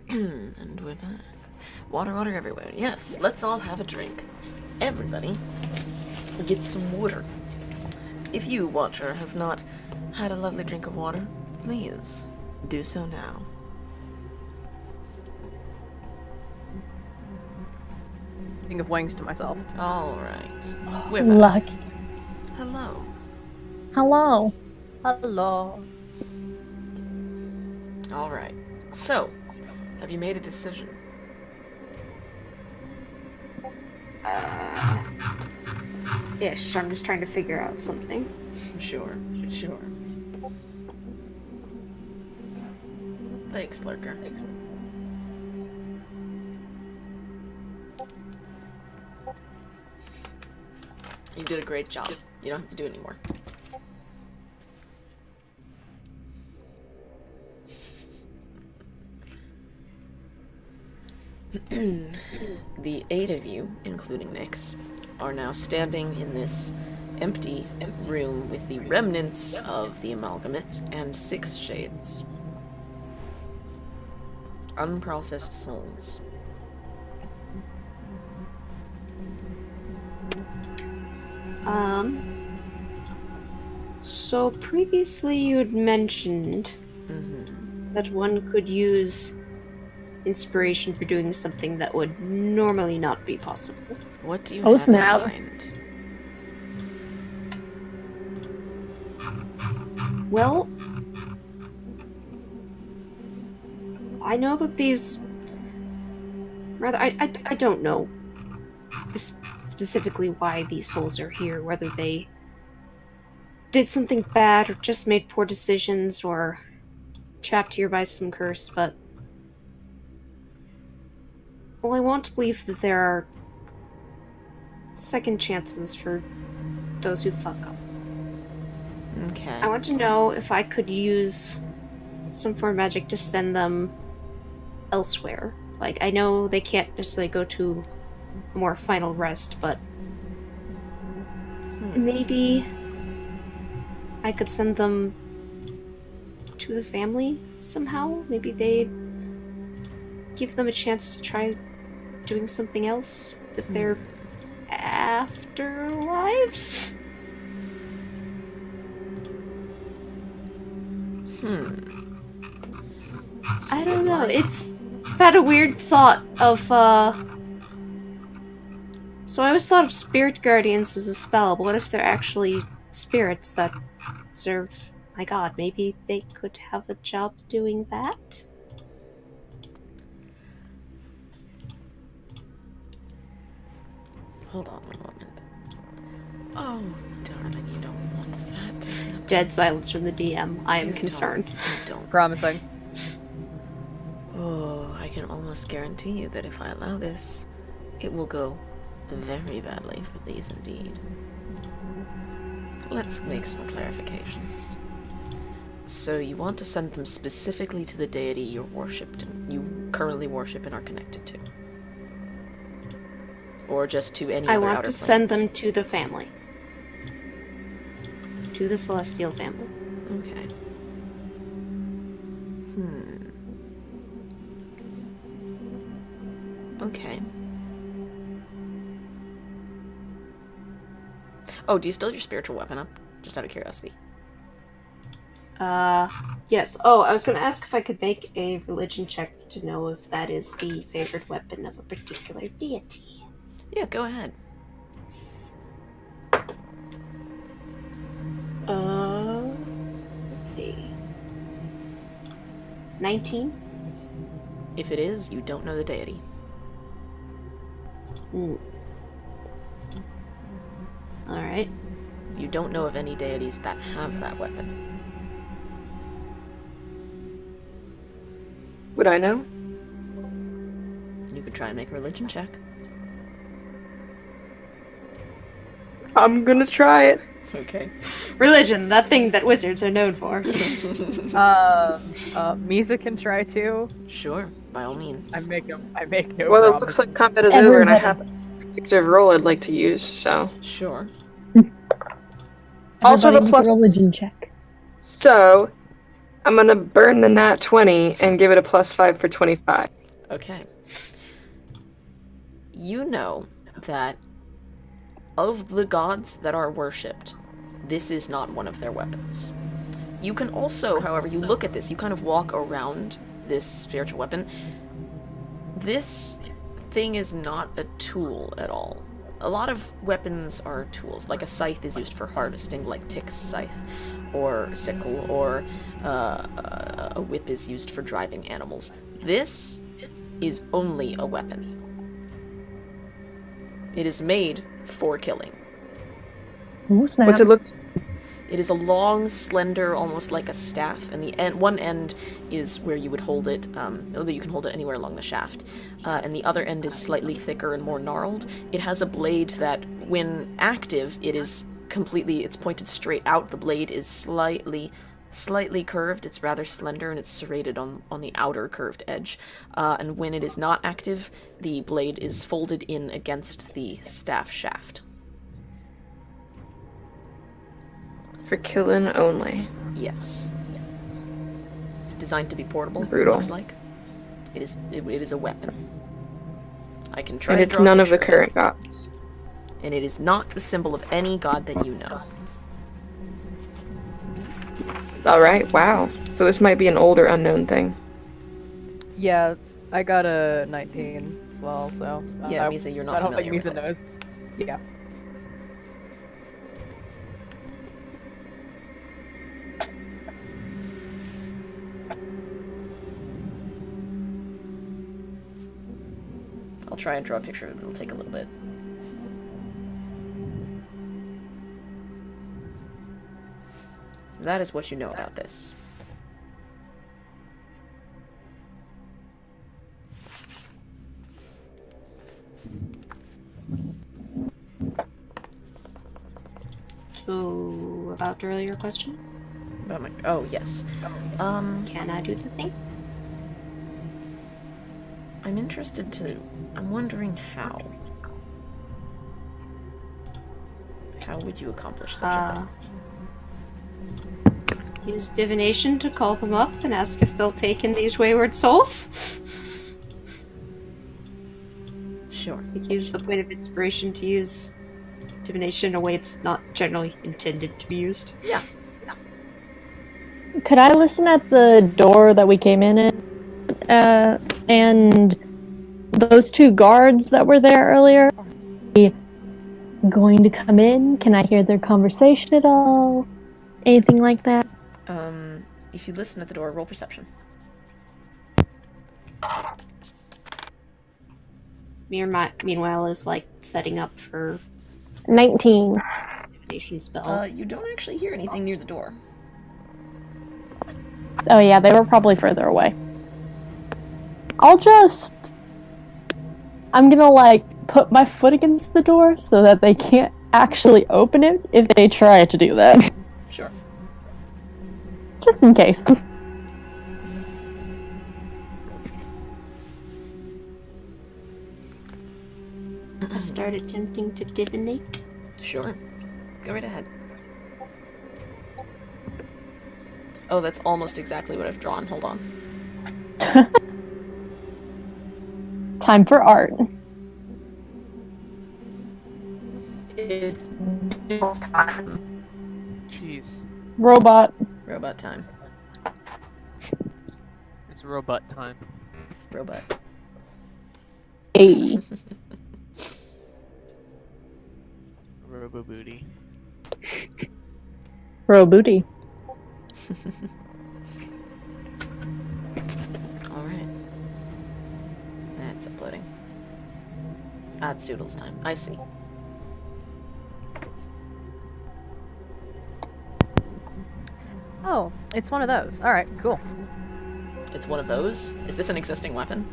And we're back. Water, water everywhere. Yes, let's all have a drink. Everybody, get some water. If you, watcher, have not had a lovely drink of water, please do so now. Think of wings to myself. All right. We're back. Lucky. Hello. Hello. Hello. All right. So, have you made a decision? Ish. I'm just trying to figure out something. Sure. Thanks, Lurker. You did a great job. You don't have to do it anymore. The 8 of you, including Nyx, are now standing in this empty room with the remnants of the amalgamate and 6 shades. Unprocessed souls. So previously you had mentioned that one could use inspiration for doing something that would normally not be possible. What do you Oh, have snap. in mind? Well, I know that these... Rather, I don't know specifically why these souls are here, whether they did something bad or just made poor decisions or trapped here by some curse, but... Well, I want to believe that there are second chances for those who fuck up. Okay. I want to know if I could use some form of magic to send them elsewhere. Like, I know they can't necessarily go to a more final rest, but maybe I could send them to the family somehow. Maybe they'd give them a chance to try doing something else with their afterlives. I don't know. I've had a weird thought of, So I always thought of spirit guardians as a spell, but what if they're actually spirits that serve my god? Maybe they could have a job doing that? Hold on one moment. Oh, darling, you don't want that to happen. Dead silence from the DM. I am You concerned. don't. Promising. Oh, I can almost guarantee you that if I allow this, it will go very badly for these indeed. Let's make some clarifications. So you want to send them specifically to the deity you currently worship and are connected to? Or just to any I other want outer to plane? send them to the family. To the celestial family. Okay. Okay. Oh, do you still have your spiritual weapon up? Just out of curiosity. Yes. Oh, I was gonna ask if I could make a religion check to know if that is the favorite weapon of a particular deity. Yeah, go ahead. Okay. 19? If it is, you don't know the deity. Alright. You don't know of any deities that have that weapon. Would I know? You could try and make a religion check. I'm gonna try it. Okay. Religion, that thing that wizards are known for. Mizha can try too. Sure, by all means. I make no Well, it promise. looks like combat is over and I Everybody. have a predictive roll I'd like to use, so. Sure. Also Everybody the make plus- a religion check. So, I'm gonna burn the nat 20 and give it a +5 for 25. Okay. You know that of the gods that are worshipped, this is not one of their weapons. You can also, however, you look at this, you kind of walk around this spiritual weapon. This thing is not a tool at all. A lot of weapons are tools, like a scythe is used for harvesting, like Tick's scythe, or sickle, or a whip is used for driving animals. This is only a weapon. It is made for killing. Ooh, snap. What's it look? It is a long, slender, almost like a staff, and the end, one end is where you would hold it, although you can hold it anywhere along the shaft, and the other end is slightly thicker and more gnarled. It has a blade that, when active, it is completely, it's pointed straight out. The blade is slightly curved, it's rather slender, and it's serrated on the outer curved edge. And when it is not active, the blade is folded in against the staff shaft. For killing only. Yes. It's designed to be portable. Brutal. It looks like. It is a weapon. I can try. And to it's draw a none of the picture current gods. And it is not the symbol of any god that you know. Alright, wow. So this might be an older unknown thing. Yeah, I got a 19 as well, so... Yeah, Mizha, you're not I don't think familiar with Mizha it. knows. Yeah. I'll try and draw a picture of it, it'll take a little bit. So that is what you know about this. So, about earlier question? About oh, yes. Can I do the thing? I'm interested to... I'm wondering how. How would you accomplish such a thing? Use divination to call them up and ask if they'll take in these wayward souls? Sure. Like, use the point of inspiration to use divination in a way it's not generally intended to be used. Yeah. Could I listen at the door that we came in at? And those two guards that were there earlier, are they going to come in? Can I hear their conversation at all? Anything like that? If you listen at the door, roll perception. Meanwhile, is like setting up for 19. divination spell. You don't actually hear anything near the door. Oh yeah, they were probably further away. I'm gonna, like, put my foot against the door so that they can't actually open it if they try to do that. Sure. Just in case. I start attempting to divinate. Sure. Go right ahead. Oh, that's almost exactly what I've drawn. Hold on. Time for art. It's time. Jeez. Robot. Robot time. It's robot time. Robot. Hey. Robo booty. Robooty. Alright. That's uploading. It's Zoodle's time. I see. Oh, it's one of those. Alright, cool. It's one of those? Is this an existing weapon?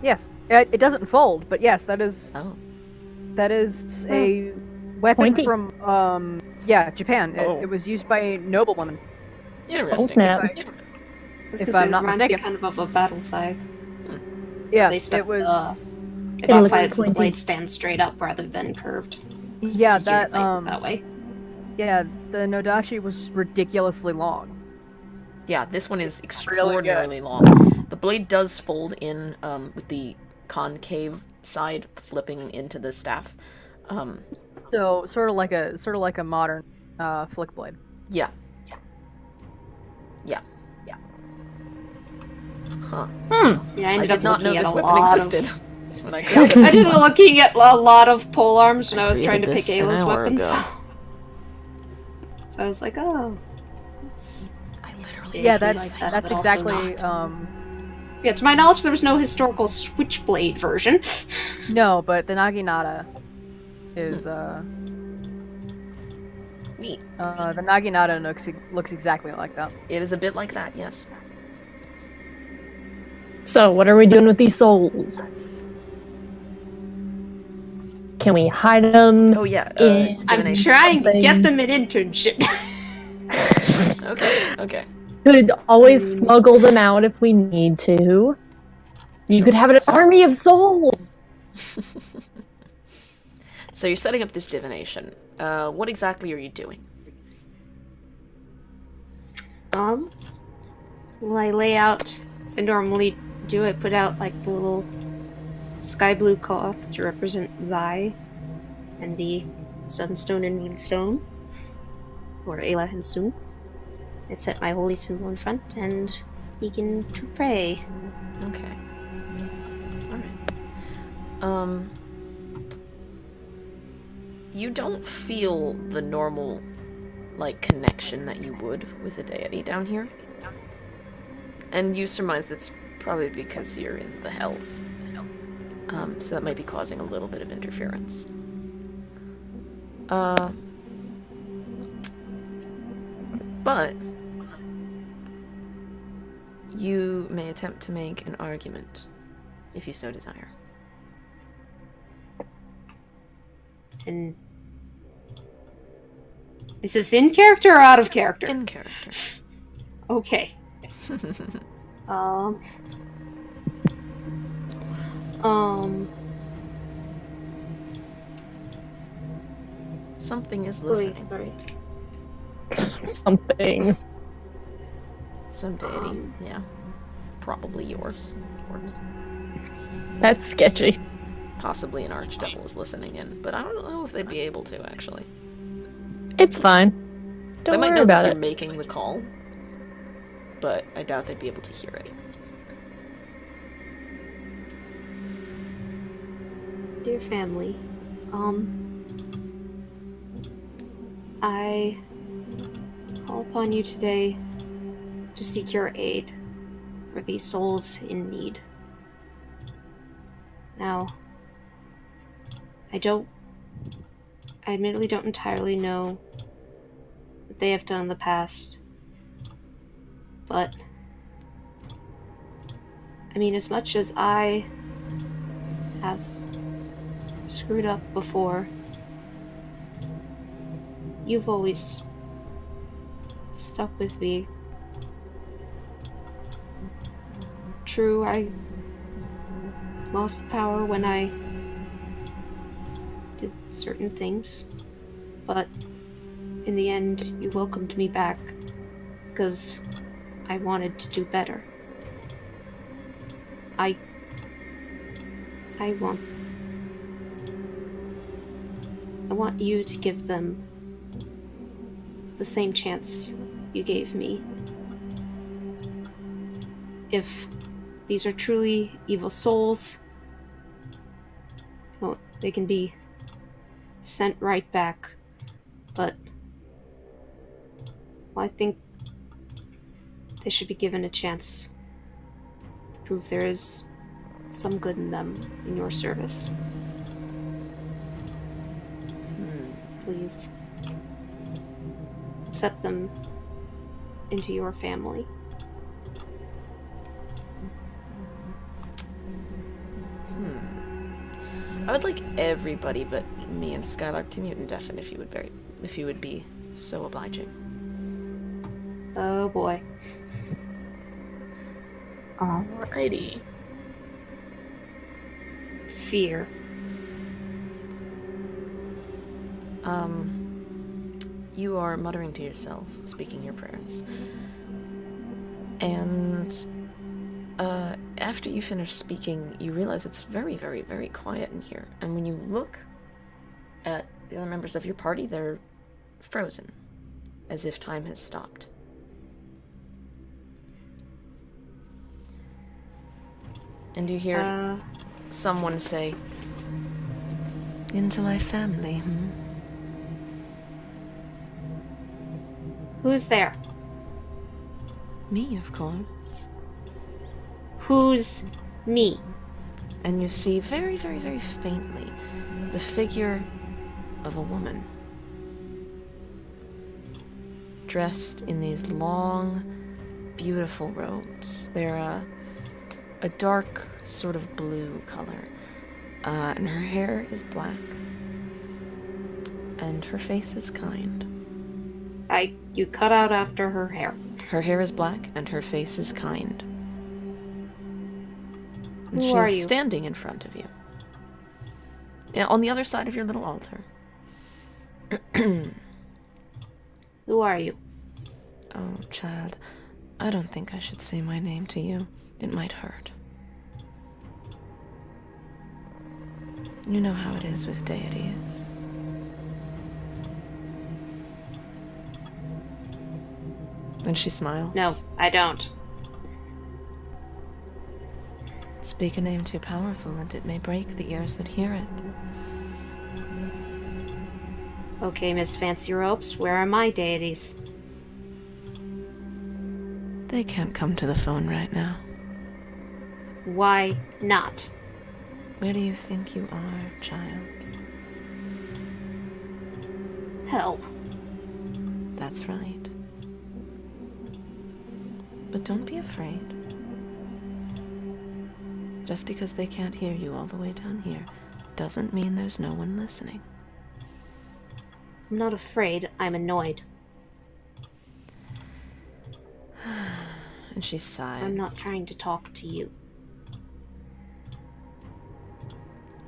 Yes. It doesn't fold, but yes, that is... Oh. That is a weapon Pointy. from, yeah, Japan. Oh. It was used by a noblewoman. Interesting. Oh snap. If I'm not mistaken. Kind of a battle scythe. Yeah, They stuck it was... It looks modified it so the pointy. blade stands straight up rather than curved. So it's Yeah, easier to fight that way. Yeah, the Nodashi was ridiculously long. Yeah, this one is extraordinarily long. The blade does fold in with the concave side flipping into the staff. So sort of like a modern flick blade. Yeah. Yeah. Huh. Yeah, I I ended did up not know looking at this a weapon lot existed. of. When I I created ended up looking at a lot of pole arms when I was trying to created pick this an Ayla's hour weapons. ago. So I was like, oh. It's I literally Yeah, vaguely that's like that, that's but also exactly. not. Yeah, to my knowledge, there was no historical switchblade version. No, but the Naginata is neat. the Naginata looks exactly like that. It is a bit like that, yes. So, what are we doing with these souls? Can we hide them? Oh yeah, in I'm divination. trying to something? get them an internship. Okay. Could always smuggle them out if we need to. You could have an army of souls. So you're setting up this divination. What exactly are you doing? Well, I lay out, as I normally do, I put out like the little sky blue cloth to represent Zai and the sunstone and moonstone, or Ayla and Sun. I set my holy symbol in front and begin to pray. Okay. Alright. You don't feel the normal, like, connection that you would with a deity down here. And you surmise that's probably because you're in the hells. So that might be causing a little bit of interference. But you may attempt to make an argument, if you so desire. And is this in character or out of character? In character. Okay. Something is listening. Wait, sorry. Something. Some deity, yeah. Probably yours. That's sketchy. Possibly an archdevil is listening in, but I don't know if they'd be able to, actually. It's fine. They Don't might worry know that about they're it. making the call, but I doubt they'd be able to hear it. Dear family, I call upon you today to seek your aid for these souls in need. Now, I admittedly don't entirely know what they have done in the past, but I mean, as much as I have screwed up before, you've always stuck with me. True, I lost power when I did certain things, but in the end, you welcomed me back because I wanted to do better. I want you to give them the same chance you gave me. If these are truly evil souls, well, they can be sent right back. But I think they should be given a chance to prove there is some good in them in your service. Please accept them into your family. I would like everybody but me and Skylark to mute and deafen if you would be so obliging. Oh boy. Alrighty. Fear. You are muttering to yourself, speaking your prayers. And after you finish speaking, you realize it's very, very, very quiet in here. And when you look at the other members of your party, they're frozen, as if time has stopped. And you hear someone say, "Into my family, hmm?" Who's there? Me, of course. Who's me? And you see very, very, very faintly the figure of a woman, dressed in these long, beautiful robes. They're a dark sort of blue color, and her hair is black, and her face is kind. You cut out after her hair. Her hair is black, and her face is kind. And Who are she's you? standing in front of you. Yeah, on the other side of your little altar. Who are you? Oh, child, I don't think I should say my name to you. It might hurt. You know how it is with deities. And she smiles. No, I don't. Speak a name too powerful, and it may break the ears that hear it. Okay, Miss Fancy Ropes, where are my deities? They can't come to the phone right now. Why not? Where do you think you are, child? Hell. That's right. But don't be afraid. Just because they can't hear you all the way down here doesn't mean there's no one listening. I'm not afraid, I'm annoyed. And she sighs. I'm not trying to talk to you.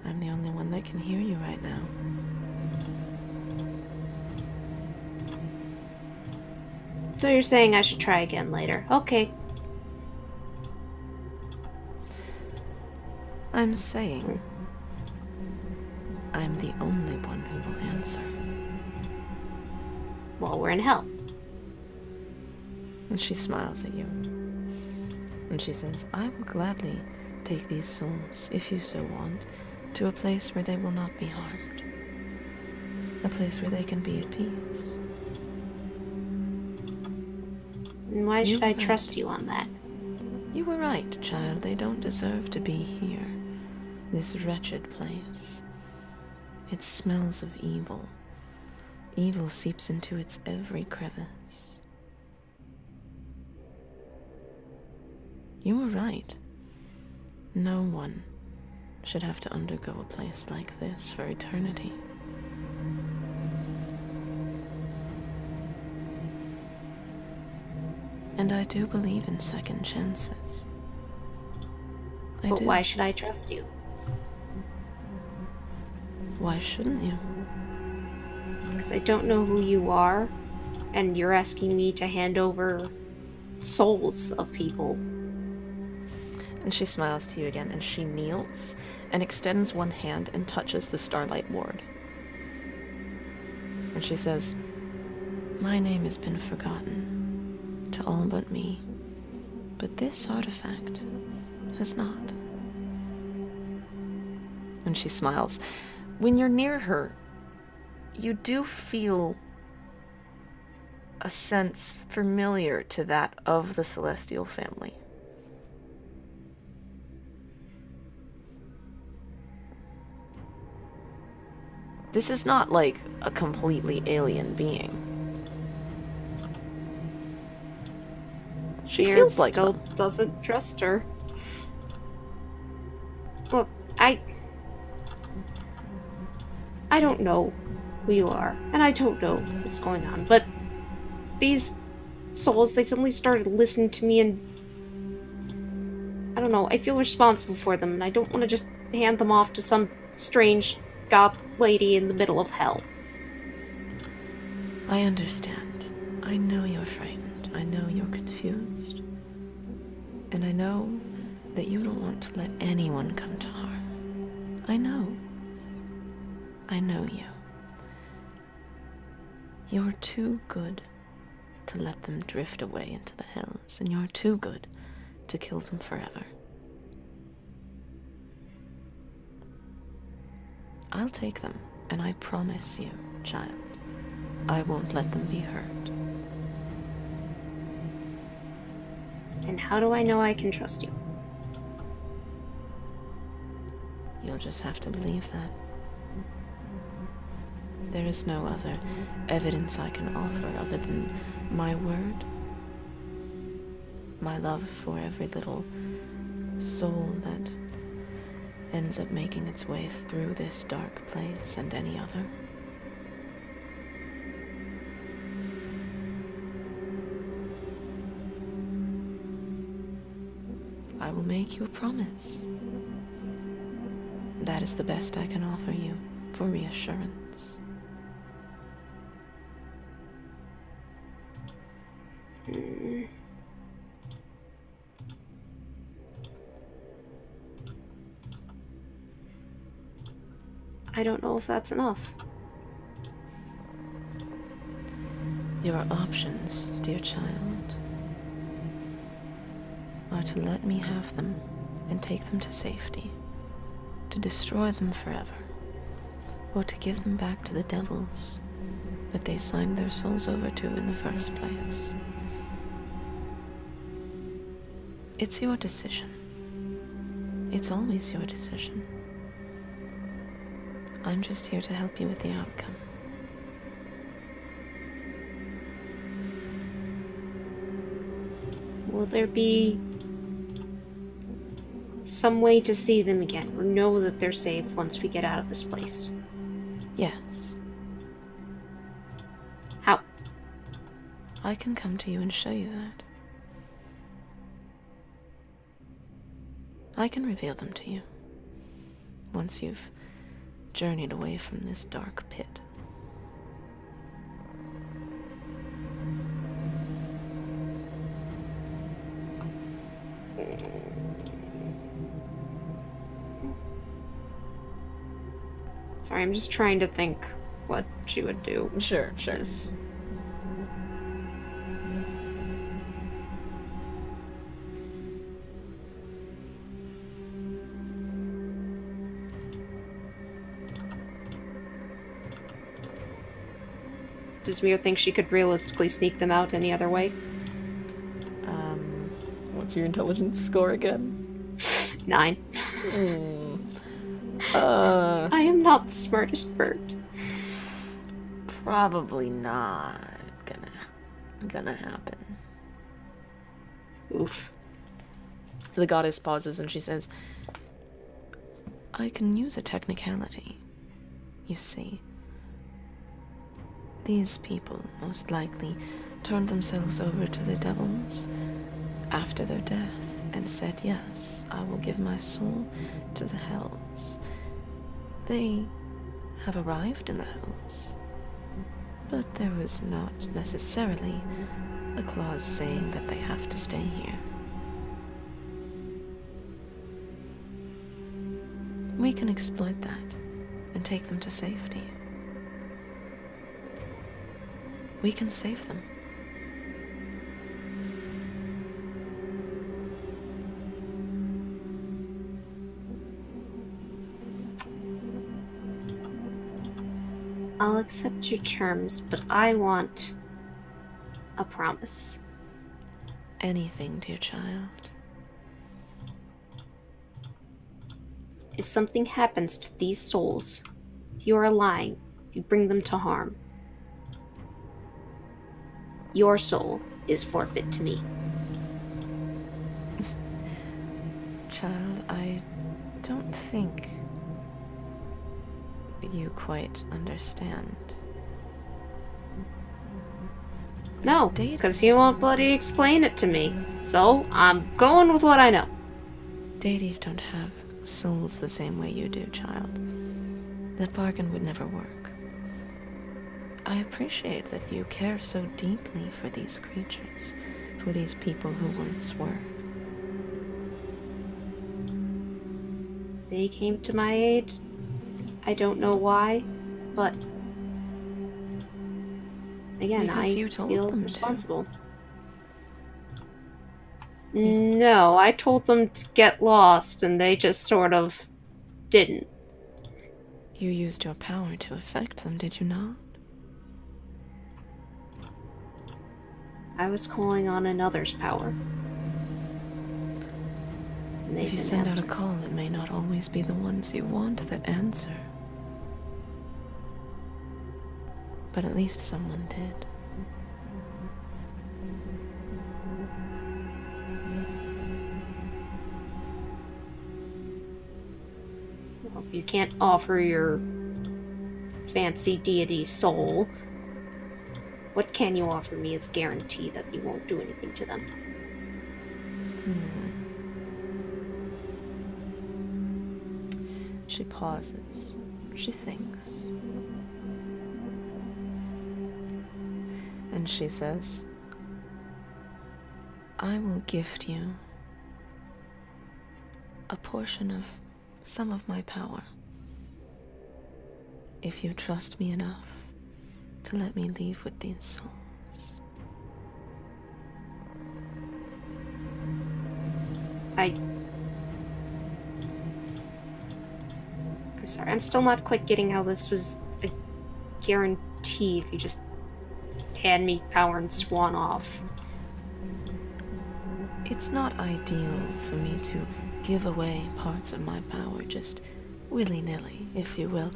I'm the only one that can hear you right now. So you're saying I should try again later. Okay. I'm saying I'm the only one who will answer. Well, we're in hell. And she smiles at you. And she says, I will gladly take these souls, if you so want, to a place where they will not be harmed. A place where they can be at peace. And why should I You're right. trust you on that? You were right, child. They don't deserve to be here. This wretched place. It smells of evil. Evil seeps into its every crevice. You were right. No one should have to undergo a place like this for eternity. And I do believe in second chances. I But do. why should I trust you? Why shouldn't you? Because I don't know who you are, and you're asking me to hand over souls of people. And she smiles to you again, and she kneels and extends one hand and touches the Starlight Ward. And she says, my name has been forgotten to all but me, but this artifact has not. And she smiles. When you're near her, you do feel a sense familiar to that of the Celestial family. This is not like a completely alien being. She Beard feels like still one. doesn't trust her. Look, I don't know who you are, and I don't know what's going on, but these souls, they suddenly started listening to me, and I don't know, I feel responsible for them, and I don't want to just hand them off to some strange goth lady in the middle of hell. I understand. I know you're frightened. I know you're confused. know that you don't want to let anyone come to harm. I know. I know you. You're too good to let them drift away into the hills, and you're too good to kill them forever. I'll take them, and I promise you, child, I won't let them be hurt. And how do I know I can trust you? You'll just have to believe that. There is no other evidence I can offer other than my word, my love for every little soul that ends up making its way through this dark place and any other. I will make you a promise. That is the best I can offer you for reassurance. I don't know if that's enough. Your options, dear child, are to let me have them and take them to safety, to destroy them forever, or to give them back to the devils that they signed their souls over to in the first place. It's your decision. It's always your decision. I'm just here to help you with the outcome. Will there be some way to see them again, or know that they're safe once we get out of this place? Yes. How? I can come to you and show you that. I can reveal them to you once you've journeyed away from this dark pit. Sorry, I'm just trying to think what she would do. Sure. Yes. Does Mir think she could realistically sneak them out any other way? What's your intelligence score again? 9. I am not the smartest bird. Probably not gonna happen. Oof. So the goddess pauses and she says, I can use a technicality. You see, these people most likely turned themselves over to the devils after their death and said, yes, I will give my soul to the hells. They have arrived in the hells, but there was not necessarily a clause saying that they have to stay here. We can exploit that and take them to safety. We can save them. I'll accept your terms, but I want a promise. Anything, dear child. If something happens to these souls, if you are lying, you bring them to harm, your soul is forfeit to me. Child, I don't think you quite understand. No, because you won't bloody explain it to me. So, I'm going with what I know. Deities don't have souls the same way you do, child. That bargain would never work. I appreciate that you care so deeply for these creatures, for these people who once were. They came to my aid. I don't know why, but again, Because I you told feel them to. responsible. No, I told them to get lost, and they just sort of didn't. You used your power to affect them, did you not? I was calling on another's power. And they If you didn't send answer. out a call, it may not always be the ones you want that answer. But at least someone did. Well, if you can't offer your fancy deity soul, what can you offer me as guarantee that you won't do anything to them? She pauses. She thinks. And she says, I will gift you a portion of some of my power if you trust me enough to let me leave with these souls. I'm sorry, I'm still not quite getting how this was a guarantee if you just hand me power and swan off. It's not ideal for me to give away parts of my power just willy-nilly, if you will.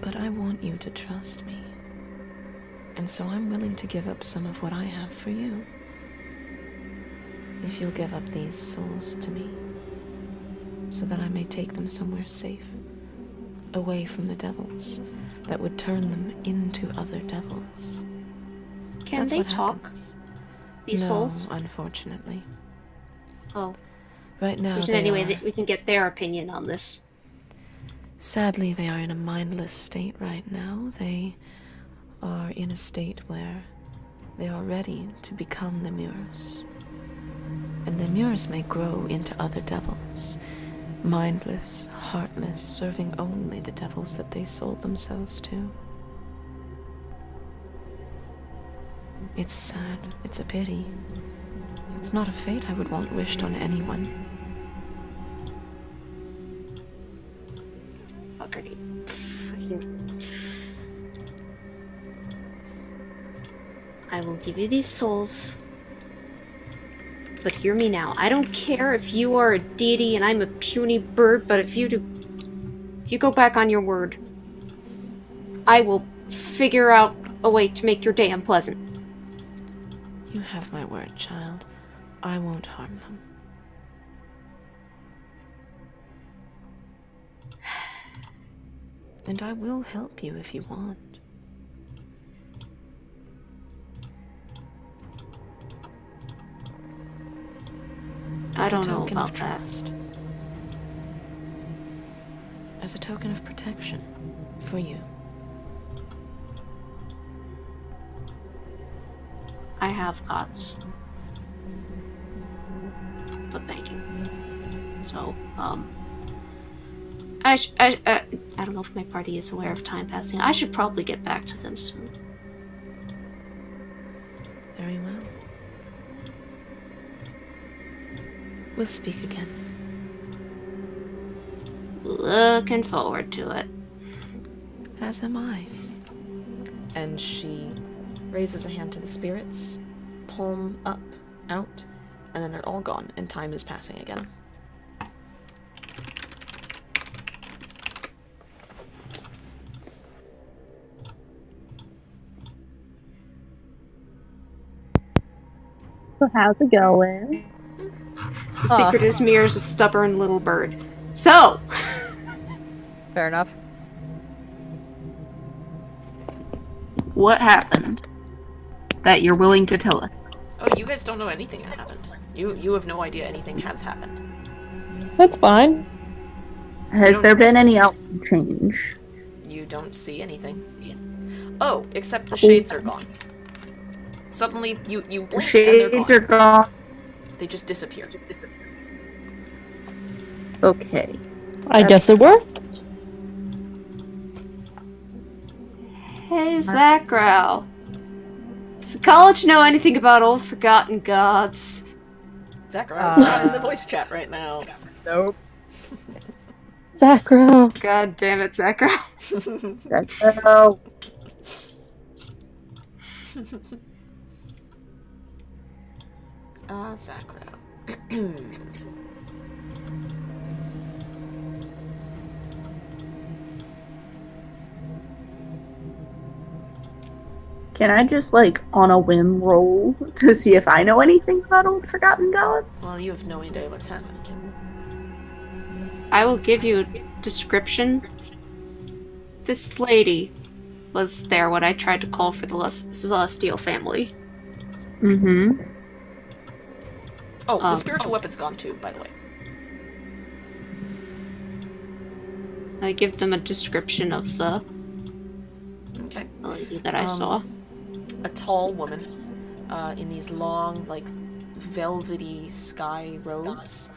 But I want you to trust me. And so I'm willing to give up some of what I have for you. If you'll give up these souls to me, so that I may take them somewhere safe, away from the devils, that would turn them into other devils. Can That's they what talk? happens. These No, souls? unfortunately. Oh. Right now, There's they any way are- that we can get their opinion on this. Sadly, they are in a mindless state right now. They are in a state where they are ready to become the mirrors. And the mirrors may grow into other devils. Mindless, heartless, serving only the devils that they sold themselves to. It's sad. It's a pity. It's not a fate I would want wished on anyone. Fuckery. I will give you these souls. But hear me now. I don't care if you are a deity and I'm a puny bird, but if you go back on your word, I will figure out a way to make your day unpleasant. You have my word, child. I won't harm them. And I will help you if you want. I As a don't know token about of that. trust. As a token of protection for you. I have gods. But thank you. So, I don't know if my party is aware of time passing. I should probably get back to them soon. Very well. We'll speak again. Looking forward to it. As am I. And she raises a hand to the spirits, palm up, out, and then they're all gone, and time is passing again. So how's it going? The secret is Mir's a stubborn little bird. So! Fair enough. What happened that you're willing to tell us? Oh, you guys don't know anything that happened. You have no idea anything has happened. That's fine. Has there been any outcome change? You don't see anything. Oh, except the shades are gone. Suddenly, you blink and they're Shades gone. are gone. They just disappear. Okay. I guess it worked. Hey, Zakrau. Does the college know anything about old forgotten gods? Zachariah's not in the voice chat right now. Nope. Zakrau. God damn it, Zakrau. Oh. Zachariah. Can I just, like, on a whim roll to see if I know anything about old forgotten gods? Well, you have no idea what's happened. I will give you a description. This lady was there when I tried to call for the Celestial family. Mm-hmm. Oh, the spiritual weapon's gone too, by the way. I give them a description of the Okay. lady that I saw. A tall woman in these long, like, velvety sky robes.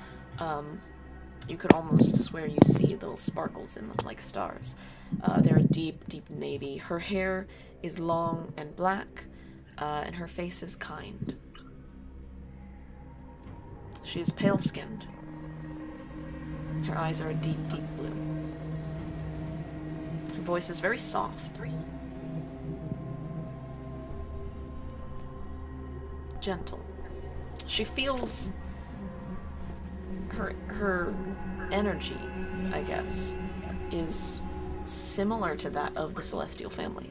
You could almost swear you see little sparkles in them, like stars. They're a deep, deep navy. Her hair is long and black, and her face is kind. She is pale-skinned. Her eyes are a deep, deep blue. Her voice is very soft. Gentle. She feels her energy, I guess, is similar to that of the Celestial family.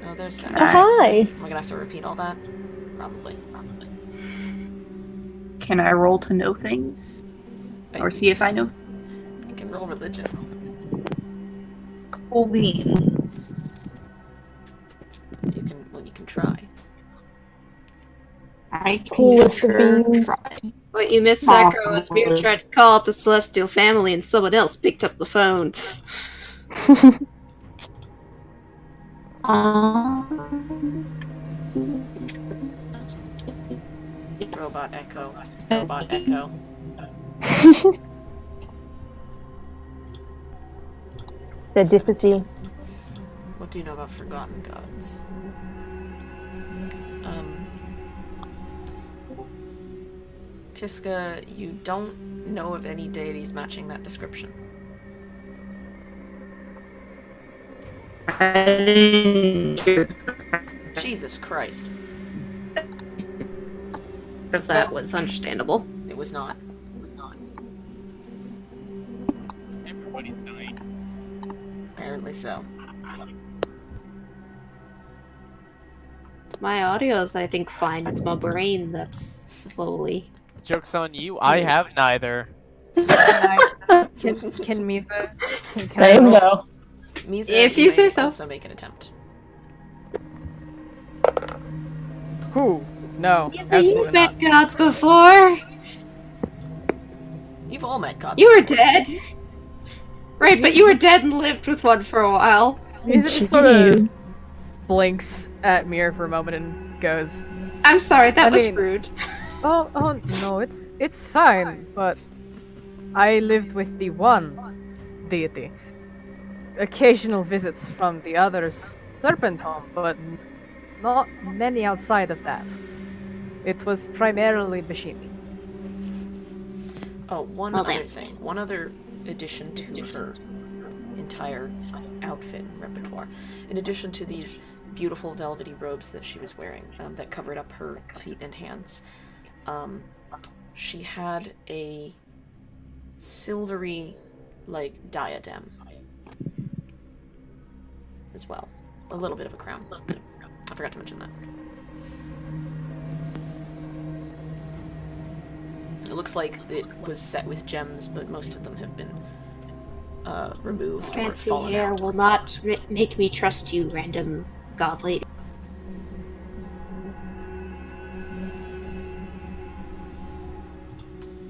Oh, there's Sarah. Hi. Am I gonna have to repeat all that? Probably. Can I roll to know things? Or see if I know? You can roll religion. Cool beans. You can try. I can Coolest of sure beans. try. What you missed, Zakrau, is we tried to call up the Celestial family and someone else picked up the phone. Robot echo. Robot echo. The difficulty. What do you know about forgotten gods? Tiska, you don't know of any deities matching that description. Jesus Christ. If that was understandable. It was not. It was not. Everybody's dying. Apparently so. My audio's, I think, fine. It's my brain that's slowly. Joke's on you, I have neither. Can Mizha? Can I Same roll? though. Mizha, If you may say so. also make an attempt. Who? No. You've absolutely met not. gods before. You've all met gods. You were dead. Right, but you were dead and lived with one for a while. Mizha just sort of blinks at Mir for a moment and goes, I'm sorry, that I was mean- rude. oh no, it's fine, but I lived with the one deity. Occasional visits from the others, Serpent Home, but not many outside of that. It was primarily Bashimi. Oh, one Well, other then. thing. One other addition to her entire outfit and repertoire. In addition to these beautiful velvety robes that she was wearing that covered up her feet and hands, she had a silvery, like, diadem as well. A little bit of a crown. I forgot to mention that. It looks like it was set with gems, but most of them have been removed or Fancy fallen hair out. will not make me trust you, random god lady.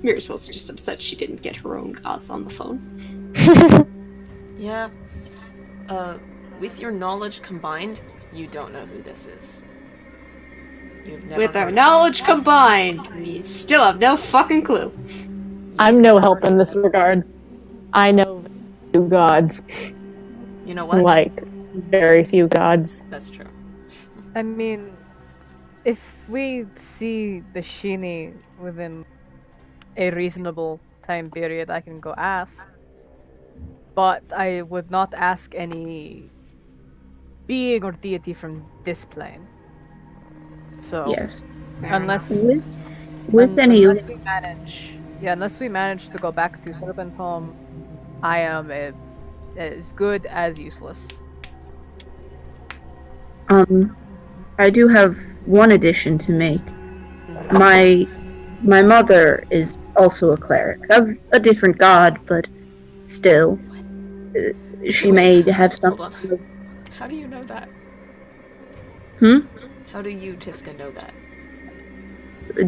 Mira's mostly just upset she didn't get her own gods on the phone. Yeah. With your knowledge combined, You don't know who this is. You've never With our heard of knowledge combined, we still have no fucking clue. this. I'm You've no never help heard in of this regard. I know few gods. You know what? Like, very few gods. That's true. I mean, if we see the Shini within a reasonable time period, I can go ask. But I would not ask any being or deity from this plane. So, Yes. unless With any unless we manage to go back to Serpent Home, I am as good as useless. I do have one addition to make. My mother is also a cleric of a different god, but still, she may have Hold some. on. How do you know that? How do you, Tiska, know that?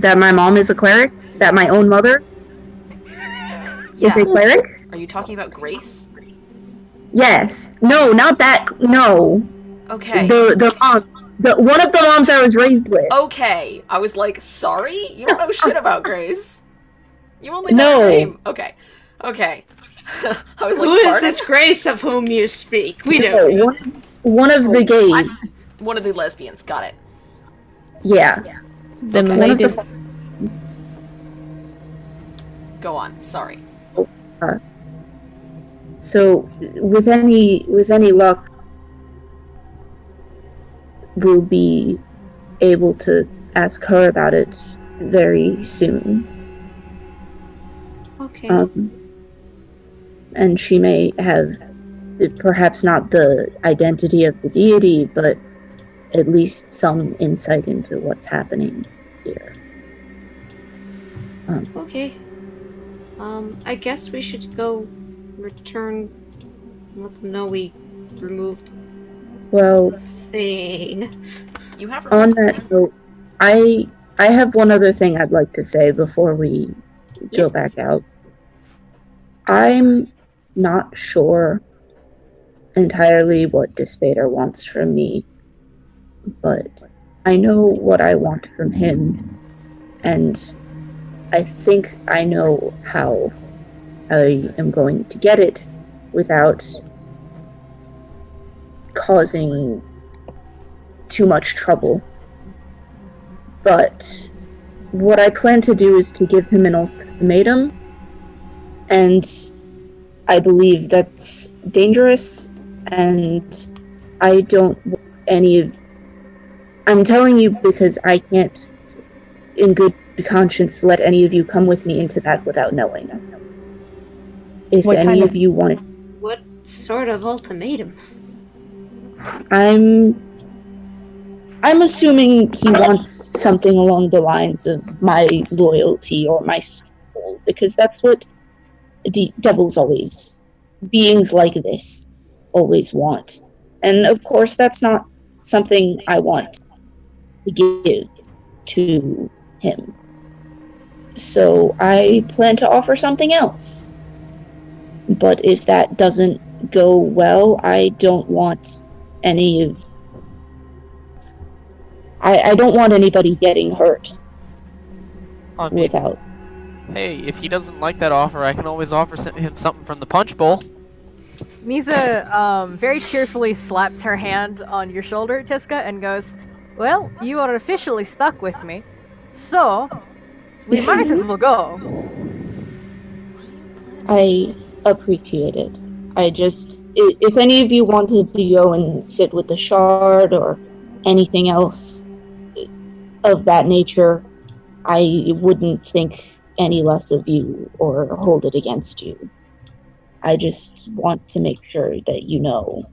That my mom is a cleric. That my own mother is a cleric. Are you talking about Grace? Yes. No, not that. No. Okay. The mom. One of the moms I was raised with. Okay. I was like, sorry? You don't know shit about Grace. You only know her No. name. Okay. Okay. I was like, Who is pardon? this Grace of whom you speak? We No, don't. one of the gays. One of the lesbians. Got it. Yeah. Them Okay. ladies. Go on. Sorry. So with any luck, we'll be able to ask her about it very soon. Okay. And she may have perhaps not the identity of the deity, but at least some insight into what's happening here. Okay. I guess we should go return. Let them know we removed Well, thing. You have on that note, I have one other thing I'd like to say before we go Yes. back out. I'm not sure entirely what Dispater wants from me, but I know what I want from him, and I think I know how I am going to get it without causing too much trouble. But what I plan to do is to give him an ultimatum, and I believe that's dangerous, and I don't want any of... I'm telling you because I can't, in good conscience, let any of you come with me into that without knowing. If What any kind of of- you want... What sort of ultimatum? I'm assuming he wants something along the lines of my loyalty or my soul, because that's what devils always, beings like this, always want. And of course, that's not something I want to give to him. So I plan to offer something else. But if that doesn't go well, I don't want any of... I don't want anybody getting hurt I mean, without... hey, if he doesn't like that offer, I can always offer him something from the punch bowl. Mizha very cheerfully slaps her hand on your shoulder, Tiska, and goes, "Well, you are officially stuck with me, so we might as well go." I appreciate it. I just... If any of you wanted to go and sit with the shard or anything else of that nature, I wouldn't think any less of you or hold it against you. I just want to make sure that you know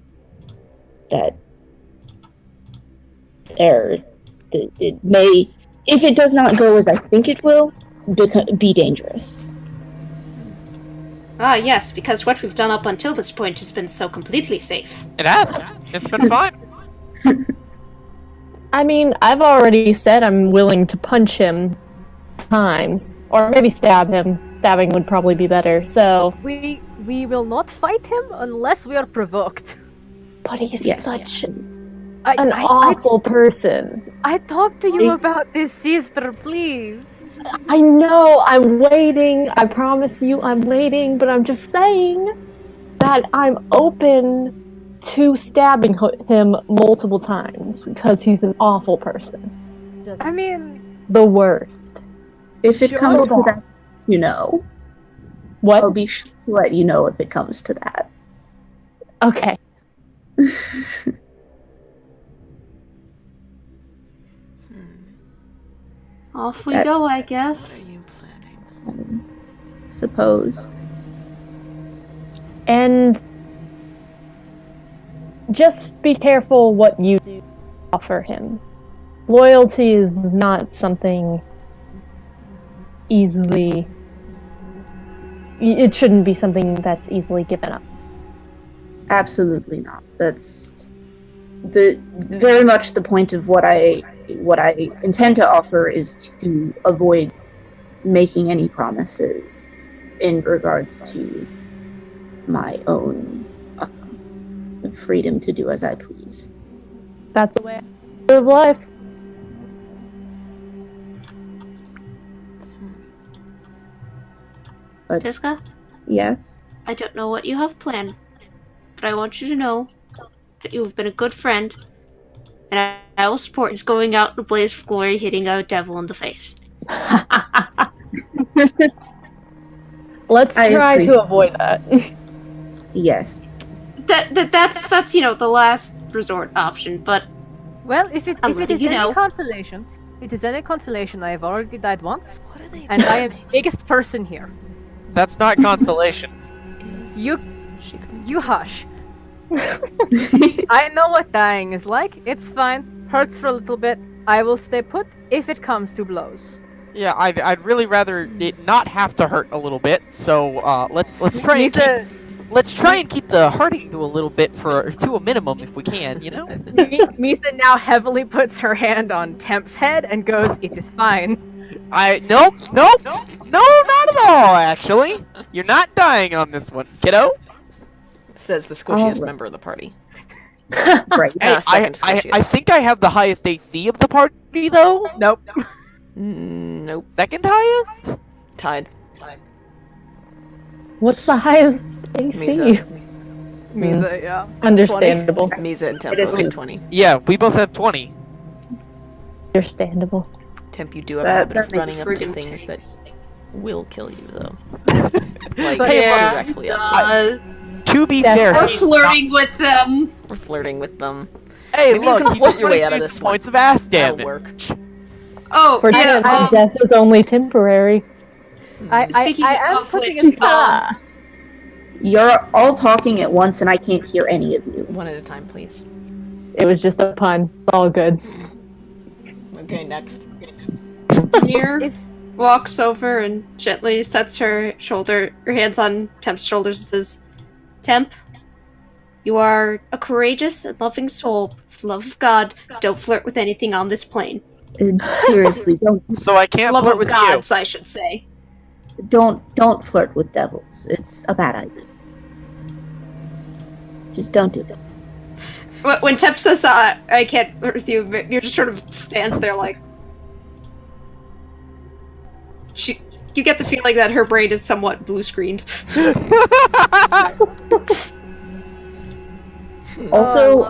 that it may, if it does not go as I think it will, be dangerous. Ah, yes, because what we've done up until this point has been so completely safe. It has. It's been fine. I mean, I've already said I'm willing to punch him times. Or maybe stab him. Stabbing would probably be better, so... We will not fight him unless we are provoked. But he's Yes. such an awful person. I talked to you about this, sister, please. I know, I'm waiting. I promise you I'm waiting, but I'm just saying that I'm open to stabbing him multiple times because he's an awful person. Just I mean, the worst. If it Sure. comes to that, you know. What? I'll be sure to let you know if it comes to that. Okay. Off we go, I guess. What are you planning? Suppose. And just be careful what you do offer him. Loyalty is not something easily... It shouldn't be something that's easily given up. Absolutely not. That's very much the point of what I intend to offer is to avoid making any promises in regards to my own freedom to do as I please. That's the way I live life. But Tiska, yes, I don't know what you have planned, but I want you to know that you have been a good friend, and I will support is going out in a blaze of glory, hitting a devil in the face. Let's I try appreciate to avoid that. yes. That's the last resort option, but well, if it is any know. consolation, I have already died once, What are they and I am the biggest person here. That's not consolation. You hush. I know what dying is like. It's fine. Hurts for a little bit. I will stay put if it comes to blows. Yeah, I'd really rather it not have to hurt a little bit. So let's try and Mizha, let's try and keep the hurting to a little bit to a minimum if we can. You know. Mizha now heavily puts her hand on Temp's head and goes, "It is fine." Nope, not at all. Actually, you're not dying on this one, kiddo. Says the squishiest right. member of the party. Right. Hey, Second I squishiest. think I have the highest AC of the party, though. Nope. Nope. Second highest? Tied. What's the highest AC? Mizha. Mizha, yeah. Understandable. Mizha and Temp It is both have too. 20. Yeah, we both have 20. Understandable. Temp, you do have a That- habit of that makes running up to friggin' things that will kill you, though. Like, But- directly up to To be That's fair, Or Hey, flirting with them. Or flirting with them. hey, Maybe you look, can he flirt just your went way out of through this some one. points of ass That'll damage. work. Oh, For yeah. Temp, death is only temporary. Speaking I am of putting which, it down. You're all talking at once and I can't hear any of you. One at a time, please. It was just a pun. It's all good. Okay, next. Nier walks over and gently sets her hands on Temp's shoulders and says, "Temp, you are a courageous and loving soul. For the love of God, don't flirt with anything on this plane. Seriously, So I can't Love flirt of with gods, I should say. don't flirt with devils. It's a bad idea. Just don't do that. When Temp says that, I can't flirt with you, Mir just sort of stands there like... You get the feeling that her brain is somewhat blue-screened. Also,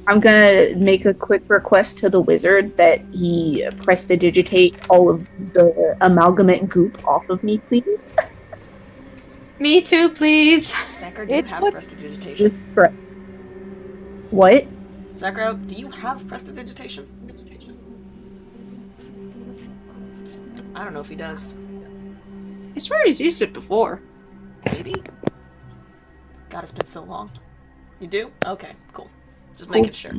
I'm gonna make a quick request to the wizard that he prestidigitate all of the amalgamate goop off of me, please. Me too, please. Zachar, do you It have would- prestidigitation? What? Zachar, do you have prestidigitation? I don't know if he does. I swear he's used it before. Maybe? God, it's been so long. You do? Okay, cool. Just making sure.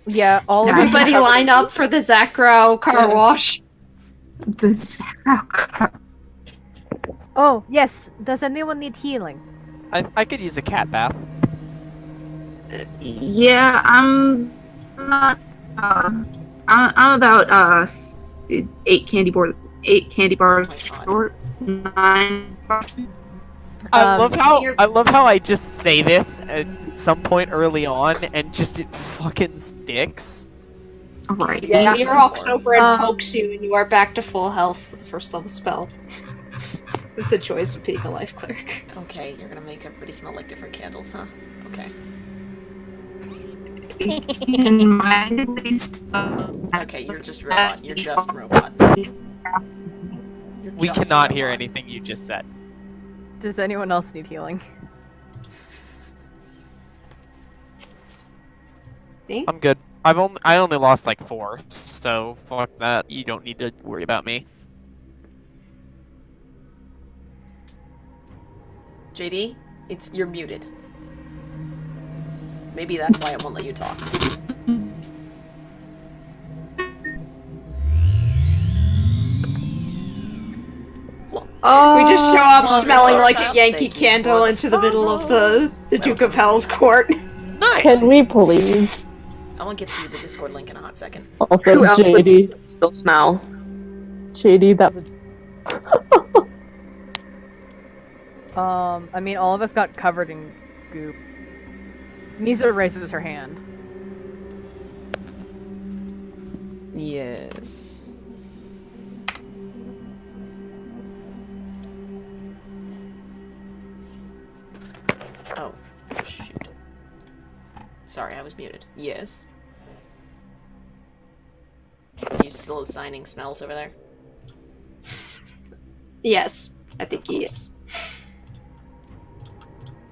Yeah, all of us Everybody have- line up for the Zacro car wash. Oh, yes. Does anyone need healing? I could use a cat bath. Yeah, I'm not. I'm about 8 candy bars Oh my God. short. 9. I love how I just say this at some point early on, and just it fucking sticks. Right. Yeah, That's he what walks for. over and pokes you, and you are back to full health with the first level spell. It's the choice of being a life cleric. Okay, you're gonna make everybody smell like different candles, huh? Okay. Okay, you're just robot. You're just robot. We cannot hear anything you just said. Does anyone else need healing? I'm good. I only lost like 4, so fuck that. You don't need to worry about me. JD, you're muted. Maybe that's why I won't let you talk. We just show up smelling like a Thank Yankee you for candle the into the middle of the Duke of Welcome Hell's to- court. Nice. Can we please? I will get to you the Discord link in a hot second. Also, Who else would JD. still smell? JD, that was. I mean, all of us got covered in goop. Mizha raises her hand. Yes. Oh, shoot. Sorry, I was muted. Yes. Are you still assigning smells over there? Yes, I think he is.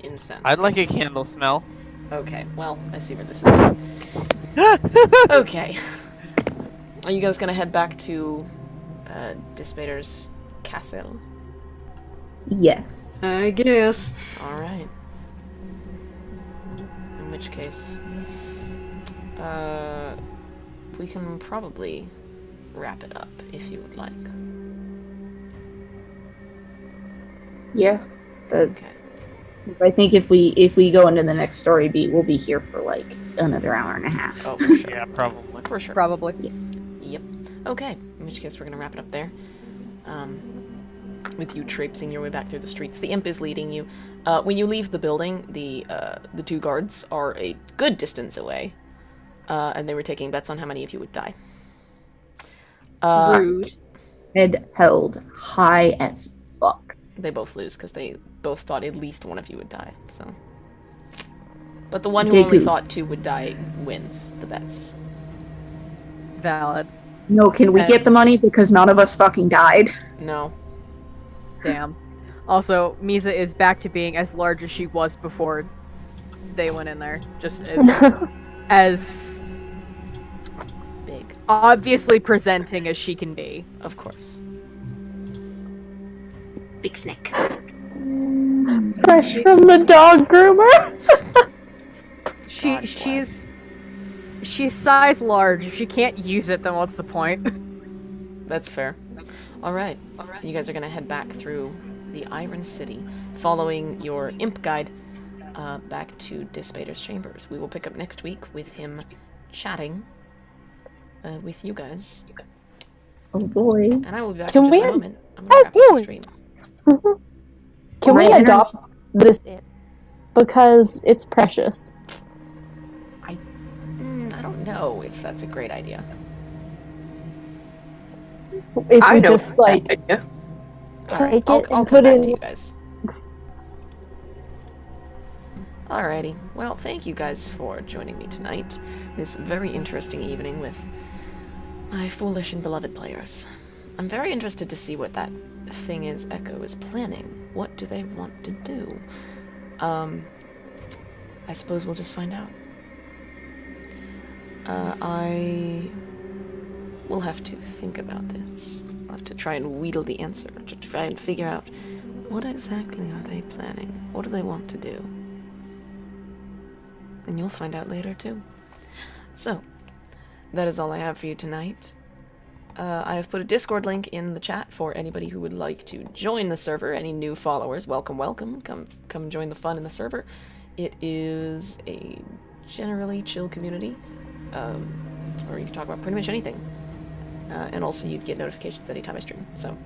Incense. I'd like a That's- candle smell. Okay, well, I see where this is going. Okay. Are you guys gonna head back to Dispater's castle? Yes. I guess. Alright. In which case, we can probably wrap it up if you would like. Yeah. That's, Okay. I think if we go into the next story beat, we'll be here for like another hour and a half. Oh, for sure. Yeah, probably. For sure. Probably. Yep. Okay. In which case, we're gonna wrap it up there. With you traipsing your way back through the streets. The imp is leading you. When you leave the building, the 2 guards are a good distance away, and they were taking bets on how many of you would die. Rude. Head held high as fuck. They both lose because they both thought at least one of you would die. So, but the one who only Deku. thought 2 would die wins the bets. Valid. No, can we And- get the money because none of us fucking died? No. Damn. Also, Mizha is back to being as large as she was before they went in there. Just as Big, obviously presenting as she can be. of course. Big snake. Fresh from the dog groomer. God She's size large. If she can't use it, then what's the point? That's fair. Alright. You guys are gonna head back through the Iron City, following your imp guide back to Dispater's chambers. We will pick up next week with him chatting with you guys. Oh boy. And I will be back Can in just we- a moment. I'm gonna wrap up the boy. stream. Can we My internet- adopt this because it's precious? I don't know if that's a great idea. If I we don't just like idea. take I'll it come and put back it to in. you guys. Alrighty. Well, thank you guys for joining me tonight. This very interesting evening with my foolish and beloved players. I'm very interested to see what that thing is Echo is planning. What do they want to do? I suppose we'll just find out. I will have to think about this. I'll have to try and wheedle the answer, to try and figure out what exactly are they planning? What do they want to do? And you'll find out later too. So, that is all I have for you tonight. I have put a Discord link in the chat for anybody who would like to join the server. Any new followers, welcome, welcome. Come join the fun in the server. It is a generally chill community, or you can talk about pretty much anything. And also you'd get notifications anytime I stream. So,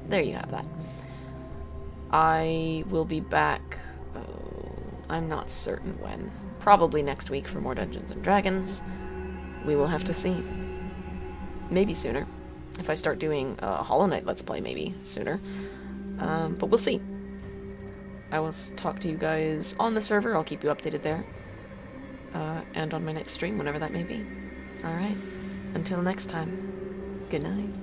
there you have that. I will be back, I'm not certain when. Probably next week for more Dungeons & Dragons. We will have to see. Maybe sooner. If I start doing a Hollow Knight Let's Play, maybe sooner. But we'll see. I will talk to you guys on the server. I'll keep you updated there. And on my next stream, whenever that may be. Alright. Until next time. Good night.